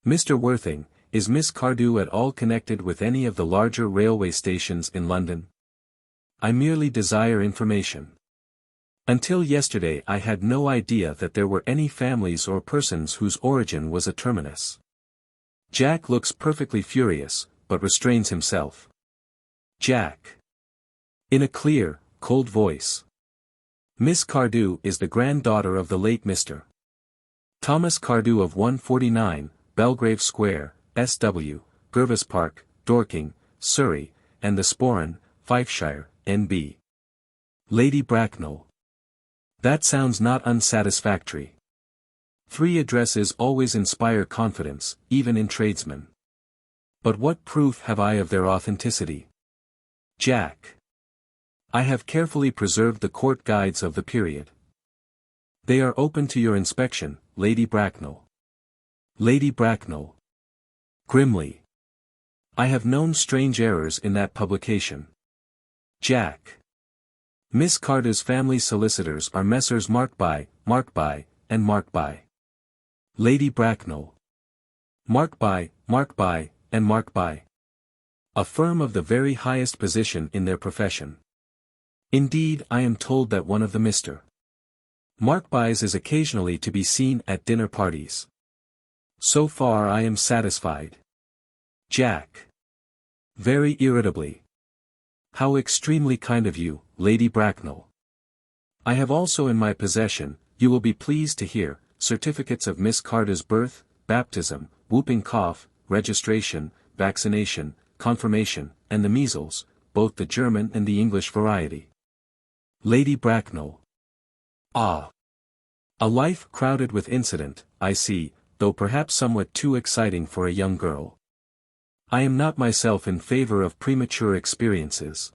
Mr. Worthing, is Miss Cardew at all connected with any of the larger railway stations in London? I merely desire information. Until yesterday I had no idea that there were any families or persons whose origin was a terminus. Jack looks perfectly furious, but restrains himself. Jack. In a clear, cold voice. Miss Cardew is the granddaughter of the late Mr. Thomas Cardew of 149, Belgrave Square, SW, Gervais Park, Dorking, Surrey, and the Sporran, Fifeshire, NB. Lady Bracknell. That sounds not unsatisfactory. 3 addresses always inspire confidence, even in tradesmen. But what proof have I of their authenticity? Jack. I have carefully preserved the court guides of the period. They are open to your inspection, Lady Bracknell. Lady Bracknell. Grimly. I have known strange errors in that publication. Jack. Miss Cardew's family solicitors are Messrs. Markby, and Markby. Lady Bracknell. Markby, and Markby. A firm of the very highest position in their profession. Indeed, I am told that one of the Mr. Markbys is occasionally to be seen at dinner parties. So far I am satisfied. Jack. Very irritably. How extremely kind of you, Lady Bracknell. I have also in my possession, you will be pleased to hear, certificates of Miss Cardew's birth, baptism, whooping cough, registration, vaccination, confirmation, and the measles, both the German and the English variety. Lady Bracknell. Ah. A life crowded with incident, I see, though perhaps somewhat too exciting for a young girl. I am not myself in favor of premature experiences.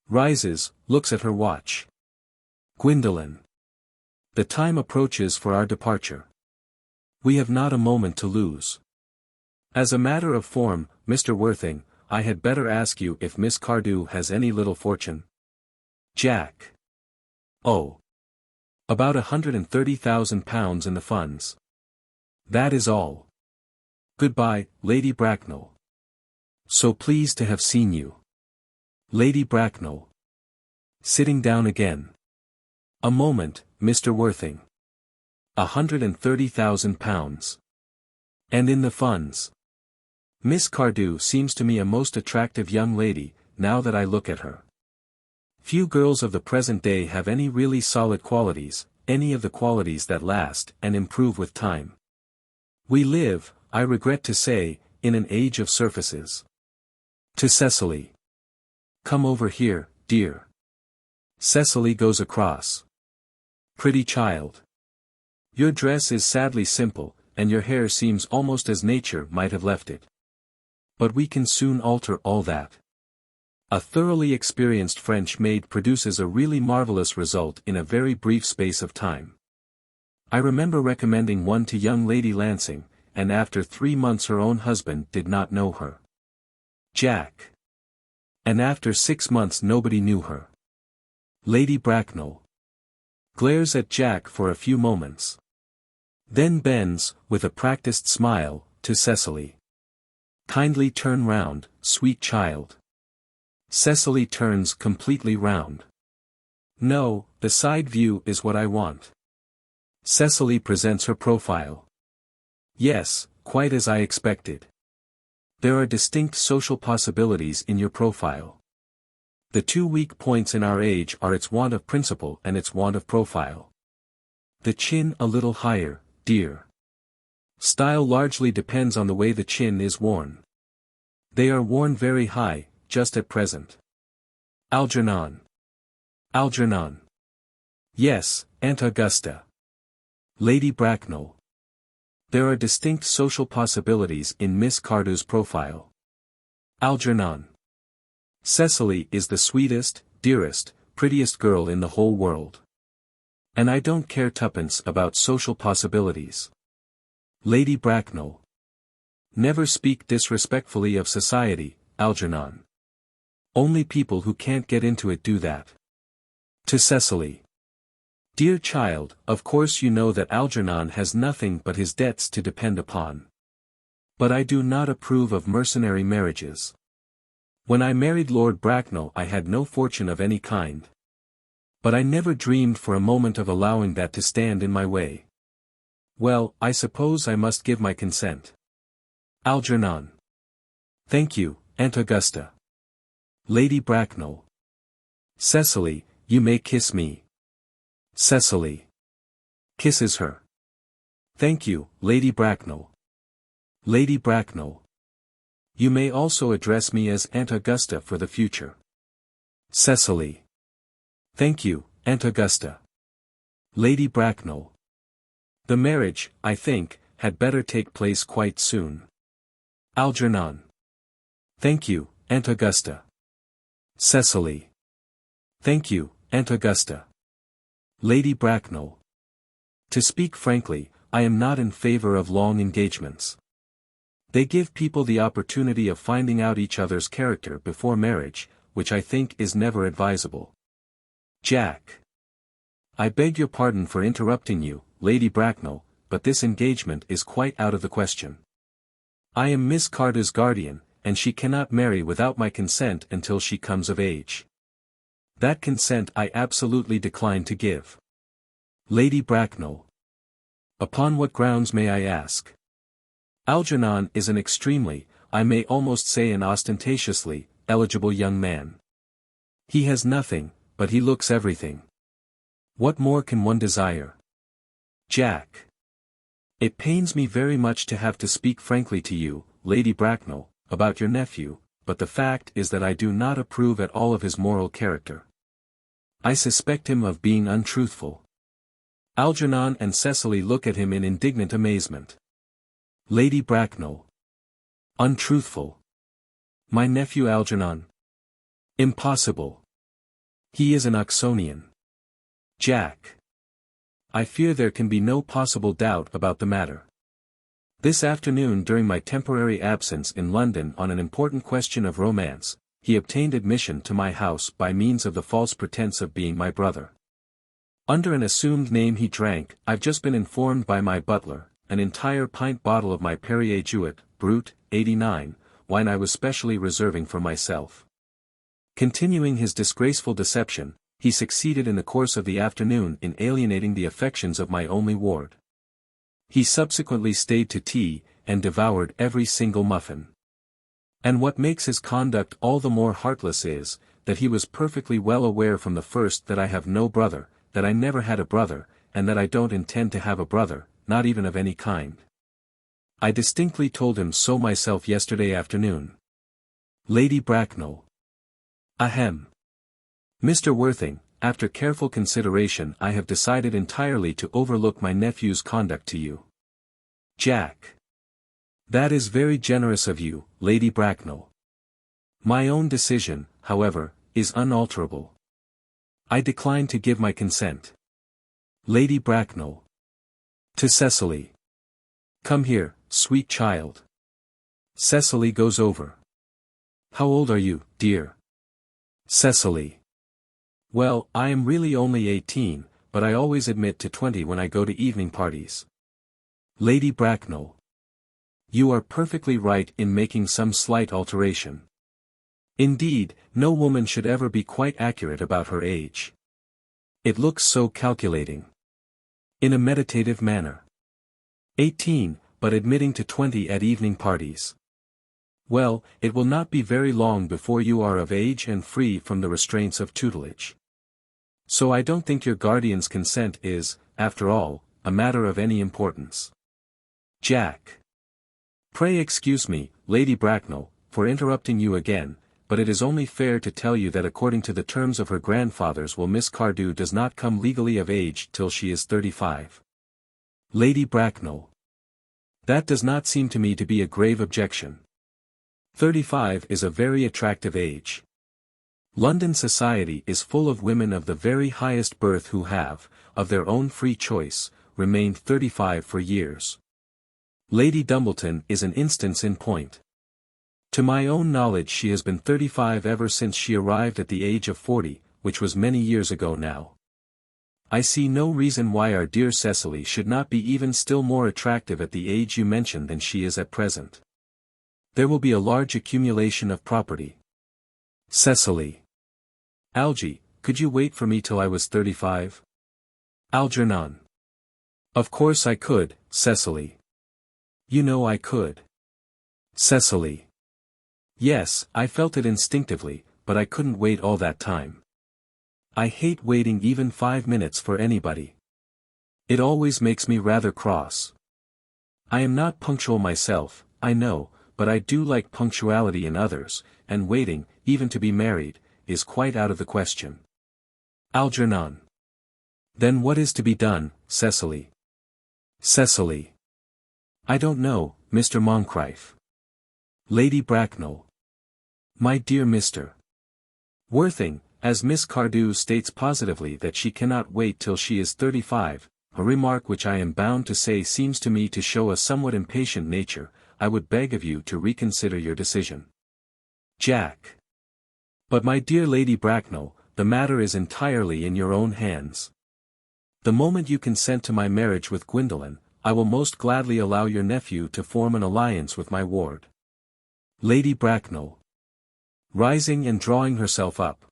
Rises, looks at her watch. Gwendolen. The time approaches for our departure. We have not a moment to lose. As a matter of form, Mr. Worthing, I had better ask you if Miss Cardew has any little fortune. Jack. Oh. About £130,000 in the funds. That is all. Goodbye, Lady Bracknell. So pleased to have seen you. Lady Bracknell. Sitting down again. A moment, Mr. Worthing. £130,000. And in the funds. Miss Cardew seems to me a most attractive young lady, now that I look at her. Few girls of the present day have any really solid qualities, any of the qualities that last and improve with time. We live, I regret to say, in an age of surfaces. To Cecily. Come over here, dear. Cecily goes across. Pretty child. Your dress is sadly simple, and your hair seems almost as nature might have left it. But we can soon alter all that. A thoroughly experienced French maid produces a really marvelous result in a very brief space of time. I remember recommending one to young Lady Lansing, and after 3 months her own husband did not know her. Jack. And after 6 months nobody knew her. Lady Bracknell. Glares at Jack for a few moments. Then bends, with a practiced smile, to Cecily. Kindly turn round, sweet child. Cecily turns completely round. No, the side view is what I want. Cecily presents her profile. Yes, quite as I expected. There are distinct social possibilities in your profile. The 2 weak points in our age are its want of principle and its want of profile. The chin a little higher, dear. Style largely depends on the way the chin is worn. They are worn very high, just at present. Algernon. Algernon. Yes, Aunt Augusta. Lady Bracknell. There are distinct social possibilities in Miss Cardew's profile. Algernon. Cecily is the sweetest, dearest, prettiest girl in the whole world. And I don't care tuppence about social possibilities. Lady Bracknell. Never speak disrespectfully of society, Algernon. Only people who can't get into it do that. To Cecily. Dear child, of course you know that Algernon has nothing but his debts to depend upon. But I do not approve of mercenary marriages. When I married Lord Bracknell I had no fortune of any kind. But I never dreamed for a moment of allowing that to stand in my way. Well, I suppose I must give my consent. Algernon. Thank you, Aunt Augusta. Lady Bracknell. Cecily, you may kiss me. Cecily. Kisses her. Thank you, Lady Bracknell. Lady Bracknell. You may also address me as Aunt Augusta for the future. Cecily. Thank you, Aunt Augusta. Lady Bracknell. The marriage, I think, had better take place quite soon. Algernon. Thank you, Aunt Augusta. Cecily. Thank you, Aunt Augusta. Lady Bracknell. To speak frankly, I am not in favor of long engagements. They give people the opportunity of finding out each other's character before marriage, which I think is never advisable. Jack. I beg your pardon for interrupting you, Lady Bracknell, but this engagement is quite out of the question. I am Miss Cardew's guardian, and she cannot marry without my consent until she comes of age. That consent I absolutely decline to give. Lady Bracknell. Upon what grounds may I ask? Algernon is an extremely, I may almost say an ostentatiously, eligible young man. He has nothing, but he looks everything. What more can one desire? Jack. It pains me very much to have to speak frankly to you, Lady Bracknell, about your nephew, but the fact is that I do not approve at all of his moral character. I suspect him of being untruthful. Algernon and Cecily look at him in indignant amazement. Lady Bracknell. Untruthful. My nephew Algernon. Impossible. He is an Oxonian. Jack. I fear there can be no possible doubt about the matter. This afternoon during my temporary absence in London on an important question of romance, he obtained admission to my house by means of the false pretense of being my brother. Under an assumed name he drank, I've just been informed by my butler, an entire pint bottle of my Perrier Jouet, Brut, 89, wine I was specially reserving for myself. Continuing his disgraceful deception, he succeeded in the course of the afternoon in alienating the affections of my only ward. He subsequently stayed to tea, and devoured every single muffin. And what makes his conduct all the more heartless is, that he was perfectly well aware from the first that I have no brother, that I never had a brother, and that I don't intend to have a brother, not even of any kind. I distinctly told him so myself yesterday afternoon. Lady Bracknell. Ahem. Mr. Worthing, after careful consideration I have decided entirely to overlook my nephew's conduct to you. Jack. That is very generous of you, Lady Bracknell. My own decision, however, is unalterable. I decline to give my consent. Lady Bracknell. To Cecily. Come here, sweet child. Cecily goes over. How old are you, dear? Cecily. Well, I am really only 18, but I always admit to 20 when I go to evening parties. Lady Bracknell. You are perfectly right in making some slight alteration. Indeed, no woman should ever be quite accurate about her age. It looks so calculating. In a meditative manner. 18, but admitting to 20 at evening parties. Well, it will not be very long before you are of age and free from the restraints of tutelage. So I don't think your guardian's consent is, after all, a matter of any importance. Jack. Pray excuse me, Lady Bracknell, for interrupting you again, but it is only fair to tell you that according to the terms of her grandfather's will Miss Cardew does not come legally of age till she is 35. Lady Bracknell. That does not seem to me to be a grave objection. 35 is a very attractive age. London society is full of women of the very highest birth who have, of their own free choice, remained 35 for years. Lady Dumbleton is an instance in point. To my own knowledge she has been 35 ever since she arrived at the age of 40, which was many years ago now. I see no reason why our dear Cecily should not be even still more attractive at the age you mentioned than she is at present. There will be a large accumulation of property. Cecily. Algy, could you wait for me till I was 35? Algernon. Of course I could, Cecily. You know I could. Cecily. Yes, I felt it instinctively, but I couldn't wait all that time. I hate waiting even 5 minutes for anybody. It always makes me rather cross. I am not punctual myself, I know, but I do like punctuality in others, and waiting, even to be married, is quite out of the question. Algernon. Then what is to be done, Cecily? Cecily. I don't know, Mr. Moncrieff. Lady Bracknell. My dear Mr. Worthing, as Miss Cardew states positively that she cannot wait till she is 35, a remark which I am bound to say seems to me to show a somewhat impatient nature, I would beg of you to reconsider your decision. Jack. But my dear Lady Bracknell, the matter is entirely in your own hands. The moment you consent to my marriage with Gwendolen, I will most gladly allow your nephew to form an alliance with my ward. Lady Bracknell. Rising and drawing herself up.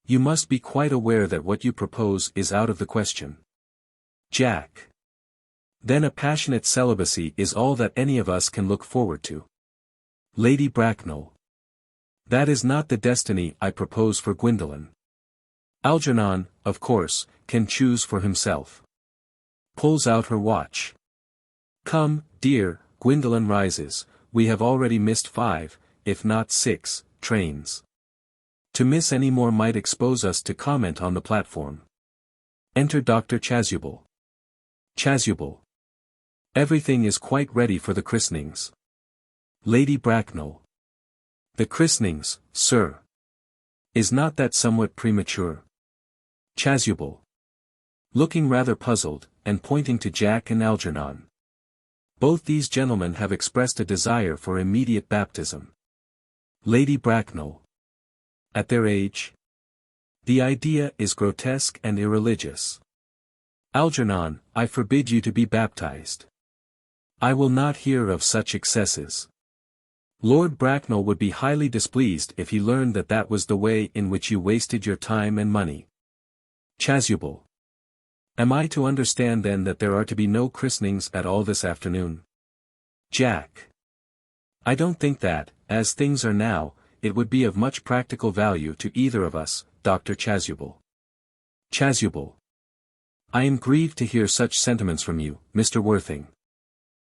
You must be quite aware that what you propose is out of the question. Jack. Then a passionate celibacy is all that any of us can look forward to. Lady Bracknell. That is not the destiny I propose for Gwendolen. Algernon, of course, can choose for himself. Pulls out her watch. Come, dear, Gwendolen rises, we have already missed 5, if not 6, trains. To miss any more might expose us to comment on the platform. Enter Dr. Chasuble. Chasuble. Everything is quite ready for the christenings. Lady Bracknell. The christenings, sir. Is not that somewhat premature? Chasuble. Looking rather puzzled, and pointing to Jack and Algernon. Both these gentlemen have expressed a desire for immediate baptism. Lady Bracknell. At their age? The idea is grotesque and irreligious. Algernon, I forbid you to be baptized. I will not hear of such excesses. Lord Bracknell would be highly displeased if he learned that that was the way in which you wasted your time and money. Chasuble. Am I to understand then that there are to be no christenings at all this afternoon? Jack. I don't think that, as things are now, it would be of much practical value to either of us, Dr. Chasuble. Chasuble. I am grieved to hear such sentiments from you, Mr. Worthing.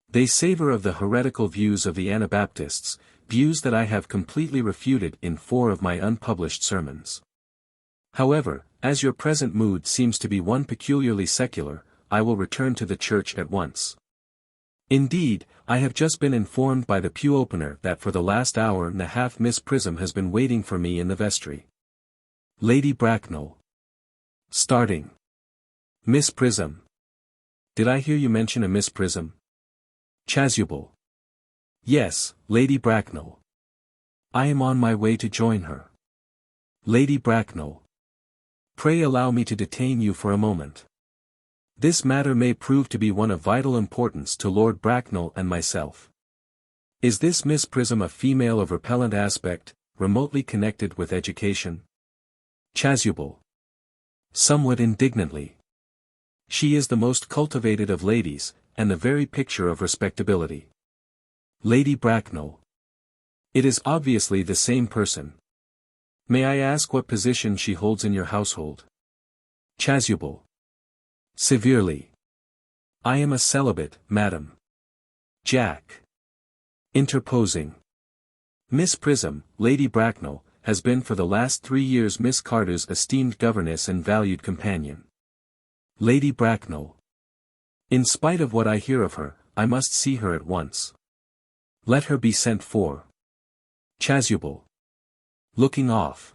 They savor of the heretical views of the Anabaptists, views that I have completely refuted in 4 of my unpublished sermons. However, as your present mood seems to be one peculiarly secular, I will return to the church at once. Indeed, I have just been informed by the pew opener that for the last hour and a half Miss Prism has been waiting for me in the vestry. Lady Bracknell. Starting. Miss Prism. Did I hear you mention a Miss Prism? Chasuble. Yes, Lady Bracknell. I am on my way to join her. Lady Bracknell. Pray allow me to detain you for a moment. This matter may prove to be one of vital importance to Lord Bracknell and myself. Is this Miss Prism a female of repellent aspect, remotely connected with education? Chasuble. Somewhat indignantly. She is the most cultivated of ladies, and the very picture of respectability. Lady Bracknell. It is obviously the same person. May I ask what position she holds in your household? Chasuble. Severely. I am a celibate, madam. Jack. Interposing. Miss Prism, Lady Bracknell, has been for the last 3 years Miss Cardew's esteemed governess and valued companion. Lady Bracknell. In spite of what I hear of her, I must see her at once. Let her be sent for. Chasuble. Looking off.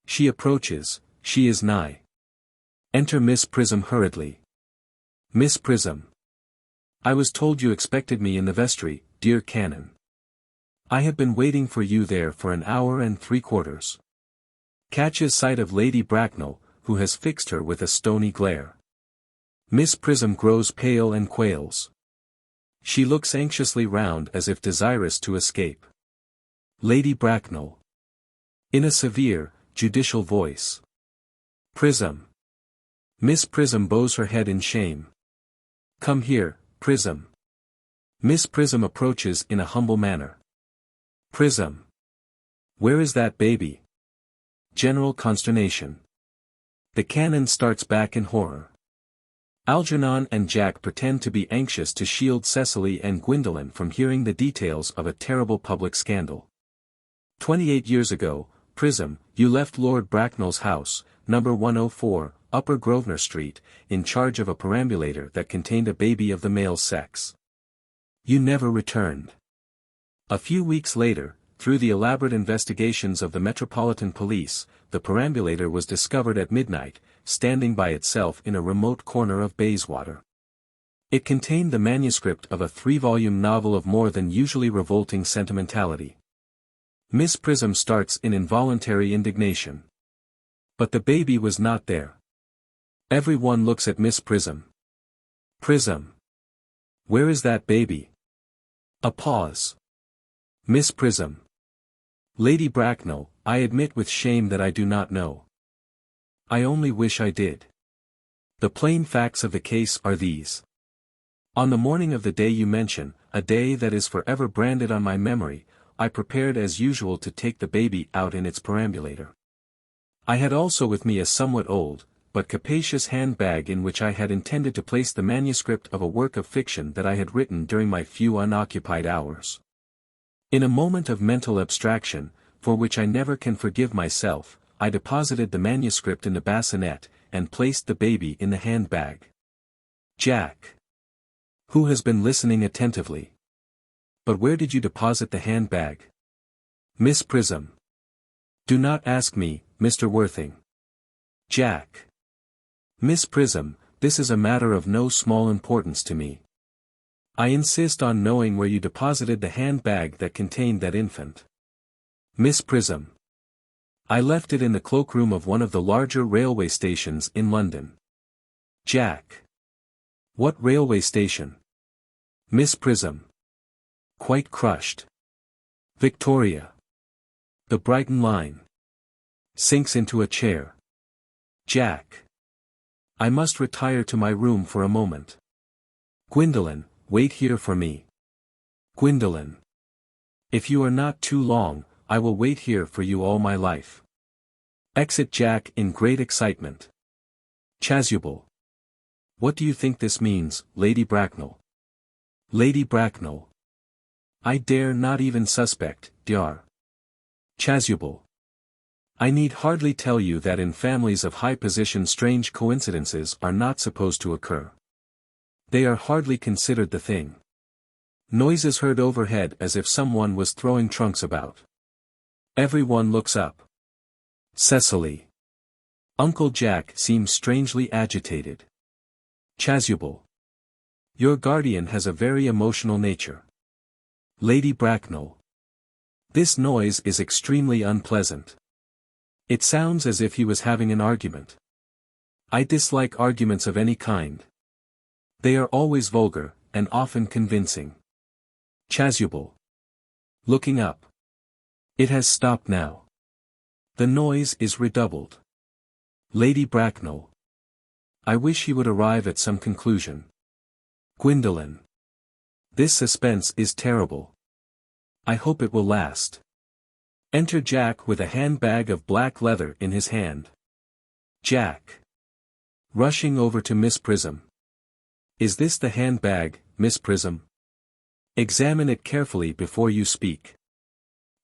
She approaches, she is nigh. Enter Miss Prism hurriedly. Miss Prism. I was told you expected me in the vestry, dear Canon. I have been waiting for you there for an hour and 3/4. Catches sight of Lady Bracknell, who has fixed her with a stony glare. Miss Prism grows pale and quails. She looks anxiously round as if desirous to escape. Lady Bracknell. In a severe, judicial voice. Prism. Miss Prism bows her head in shame. Come here, Prism. Miss Prism approaches in a humble manner. Prism. Where is that baby? General consternation. The canon starts back in horror. Algernon and Jack pretend to be anxious to shield Cecily and Gwendolen from hearing the details of a terrible public scandal. 28 years ago, Prism, you left Lord Bracknell's house, number 104, Upper Grosvenor Street, in charge of a perambulator that contained a baby of the male sex. You never returned. A few weeks later, through the elaborate investigations of the Metropolitan Police, the perambulator was discovered at midnight, standing by itself in a remote corner of Bayswater. It contained the manuscript of a 3-volume novel of more than usually revolting sentimentality. Miss Prism starts in involuntary indignation. But the baby was not there. Every one looks at Miss Prism. Prism. Where is that baby? A pause. Miss Prism. Lady Bracknell, I admit with shame that I do not know. I only wish I did. The plain facts of the case are these. On the morning of the day you mention, a day that is forever branded on my memory, I prepared as usual to take the baby out in its perambulator. I had also with me a somewhat old, but capacious handbag in which I had intended to place the manuscript of a work of fiction that I had written during my few unoccupied hours. In a moment of mental abstraction, for which I never can forgive myself, I deposited the manuscript in the bassinet, and placed the baby in the handbag. Jack. Who has been listening attentively? But where did you deposit the handbag? Miss Prism. Do not ask me, Mr. Worthing. Jack. Miss Prism, this is a matter of no small importance to me. I insist on knowing where you deposited the handbag that contained that infant. Miss Prism. I left it in the cloakroom of one of the larger railway stations in London. Jack. What railway station? Miss Prism. Quite crushed. Victoria. The Brighton line. Sinks into a chair. Jack. I must retire to my room for a moment. Gwendolen, wait here for me. Gwendolen. If you are not too long, I will wait here for you all my life. Exit Jack in great excitement. Chasuble. What do you think this means, Lady Bracknell? Lady Bracknell. I dare not even suspect, Dr. Chasuble. I need hardly tell you that in families of high position strange coincidences are not supposed to occur. They are hardly considered the thing. Noises heard overhead as if someone was throwing trunks about. Everyone looks up. Cecily. Uncle Jack seems strangely agitated. Chasuble. Your guardian has a very emotional nature. Lady Bracknell. This noise is extremely unpleasant. It sounds as if he was having an argument. I dislike arguments of any kind. They are always vulgar, and often convincing. Chasuble. Looking up. It has stopped now. The noise is redoubled. Lady Bracknell. I wish he would arrive at some conclusion. Gwendolen. This suspense is terrible. I hope it will last. Enter Jack with a handbag of black leather in his hand. Jack. Rushing over to Miss Prism. Is this the handbag, Miss Prism? Examine it carefully before you speak.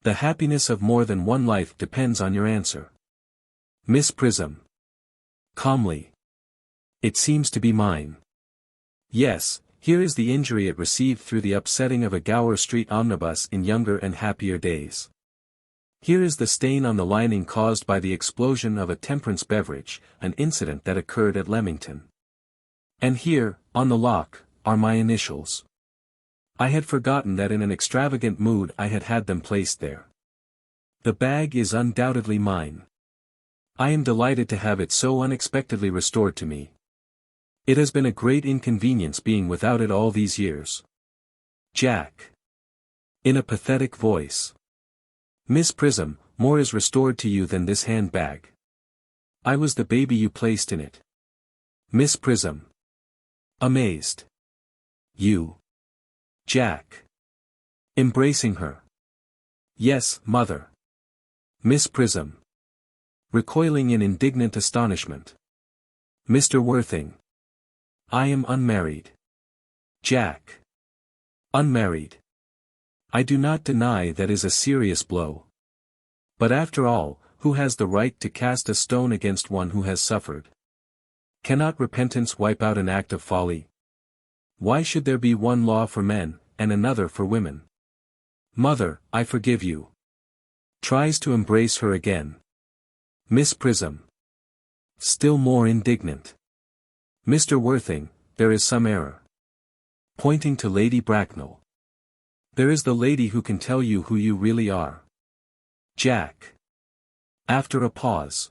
The happiness of more than one life depends on your answer. Miss Prism. Calmly. It seems to be mine. Yes, here is the injury it received through the upsetting of a Gower Street omnibus in younger and happier days. Here is the stain on the lining caused by the explosion of a temperance beverage, an incident that occurred at Leamington. And here, on the lock, are my initials. I had forgotten that in an extravagant mood I had had them placed there. The bag is undoubtedly mine. I am delighted to have it so unexpectedly restored to me. It has been a great inconvenience being without it all these years. Jack. In a pathetic voice. Miss Prism, more is restored to you than this handbag. I was the baby you placed in it. Miss Prism. Amazed. You. Jack. Embracing her. Yes, mother. Miss Prism. Recoiling in indignant astonishment. Mr. Worthing. I am unmarried. Jack. Unmarried. I do not deny that is a serious blow. But after all, who has the right to cast a stone against one who has suffered? Cannot repentance wipe out an act of folly? Why should there be one law for men, and another for women? Mother, I forgive you. Tries to embrace her again. Miss Prism. Still more indignant. Mr. Worthing, there is some error. Pointing to Lady Bracknell. There is the lady who can tell you who you really are. Jack. After a pause.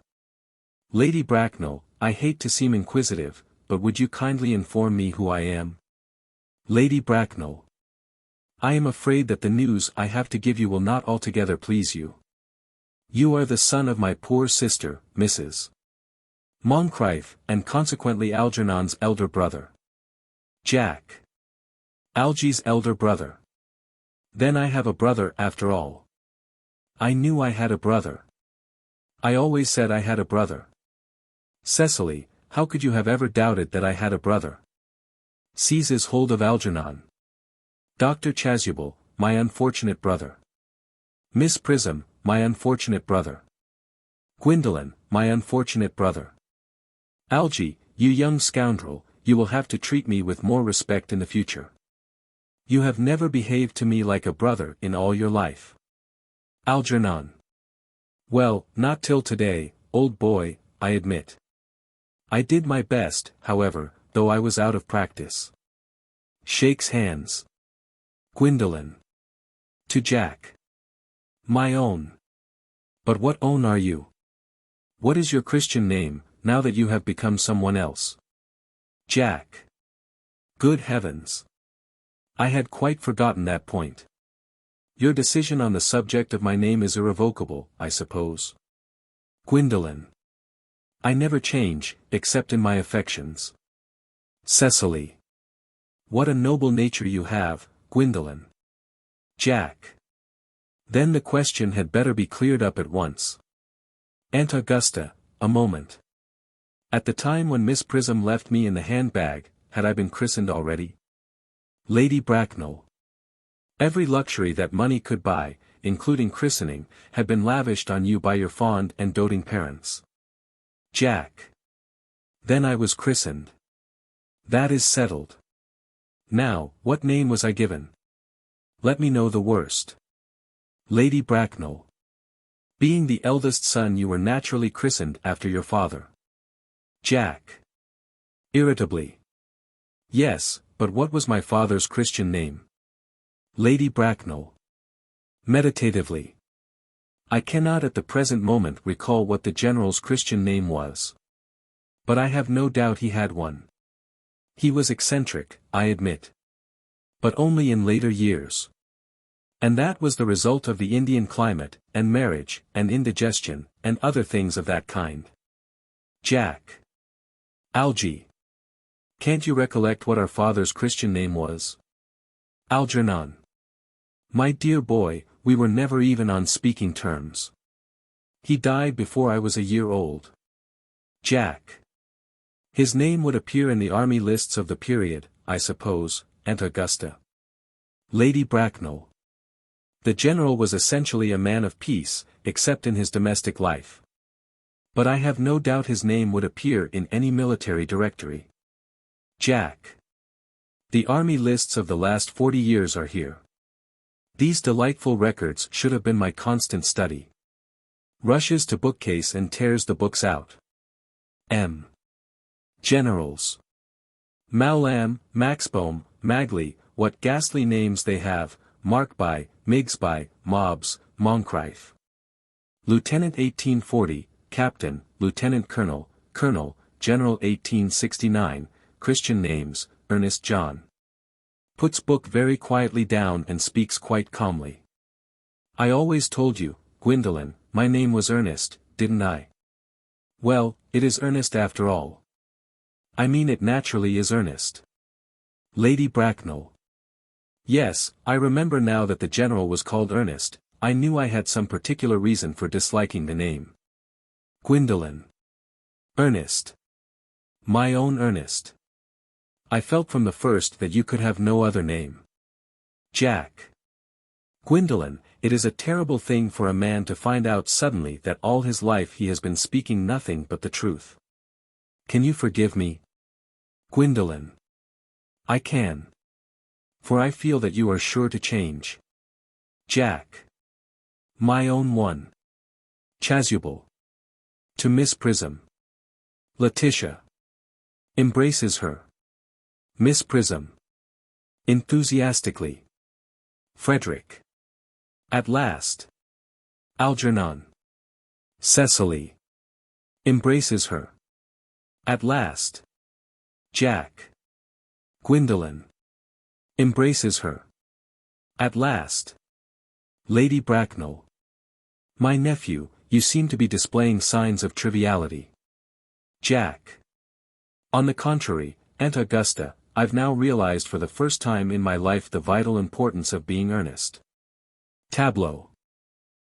Lady Bracknell, I hate to seem inquisitive, but would you kindly inform me who I am? Lady Bracknell. I am afraid that the news I have to give you will not altogether please you. You are the son of my poor sister, Mrs. Moncrieff, and consequently Algernon's elder brother. Jack. Algy's elder brother. Then I have a brother after all. I knew I had a brother. I always said I had a brother. Cecily, how could you have ever doubted that I had a brother? Seizes hold of Algernon. Dr. Chasuble, my unfortunate brother. Miss Prism, my unfortunate brother. Gwendolen, my unfortunate brother. Algy, you young scoundrel, you will have to treat me with more respect in the future. You have never behaved to me like a brother in all your life. Algernon. Well, not till today, old boy, I admit. I did my best, however, though I was out of practice. Shakes hands. Gwendolen. To Jack. My own. But what own are you? What is your Christian name, now that you have become someone else? Jack. Good heavens. I had quite forgotten that point. Your decision on the subject of my name is irrevocable, I suppose. Gwendolen. I never change, except in my affections. Cecily. What a noble nature you have, Gwendolen. Jack. Then the question had better be cleared up at once. Aunt Augusta, a moment. At the time when Miss Prism left me in the handbag, had I been christened already? Lady Bracknell. Every luxury that money could buy, including christening, had been lavished on you by your fond and doting parents. Jack. Then I was christened. That is settled. Now, what name was I given? Let me know the worst. Lady Bracknell. Being the eldest son, you were naturally christened after your father. Jack. Irritably. Yes, but what was my father's Christian name? Lady Bracknell. Meditatively. I cannot at the present moment recall what the General's Christian name was. But I have no doubt he had one. He was eccentric, I admit. But only in later years. And that was the result of the Indian climate, and marriage, and indigestion, and other things of that kind. Jack. Algy. Can't you recollect what our father's Christian name was? Algernon. My dear boy, we were never even on speaking terms. He died before I was a year old. Jack. His name would appear in the army lists of the period, I suppose, Aunt Augusta. Lady Bracknell. The general was essentially a man of peace, except in his domestic life. But I have no doubt his name would appear in any military directory. Jack. The army lists of the last 40 years are here. These delightful records should have been my constant study. Rushes to bookcase and tears the books out. M. Generals. Maulam, Maxbohm, Magley, what ghastly names they have, Markby, Migsby, Mobbs, Moncrieff. Lieutenant 1840, Captain, Lieutenant Colonel, Colonel, General 1869, Christian names, Ernest John. Puts book very quietly down and speaks quite calmly. I always told you, Gwendolen, my name was Ernest, didn't I? Well, it is Ernest after all. I mean it naturally is Ernest. Lady Bracknell. Yes, I remember now that the general was called Ernest. I knew I had some particular reason for disliking the name. Gwendolen. Ernest. My own Ernest. I felt from the first that you could have no other name. Jack. Gwendolen, it is a terrible thing for a man to find out suddenly that all his life he has been speaking nothing but the truth. Can you forgive me? Gwendolen. I can. For I feel that you are sure to change. Jack. My own one. Chasuble. To Miss Prism. Letitia. Embraces her. Miss Prism. Enthusiastically. Frederick. At last. Algernon. Cecily. Embraces her. At last. Jack. Gwendolen. Embraces her. At last. Lady Bracknell. My nephew, you seem to be displaying signs of triviality. Jack. On the contrary, Aunt Augusta, I've now realized for the first time in my life the vital importance of being earnest. Tableau.